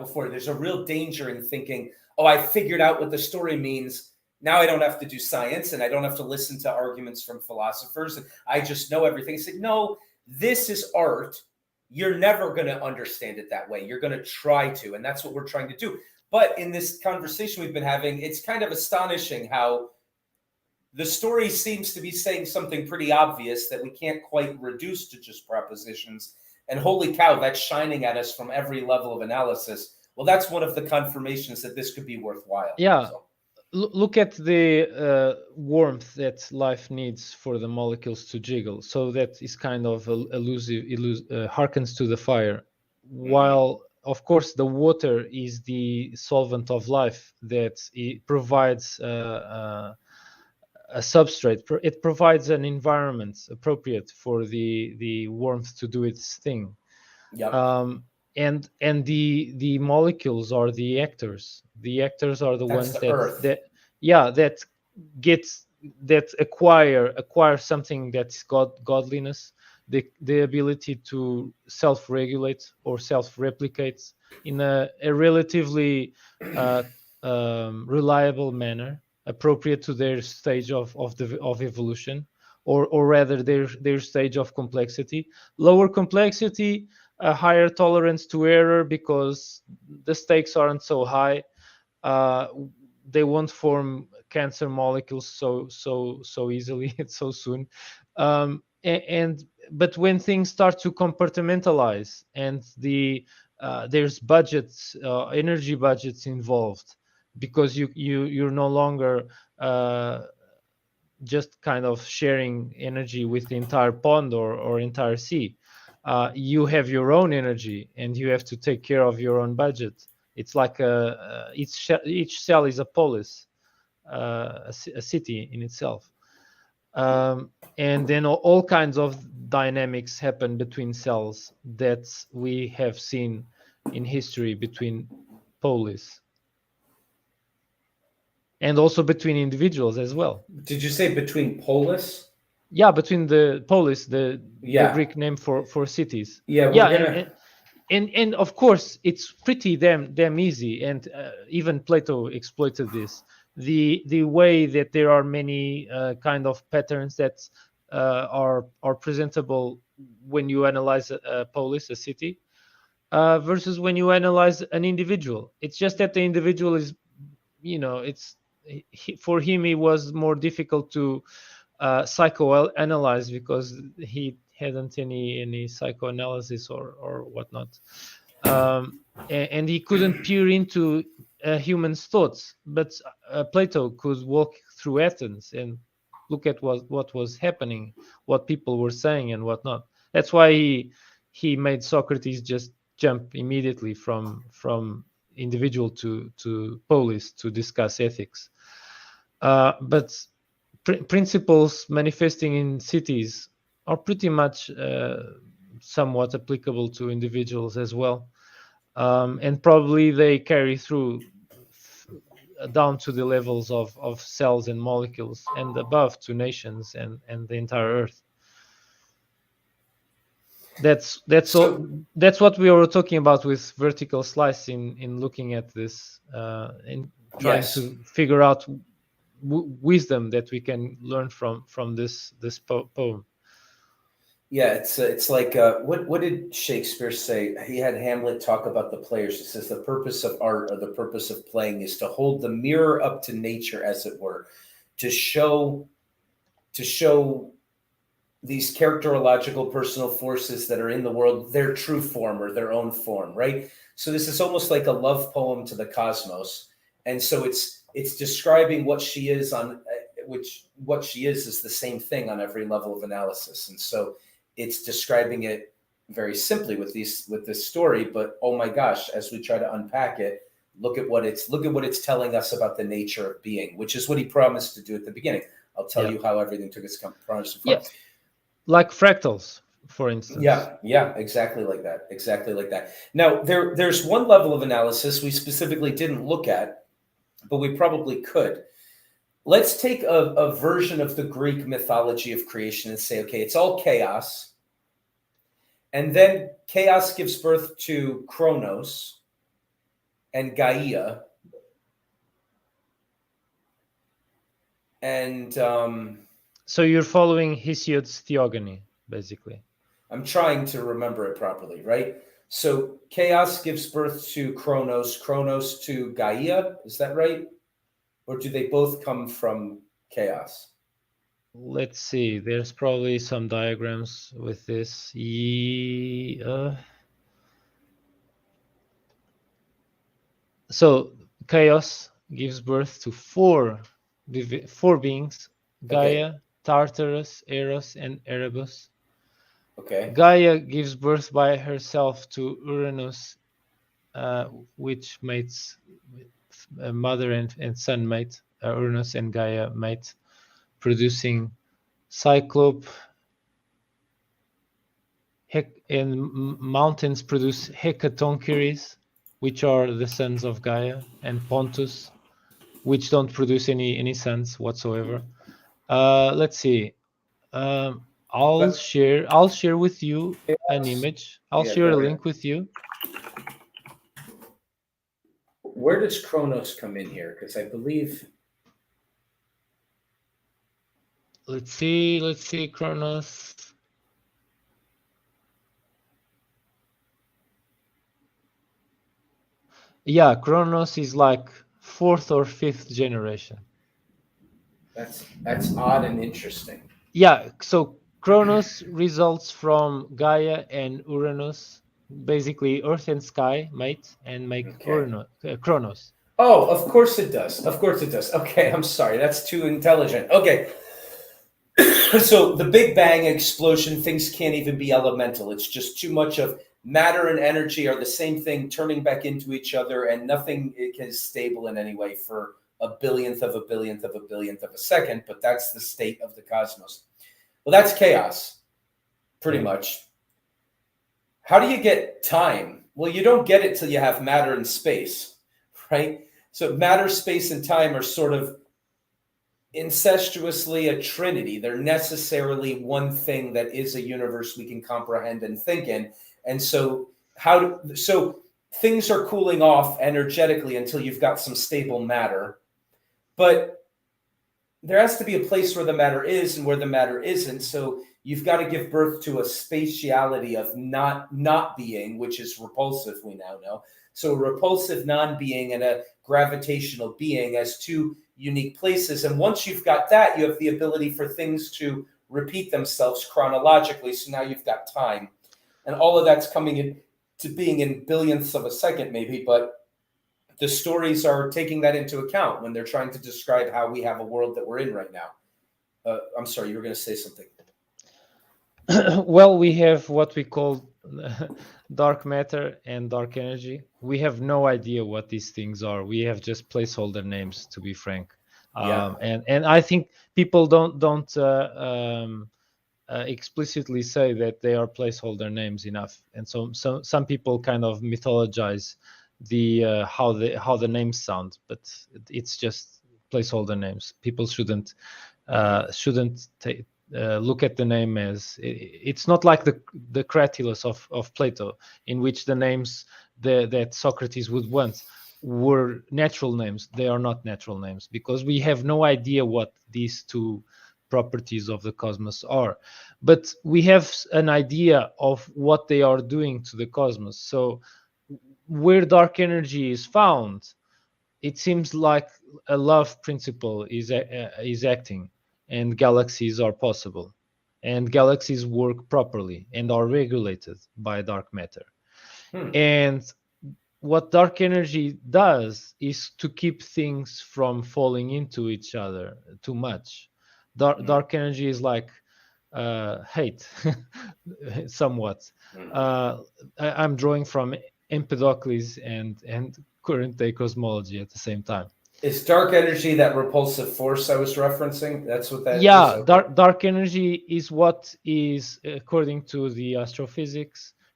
before, there's a real danger in thinking, oh, I figured out what the story means. Now I don't have to do science and I don't have to listen to arguments from philosophers. And I just know everything. It's like, no, this is art. You're never going to understand it that way. You're going to try to, and that's what we're trying to do. But in this conversation we've been having, it's kind of astonishing how the story seems to be saying something pretty obvious that we can't quite reduce to just propositions. And holy cow, that's shining at us from every level of analysis. Well, that's one of the confirmations that this could be worthwhile. Yeah. So. Look at the warmth that life needs for the molecules to jiggle. So that is kind of harkens to the fire. While, of course, the water is the solvent of life that it provides a substrate. It provides an environment appropriate for the warmth to do its thing. Yep. And the molecules are the actors. The actors are the ones that acquire something that's godliness, the ability to self-regulate or self-replicate in a relatively reliable manner, appropriate to their stage of evolution, or rather their stage of complexity. Lower complexity, a higher tolerance to error because the stakes aren't so high. They won't form cancer molecules so easily so soon. But when things start to compartmentalize and there's budgets, energy budgets involved, because you're no longer just kind of sharing energy with the entire pond or entire sea. You have your own energy and you have to take care of your own budget. It's like each cell is a polis, a city in itself. And then all kinds of dynamics happen between cells that we have seen in history between polis. And also between individuals as well. Did you say between polis? Yeah, between the polis, the Greek name for cities. Yeah, and of course it's pretty damn easy, and even Plato exploited this. The way that there are many kind of patterns that are presentable when you analyze a polis, a city, versus when you analyze an individual. It's just that the individual is, for him it was more difficult to psychoanalyze because he hadn't any psychoanalysis or whatnot, and he couldn't peer into a human's thoughts. But Plato could walk through Athens and look at what was happening, what people were saying and whatnot. That's why he made Socrates just jump immediately from individual to polis to discuss ethics. But principles manifesting in cities are pretty much somewhat applicable to individuals as well, and probably they carry through down to the levels of cells and molecules and above to nations and the entire Earth. That's what we were talking about with vertical slice in looking at this and trying to figure out wisdom that we can learn from this poem. Yeah, it's like what did Shakespeare say? He had Hamlet talk about the players. He says the purpose of art or the purpose of playing is to hold the mirror up to nature, as it were, to show these characterological personal forces that are in the world their true form or their own form, right? So this is almost like a love poem to the cosmos, and so it's describing what she is on what she is the same thing on every level of analysis, and so it's describing it very simply with this story. But oh my gosh, as we try to unpack it, look at what it's telling us about the nature of being, which is what he promised to do at the beginning. I'll tell you how everything took its promise. Like fractals, for instance. Yeah, exactly like that. Now, there's one level of analysis we specifically didn't look at, but we probably could. Let's take a version of the Greek mythology of creation and say, okay, it's all chaos. And then chaos gives birth to Kronos and Gaia. And so you're following Hesiod's theogony, basically. I'm trying to remember it properly, right? So chaos gives birth to Kronos to Gaia. Is that right? Or do they both come from chaos? let's see. There's probably some diagrams with this. So chaos gives birth to four beings: Gaia, Tartarus, Eros, and Erebus. Okay. Gaia gives birth by herself to Uranus, which mates mother and son mate. Uranus and Gaia mate, producing Cyclope. And mountains produce Hecatoncheires, which are the sons of Gaia, and Pontus, which don't produce any sons whatsoever. Let's see. I'll share with you an image. I'll share a link with you. Where does Kronos come in here? Because I believe. Let's see, Kronos. Yeah, Kronos is like 4th or 5th generation. That's odd and interesting. Yeah, so Kronos results from Gaia and Uranus, basically Earth and Sky mate and make Kronos. Oh, of course it does. Of course it does. Okay, I'm sorry. That's too intelligent. Okay. So the Big Bang explosion, things can't even be elemental. It's just too much of matter and energy are the same thing turning back into each other, and nothing is stable in any way for a billionth of a billionth of a billionth of a second, but that's the state of the cosmos. Well, that's chaos, pretty much. How do you get time? Well, you don't get it till you have matter and space, right? So matter, space, and time are sort of incestuously a trinity. They're necessarily one thing that is a universe we can comprehend and think in. And so things are cooling off energetically until you've got some stable matter. But there has to be a place where the matter is and where the matter isn't. So you've got to give birth to a spatiality of not being, which is repulsive, we now know. So a repulsive non-being and a gravitational being as two unique places. And once you've got that, you have the ability for things to repeat themselves chronologically. So now you've got time. And all of that's coming in to being in billionths of a second, maybe, but the stories are taking that into account when they're trying to describe how we have a world that we're in right now. I'm sorry, you were going to say something. Well, we have what we call dark matter and dark energy. We have no idea what these things are. We have just placeholder names, to be frank. And I think people don't explicitly say that they are placeholder names enough, and so some people kind of mythologize the how the names sound, but it's just placeholder names. People shouldn't look at the name as it's not like the Cratylus of Plato, in which the names that Socrates would want were natural names. They are not natural names because we have no idea what these two properties of the cosmos are, but we have an idea of what they are doing to the cosmos. So where dark energy is found, it seems like a love principle is acting, and galaxies are possible, and galaxies work properly and are regulated by dark matter. And what dark energy does is to keep things from falling into each other too much. Dark energy is like hate, somewhat. I'm drawing from Empedocles and current day cosmology at the same time. Is dark energy that repulsive force I was referencing? That's what that is? Okay. Dark energy is what is, according to the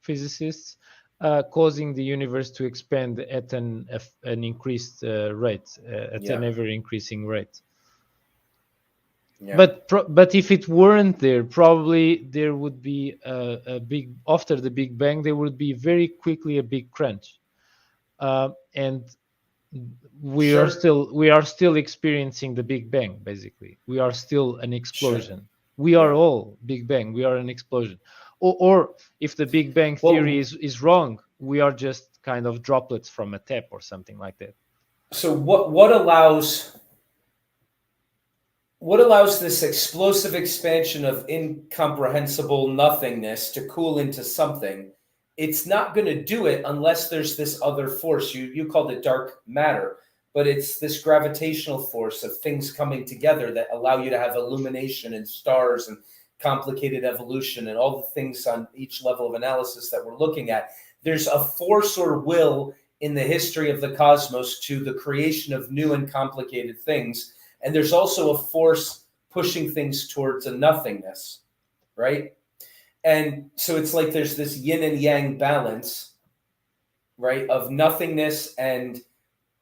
physicists, causing the universe to expand at an increased rate, at an ever increasing rate. Yeah. But if it weren't there, probably there would be a big, after the Big Bang, there would be very quickly a big crunch, and we are still experiencing the Big Bang. Basically, we are still an explosion. We are all Big Bang. We are an explosion. Or if the Big Bang theory is wrong, we are just kind of droplets from a tap or something like that. So what allows what allows this explosive expansion of incomprehensible nothingness to cool into something? It's not going to do it unless there's this other force. You called it dark matter, but it's this gravitational force of things coming together that allow you to have illumination and stars and complicated evolution and all the things on each level of analysis that we're looking at. There's a force or will in the history of the cosmos to the creation of new and complicated things. And there's also a force pushing things towards a nothingness, right? And so it's like there's this yin and yang balance, right, of nothingness and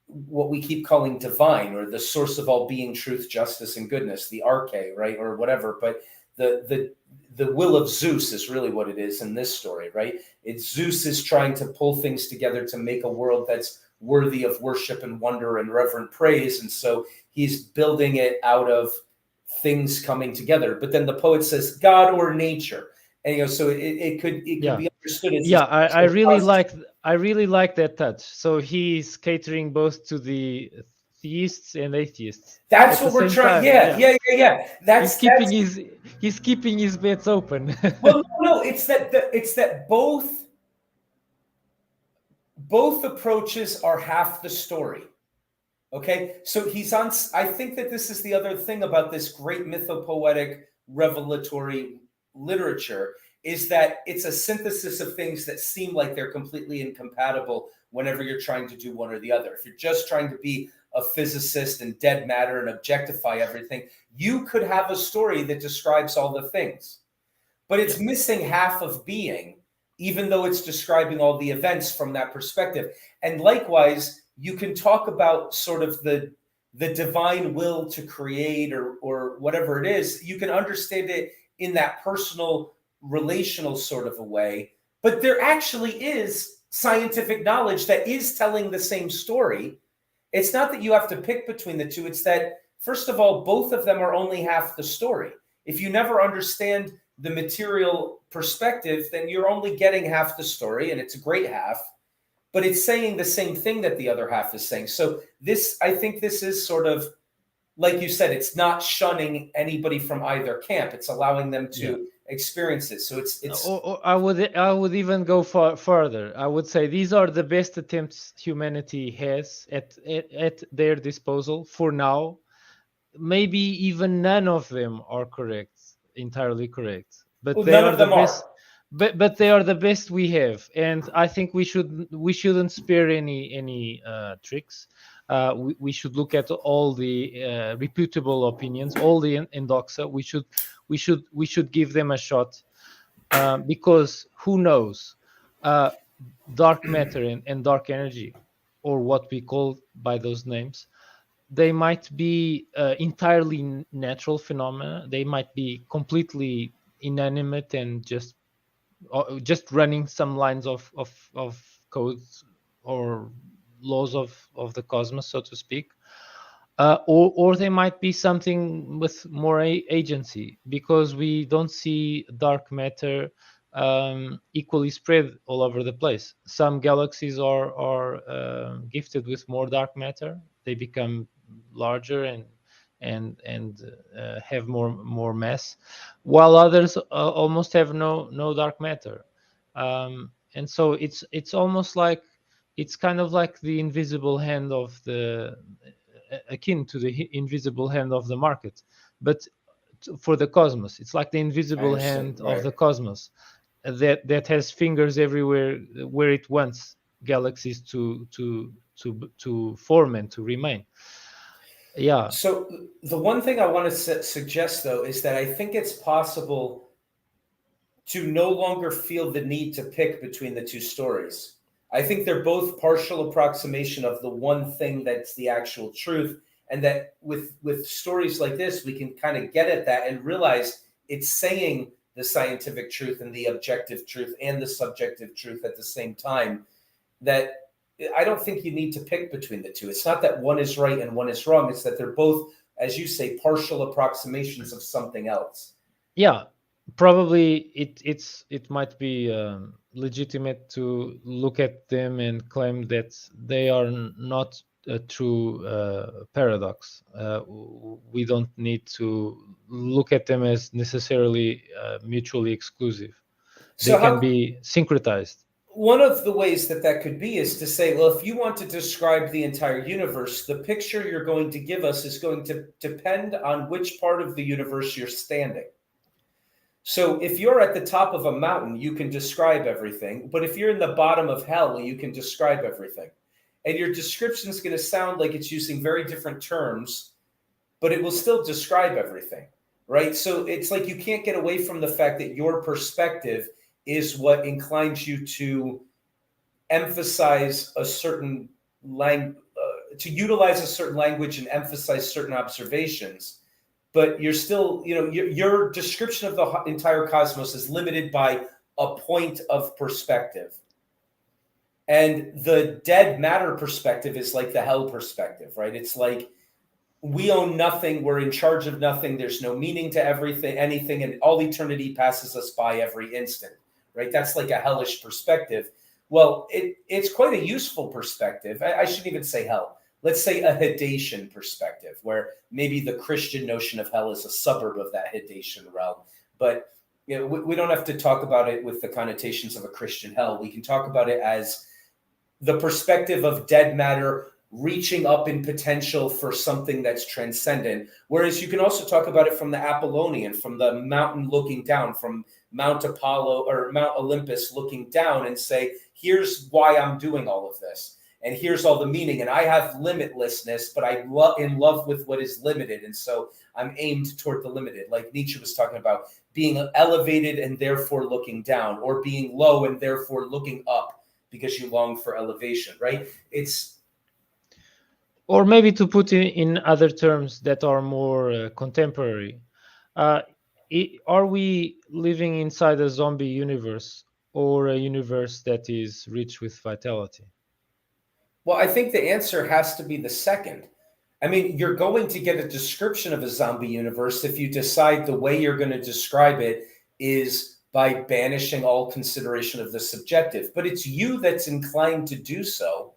what we keep calling divine, or the source of all being, truth, justice, and goodness, the arche, right, or whatever. But the will of Zeus is really what it is in this story, right? It's Zeus is trying to pull things together to make a world that's worthy of worship and wonder and reverent praise. And so he's building it out of things coming together. But then the poet says God or nature. And so it could be understood as I really like that touch. So he's catering both to the theists and atheists. That's what we're trying. Yeah. He's keeping his bets open. Well, no, it's that both approaches are half the story. Okay, so I think that this is the other thing about this great mythopoetic revelatory literature, is that it's a synthesis of things that seem like they're completely incompatible whenever you're trying to do one or the other. If you're just trying to be a physicist and dead matter and objectify everything, you could have a story that describes all the things, but it's missing half of being, even though it's describing all the events from that perspective. And likewise, you can talk about sort of the divine will to create or whatever it is. You can understand it in that personal, relational sort of a way, but there actually is scientific knowledge that is telling the same story. It's not that you have to pick between the two. It's that, first of all, both of them are only half the story. If you never understand the material perspective, then you're only getting half the story, and it's a great half, but it's saying the same thing that the other half is saying. So I think this is sort of, like you said, it's not shunning anybody from either camp. It's allowing them to experience it. So it's. I would even go further. I would say these are the best attempts humanity has at their disposal for now. Maybe even none of them are entirely correct. But they are the best. But they are the best we have, and I think we shouldn't spare any tricks. We should look at all the reputable opinions, all the endoxa. We should give them a shot, because who knows, dark matter and dark energy, or what we call by those names, they might be entirely natural phenomena. They might be completely inanimate and just running some lines of codes or laws of the cosmos, so to speak, or they might be something with more agency, because we don't see dark matter equally spread all over the place. Some galaxies are gifted with more dark matter. They become larger and have more mass, while others almost have no dark matter, and so it's almost like, it's kind of like the invisible hand of akin to the invisible hand of the market, but for the cosmos, it's like the invisible hand of the cosmos that has fingers everywhere where it wants galaxies to form and to remain. Yeah. So the one thing I want to suggest, though, is that I think it's possible to no longer feel the need to pick between the two stories. I think they're both partial approximation of the one thing that's the actual truth, and that with stories like this, we can kind of get at that and realize it's saying the scientific truth and the objective truth and the subjective truth at the same time. That I don't think you need to pick between the two. It's not that one is right and one is wrong. It's that they're both, as you say, partial approximations of something else. Yeah, probably it might be legitimate to look at them and claim that they are not a true paradox. We don't need to look at them as necessarily mutually exclusive. They can be syncretized. One of the ways that could be is to say, well, if you want to describe the entire universe, the picture you're going to give us is going to depend on which part of the universe you're standing. So if you're at the top of a mountain, you can describe everything. But if you're in the bottom of hell, you can describe everything. And your description is going to sound like it's using very different terms, but it will still describe everything, right? So it's like you can't get away from the fact that your perspective is what inclines you to emphasize a certain to utilize a certain language and emphasize certain observations. But you're still, your description of the entire cosmos is limited by a point of perspective. And the dead matter perspective is like the hell perspective, right? It's like we own nothing, we're in charge of nothing, there's no meaning to anything, and all eternity passes us by every instant, right? That's like a hellish perspective. Well, it's quite a useful perspective. I shouldn't even say hell. Let's say a Hadean perspective, where maybe the Christian notion of hell is a suburb of that Hadean realm. But we don't have to talk about it with the connotations of a Christian hell. We can talk about it as the perspective of dead matter reaching up in potential for something that's transcendent. Whereas you can also talk about it from the Apollonian, from the mountain looking down, from Mount Apollo or Mount Olympus looking down and say, here's why I'm doing all of this. And here's all the meaning. And I have limitlessness, but I'm in love with what is limited. And so I'm aimed toward the limited. Like Nietzsche was talking about being elevated and therefore looking down, or being low and therefore looking up because you long for elevation, right? Or maybe to put it in other terms that are more contemporary. Are we living inside a zombie universe or a universe that is rich with vitality? Well, I think the answer has to be the second. I mean, you're going to get a description of a zombie universe if you decide the way you're going to describe it is by banishing all consideration of the subjective. But it's you that's inclined to do so,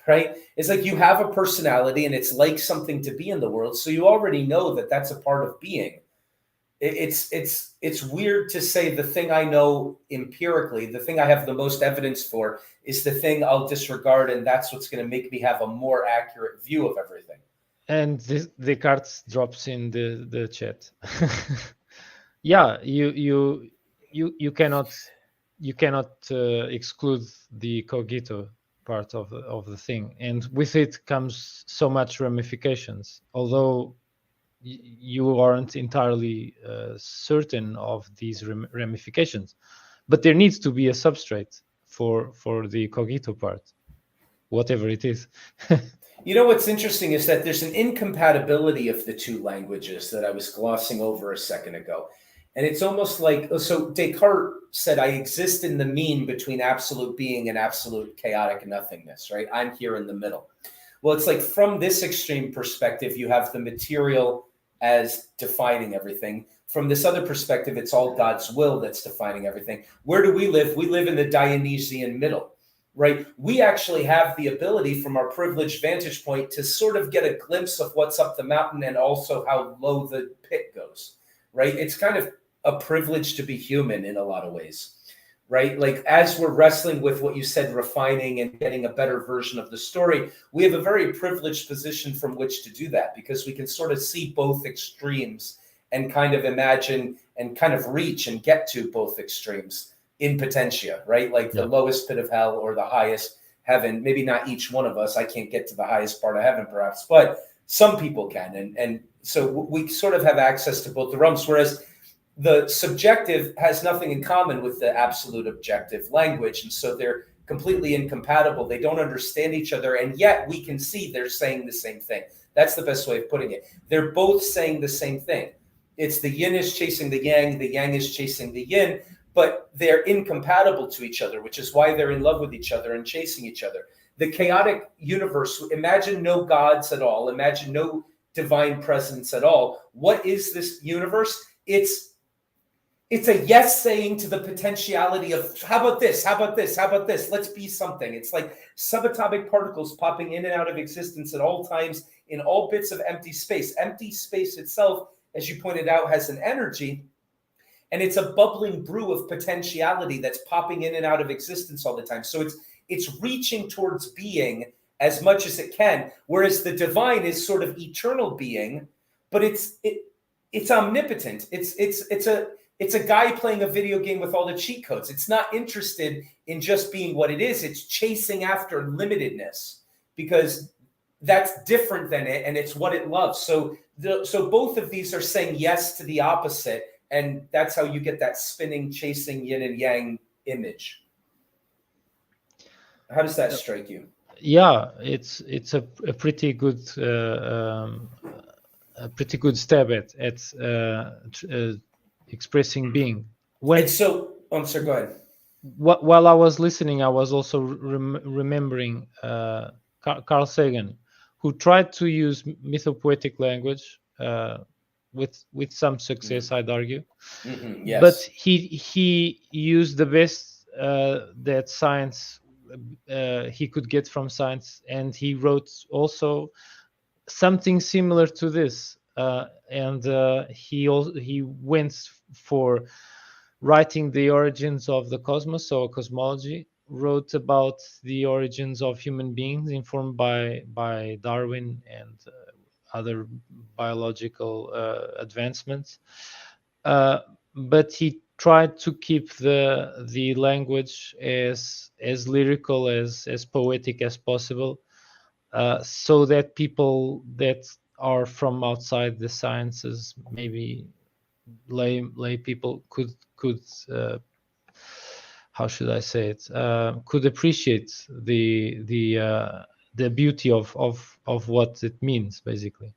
right? It's like you have a personality and it's like something to be in the world. So you already know that that's a part of being. It's weird to say the thing I know empirically, the thing I have the most evidence for, is the thing I'll disregard, and that's what's going to make me have a more accurate view of everything. And Descartes drops in the chat. Yeah, you cannot exclude the cogito part of the thing, and with it comes so much ramifications. Although you aren't entirely certain of these ramifications, but there needs to be a substrate for the cogito part, whatever it is. You know what's interesting is that there's an incompatibility of the two languages that I was glossing over a second ago. And it's almost like, so Descartes said, I exist in the mean between absolute being and absolute chaotic nothingness, right? I'm here in the middle. Well, it's like from this extreme perspective, you have the material as defining everything. From this other perspective, it's all God's will that's defining everything. Where do we live? We live in the Dionysian middle, right? We actually have the ability from our privileged vantage point to sort of get a glimpse of what's up the mountain and also how low the pit goes, right? It's kind of a privilege to be human in a lot of ways, right? Like as we're wrestling with what you said, refining and getting a better version of the story, we have a very privileged position from which to do that, because we can sort of see both extremes and kind of imagine and kind of reach and get to both extremes in potentia, right? Like the lowest pit of hell or the highest heaven. Maybe not each one of us. I can't get to the highest part of heaven perhaps, but some people can. And so we sort of have access to both the realms, whereas the subjective has nothing in common with the absolute objective language. And so they're completely incompatible. They don't understand each other. And yet we can see they're saying the same thing. That's the best way of putting it. They're both saying the same thing. It's the yin is chasing the yang is chasing the yin, but they're incompatible to each other, which is why they're in love with each other and chasing each other. The chaotic universe, imagine no gods at all. Imagine no divine presence at all. What is this universe? It's it's a yes saying to the potentiality of how about this, how about this, how about this, let's be something. It's like subatomic particles popping in and out of existence at all times in all bits of empty space. Empty space itself, as you pointed out, has an energy, and it's a bubbling brew of potentiality that's popping in and out of existence all the time. So it's reaching towards being as much as it can, whereas the divine is sort of eternal being, but it's omnipotent. It's a guy playing a video game with all the cheat codes. It's not interested in just being what it is. It's chasing after limitedness because that's different than it, and it's what it loves. So both of these are saying yes to the opposite, and that's how you get that spinning, chasing yin and yang image. How does that strike you? Yeah, it's a pretty good stab at expressing being. I'm sorry, go ahead. While I was listening, I was also remembering Carl Sagan, who tried to use mythopoetic language with some success, I'd argue. Mm-hmm, yes. But he used the best that science he could get from science, and he wrote also something similar to this. He went for writing the origins of the cosmos, so cosmology, wrote about the origins of human beings informed by Darwin and other biological advancements. But he tried to keep the language as lyrical, as poetic as possible, so that people that are from outside the sciences, maybe lay people, could how should I say it? Could appreciate the beauty of what it means, basically.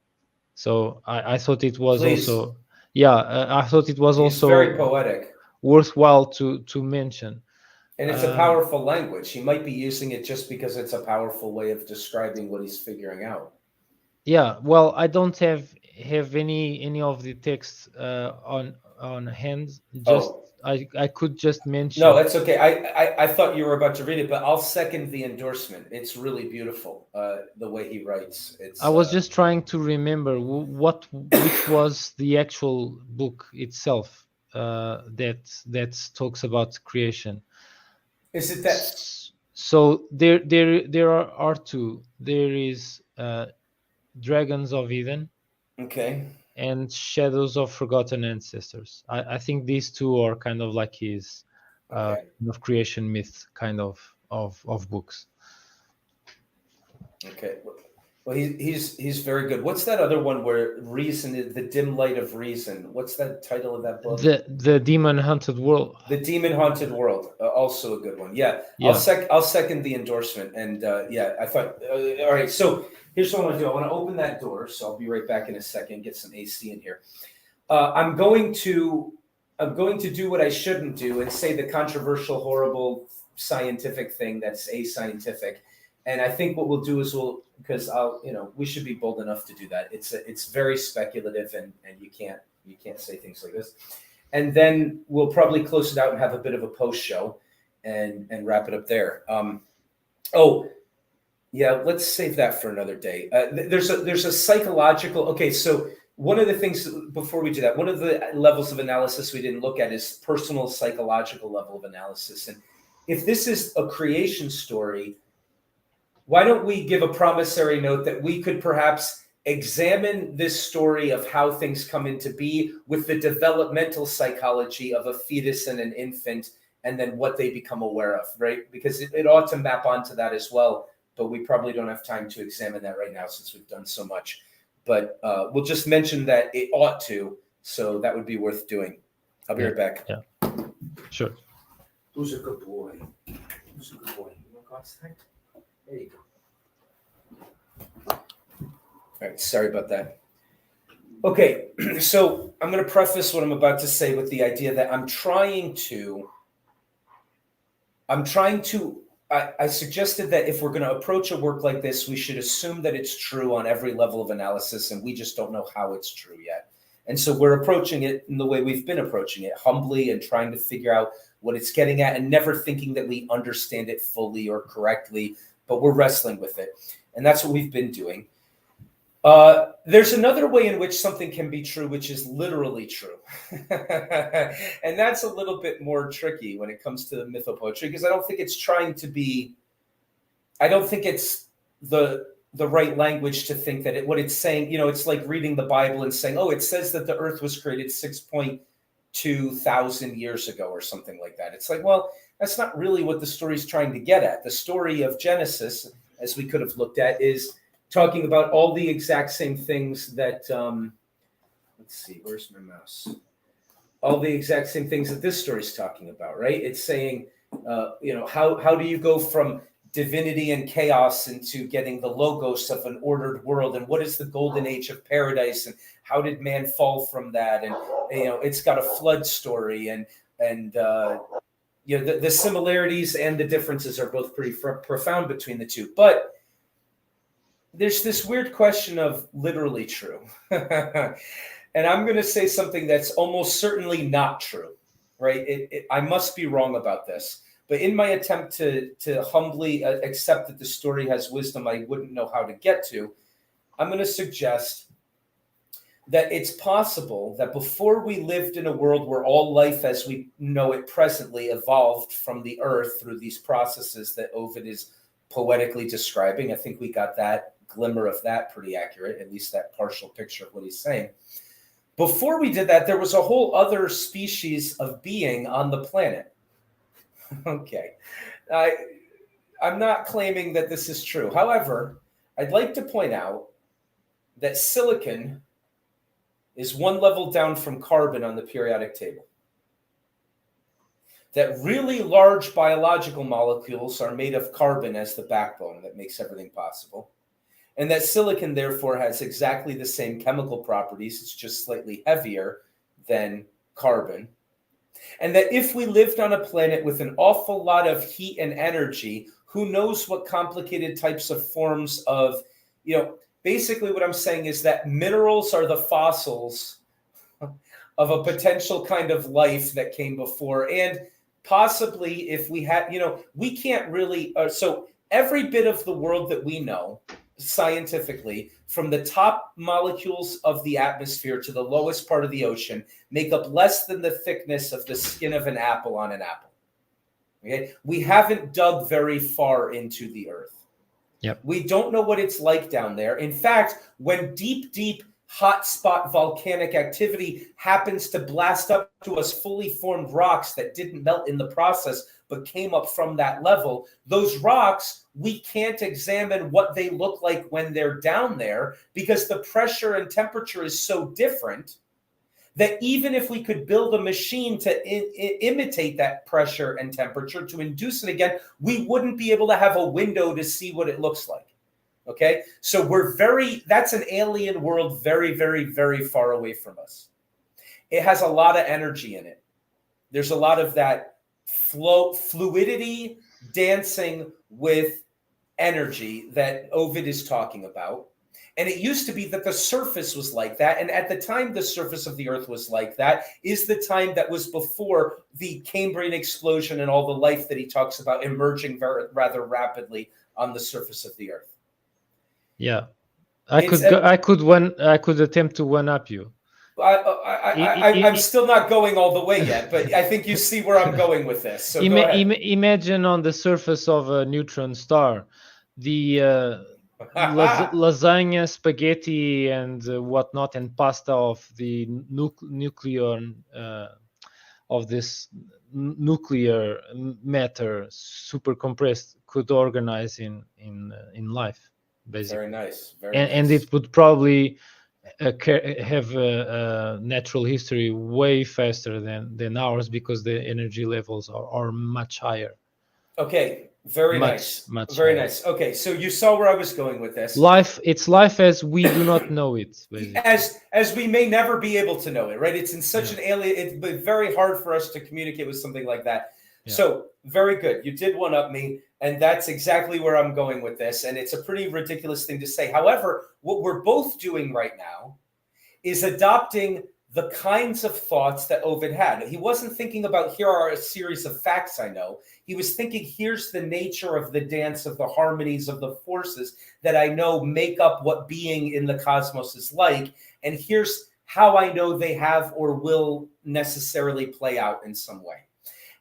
So I thought it was also, I thought it was also very poetic, worthwhile to mention. And it's a powerful language. He might be using it just because it's a powerful way of describing what he's figuring out. Yeah, well, I don't have any of the texts on hand. Just I could just mention. No, that's okay. I thought you were about to read it, but I'll second the endorsement. It's really beautiful, the way he writes. I was just trying to remember which was the actual book itself that talks about creation. Is it that? So there are two. There is Dragons of Eden. Okay. And Shadows of Forgotten Ancestors. I think these two are kind of like his of creation myth kind of books. Okay. Well, he's very good. What's that other one where reason is the dim light of reason? What's that title of that book? The Demon Haunted World. The Demon Haunted World, also a good one. Yeah. I'll second the endorsement. And I thought, all right. So here's what I want to do. I want to open that door. So I'll be right back in a second. Get some AC in here. I'm going to do what I shouldn't do and say the controversial, horrible scientific thing that's ascientific. And I think what we'll do is because we should be bold enough to do that. It's very speculative, and you can't say things like this. And then we'll probably close it out and have a bit of a post show, and wrap it up there. Let's save that for another day. There's a psychological. Okay, so one of the things before we do that, one of the levels of analysis we didn't look at is personal psychological level of analysis. And if this is a creation story, why don't we give a promissory note that we could perhaps examine this story of how things come into be with the developmental psychology of a fetus and an infant, and then what they become aware of, right? Because it ought to map onto that as well, but we probably don't have time to examine that right now since we've done so much. But we'll just mention that it ought to, so that would be worth doing. I'll be right back. Yeah, sure. Who's a good boy? Who's a good boy? You want God's thank? There you go. All right, sorry about that. Okay, so I'm going to preface what I'm about to say with the idea that I suggested that if we're going to approach a work like this, we should assume that it's true on every level of analysis, and we just don't know how it's true yet. And so we're approaching it in the way we've been approaching it, humbly and trying to figure out what it's getting at and never thinking that we understand it fully or correctly, but we're wrestling with it. And that's what we've been doing. There's another way in which something can be true, which is literally true. And that's a little bit more tricky when it comes to the mythopoetry, because I don't think it's trying to be, I don't think it's the right language to think that what it's saying, it's like reading the Bible and saying, oh, it says that the earth was created 6.2 thousand years ago or something like that. It's like, well, that's not really what the story's trying to get at. The story of Genesis, as we could have looked at, is talking about all the exact same things that, let's see, where's my mouse? All the exact same things that this story is talking about, right? It's saying, how do you go from divinity and chaos into getting the logos of an ordered world? And what is the golden age of paradise? And how did man fall from that? And, it's got a flood story and the similarities and the differences are both pretty profound between the two. But there's this weird question of literally true. And I'm going to say something that's almost certainly not true, right? I must be wrong about this. But in my attempt to humbly accept that the story has wisdom I wouldn't know how to get to, I'm going to suggest that it's possible that before we lived in a world where all life as we know it presently evolved from the earth through these processes that Ovid is poetically describing. I think we got that glimmer of that pretty accurate, at least that partial picture of what he's saying. Before we did that, there was a whole other species of being on the planet. Okay. I'm not claiming that this is true. However, I'd like to point out that silicon is one level down from carbon on the periodic table. That really large biological molecules are made of carbon as the backbone that makes everything possible. And that silicon, therefore, has exactly the same chemical properties. It's just slightly heavier than carbon. And that if we lived on a planet with an awful lot of heat and energy, who knows what complicated types of forms of, basically what I'm saying is that minerals are the fossils of a potential kind of life that came before. And possibly if we had, we can't really, so every bit of the world that we know scientifically, from the top molecules of the atmosphere to the lowest part of the ocean, make up less than the thickness of the skin of an apple on an apple. Okay, we haven't dug very far into the earth. Yep. We don't know what it's like down there. In fact, when deep hotspot volcanic activity happens to blast up to us fully formed rocks that didn't melt in the process but came up from that level, those rocks, we can't examine what they look like when they're down there because the pressure and temperature is so different that even if we could build a machine to imitate that pressure and temperature, to induce it again, we wouldn't be able to have a window to see what it looks like. Okay? So that's an alien world very, very, very far away from us. It has a lot of energy in it. There's a lot of that fluidity dancing with energy that Ovid is talking about. And it used to be that the surface was like that. And at the time the surface of the earth was like that is the time that was before the Cambrian explosion and all the life that he talks about emerging rather rapidly on the surface of the earth. Yeah. I could attempt to one up you. I'm still not going all the way yet, but I think you see where I'm going with this. So go ahead. Imagine on the surface of a neutron star, the lasagna, spaghetti, and whatnot, and pasta of the nucleon of this nuclear matter, super compressed, could organize in life, basically. Very nice. And it would probably have a natural history way faster than ours because the energy levels are much higher. Okay, very nice. Very nice. Okay, so you saw where I was going with this. It's life as we do not know it, basically. As we may never be able to know it, right? It's in such an alien, it's very hard for us to communicate with something like that. Yeah. So very good. You did one up me, and that's exactly where I'm going with this. And it's a pretty ridiculous thing to say. However, what we're both doing right now is adopting the kinds of thoughts that Ovid had. He wasn't thinking about, here are a series of facts I know. He was thinking, here's the nature of the dance of the harmonies of the forces that I know make up what being in the cosmos is like. And here's how I know they have or will necessarily play out in some way.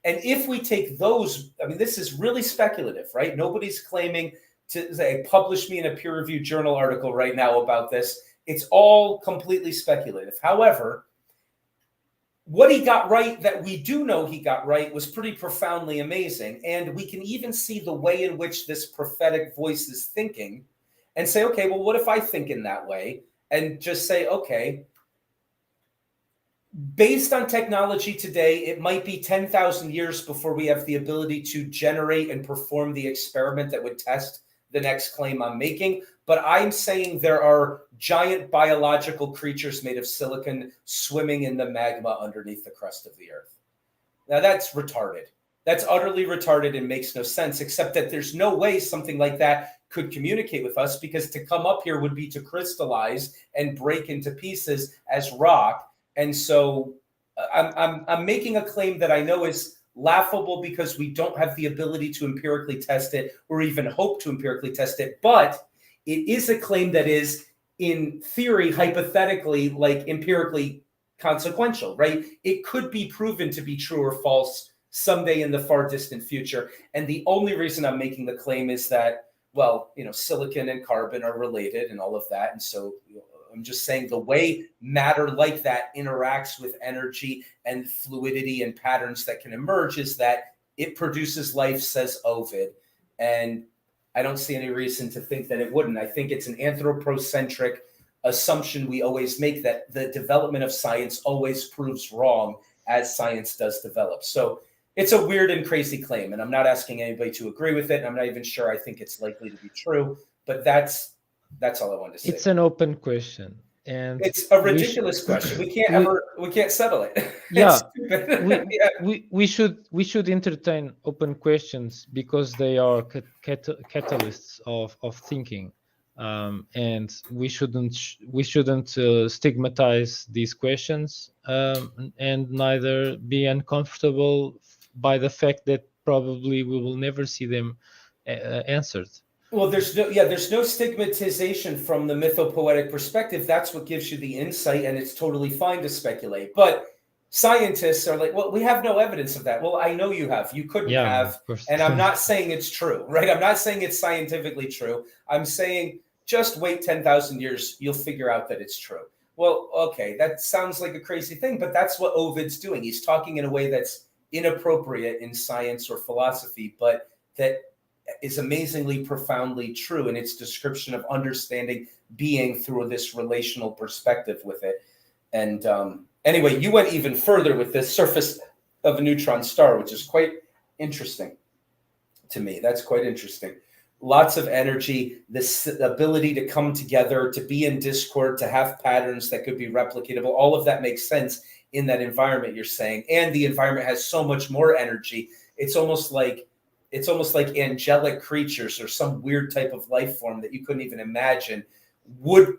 And if we take those, I mean, this is really speculative, right? Nobody's claiming to say, publish me in a peer-reviewed journal article right now about this. It's all completely speculative. However, what he got right that we do know he got right was pretty profoundly amazing. And we can even see the way in which this prophetic voice is thinking and say, okay, well, what if I think in that way? And just say, okay, based on technology today, it might be 10,000 years before we have the ability to generate and perform the experiment that would test the next claim I'm making. But I'm saying there are giant biological creatures made of silicon swimming in the magma underneath the crust of the earth. Now that's retarded. That's utterly retarded and makes no sense, except that there's no way something like that could communicate with us, because to come up here would be to crystallize and break into pieces as rock. And so I'm making a claim that I know is laughable because we don't have the ability to empirically test it or even hope to empirically test it. But it is a claim that is, in theory, hypothetically, like empirically consequential, right? It could be proven to be true or false someday in the far distant future. And the only reason I'm making the claim is that, well, you know, silicon and carbon are related and all of that. And so I'm just saying the way matter like that interacts with energy and fluidity and patterns that can emerge is that it produces life, says Ovid. And I don't see any reason to think that it wouldn't. I think it's an anthropocentric assumption we always make, that the development of science always proves wrong as science does develop. So it's a weird and crazy claim, and I'm not asking anybody to agree with it. And I'm not even sure I think it's likely to be true, but that's all I wanted to say. It's an open question, and it's a ridiculous question. We can't settle it. Yeah, we should entertain open questions because they are catalysts of thinking, and we shouldn't stigmatize these questions, and neither be uncomfortable by the fact that probably we will never see them answered. Well, there's no stigmatization from the mythopoetic perspective. That's what gives you the insight, and it's totally fine to speculate. But scientists are like, well, we have no evidence of that. Well, I know you have. You couldn't have. And I'm not saying it's true, right? I'm not saying it's scientifically true. I'm saying just wait 10,000 years. You'll figure out that it's true. Well, okay, that sounds like a crazy thing, but that's what Ovid's doing. He's talking in a way that's inappropriate in science or philosophy, but that is amazingly profoundly true in its description of understanding being through this relational perspective with it. And anyway, you went even further with the surface of a neutron star, which is quite interesting to me. That's quite interesting. Lots of energy, this ability to come together, to be in discord, to have patterns that could be replicatable. All of that makes sense in that environment you're saying. And the environment has so much more energy. It's almost like angelic creatures or some weird type of life form that you couldn't even imagine would.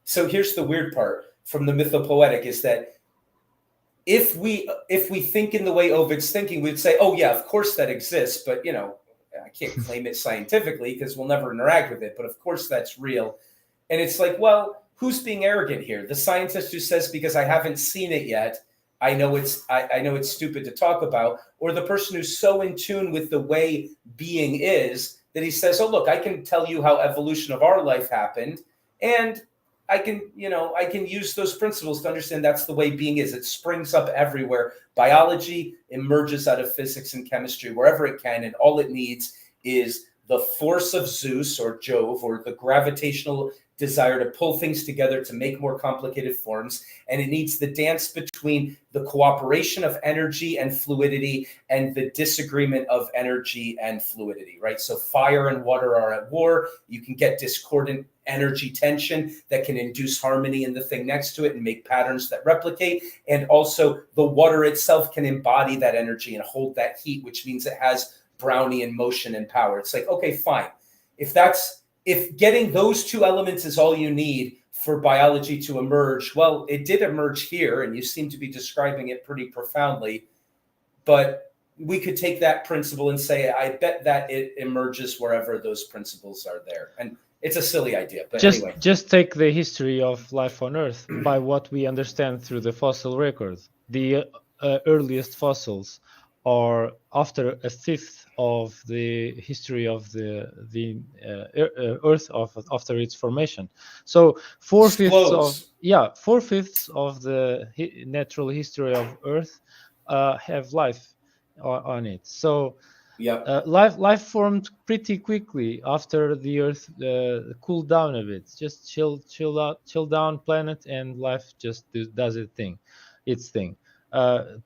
So here's the weird part from the mythopoetic is that if we think in the way Ovid's thinking, we'd say, oh yeah, of course that exists, but you know, I can't claim it scientifically because we'll never interact with it, but of course that's real. And it's like, well, who's being arrogant here? The scientist who says, because I haven't seen it yet, I know it's stupid to talk about, or the person who's so in tune with the way being is that he says, oh, look, I can tell you how evolution of our life happened. And I can use those principles to understand that's the way being is. It springs up everywhere. Biology emerges out of physics and chemistry wherever it can. And all it needs is the force of Zeus or Jove, or the gravitational desire to pull things together to make more complicated forms. And it needs the dance between the cooperation of energy and fluidity and the disagreement of energy and fluidity, right? So fire and water are at war. You can get discordant energy tension that can induce harmony in the thing next to it and make patterns that replicate. And also the water itself can embody that energy and hold that heat, which means it has Brownian motion and power. It's like, okay, fine. If getting those two elements is all you need, for biology to emerge. Well, it did emerge here, and you seem to be describing it pretty profoundly. But we could take that principle and say, I bet that it emerges wherever those principles are there. And it's a silly idea, but anyway. Just take the history of life on Earth by what we understand through the fossil record. The earliest fossils are after a fifth of the history of the Earth after its formation. So four fifths of the natural history of Earth have life on it. So life formed pretty quickly after the Earth cooled down a bit. Just chill down planet, and life just does its thing.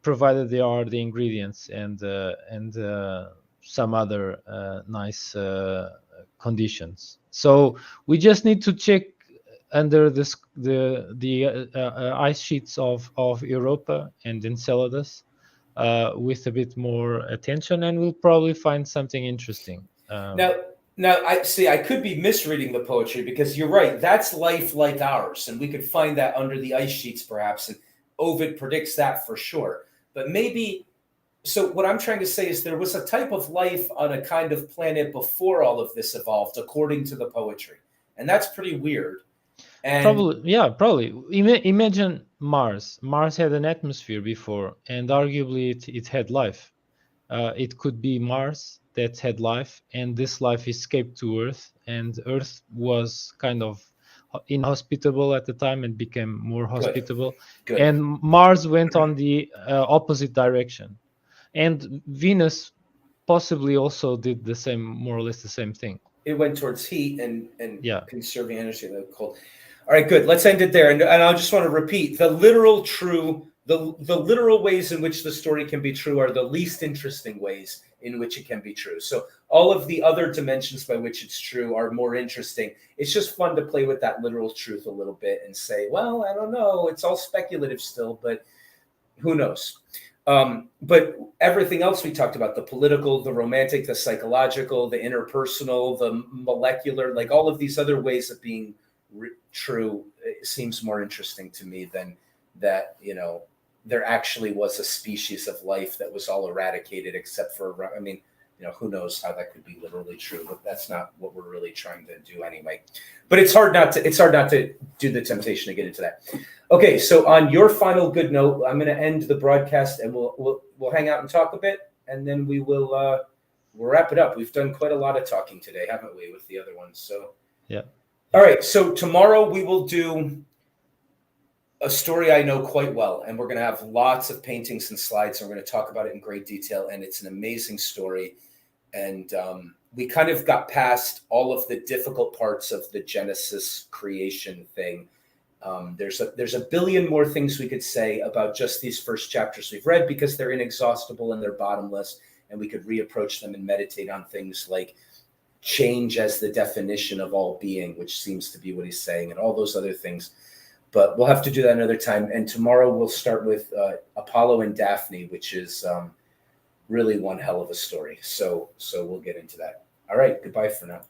Provided there are the ingredients and some other nice conditions. So we just need to check under the ice sheets of Europa and Enceladus with a bit more attention, and we'll probably find something interesting. Now I see. I could be misreading the poetry, because you're right. That's life like ours, and we could find that under the ice sheets, perhaps. And Ovid predicts that for sure. But maybe, so what I'm trying to say is there was a type of life on a kind of planet before all of this evolved, according to the poetry. And that's pretty weird. And probably. Imagine Mars. Mars had an atmosphere before, and arguably it had life. It could be Mars that had life, and this life escaped to Earth, and Earth was kind of inhospitable at the time and became more hospitable. Good. And Mars went on the opposite direction, and Venus possibly also did the same, more or less the same thing. It went towards heat and conserving energy in the cold. All right, good. Let's end it there. And I just want to repeat, the literal ways in which the story can be true are the least interesting ways in which it can be true. So all of the other dimensions by which it's true are more interesting. It's just fun to play with that literal truth a little bit and say, well, I don't know. It's all speculative still, but who knows? But everything else we talked about, the political, the romantic, the psychological, the interpersonal, the molecular, like all of these other ways of being true, it seems more interesting to me than that, there actually was a species of life that was all eradicated except for, who knows how that could be literally true, but that's not what we're really trying to do anyway. But it's hard not to do the temptation to get into that. Okay, so on your final good note, I'm going to end the broadcast, and we'll hang out and talk a bit, and then we'll wrap it up. We've done quite a lot of talking today, haven't we, with the other ones? So yeah. All right, so tomorrow we will do a story I know quite well, and we're going to have lots of paintings and slides, and we're going to talk about it in great detail, and it's an amazing story. And we kind of got past all of the difficult parts of the Genesis creation thing. There's a billion more things we could say about just these first chapters we've read, because they're inexhaustible and they're bottomless, and we could reapproach them and meditate on things like change as the definition of all being, which seems to be what he's saying, and all those other things. But we'll have to do that another time. And tomorrow we'll start with Apollo and Daphne, which is really one hell of a story. So we'll get into that. All right. Goodbye for now.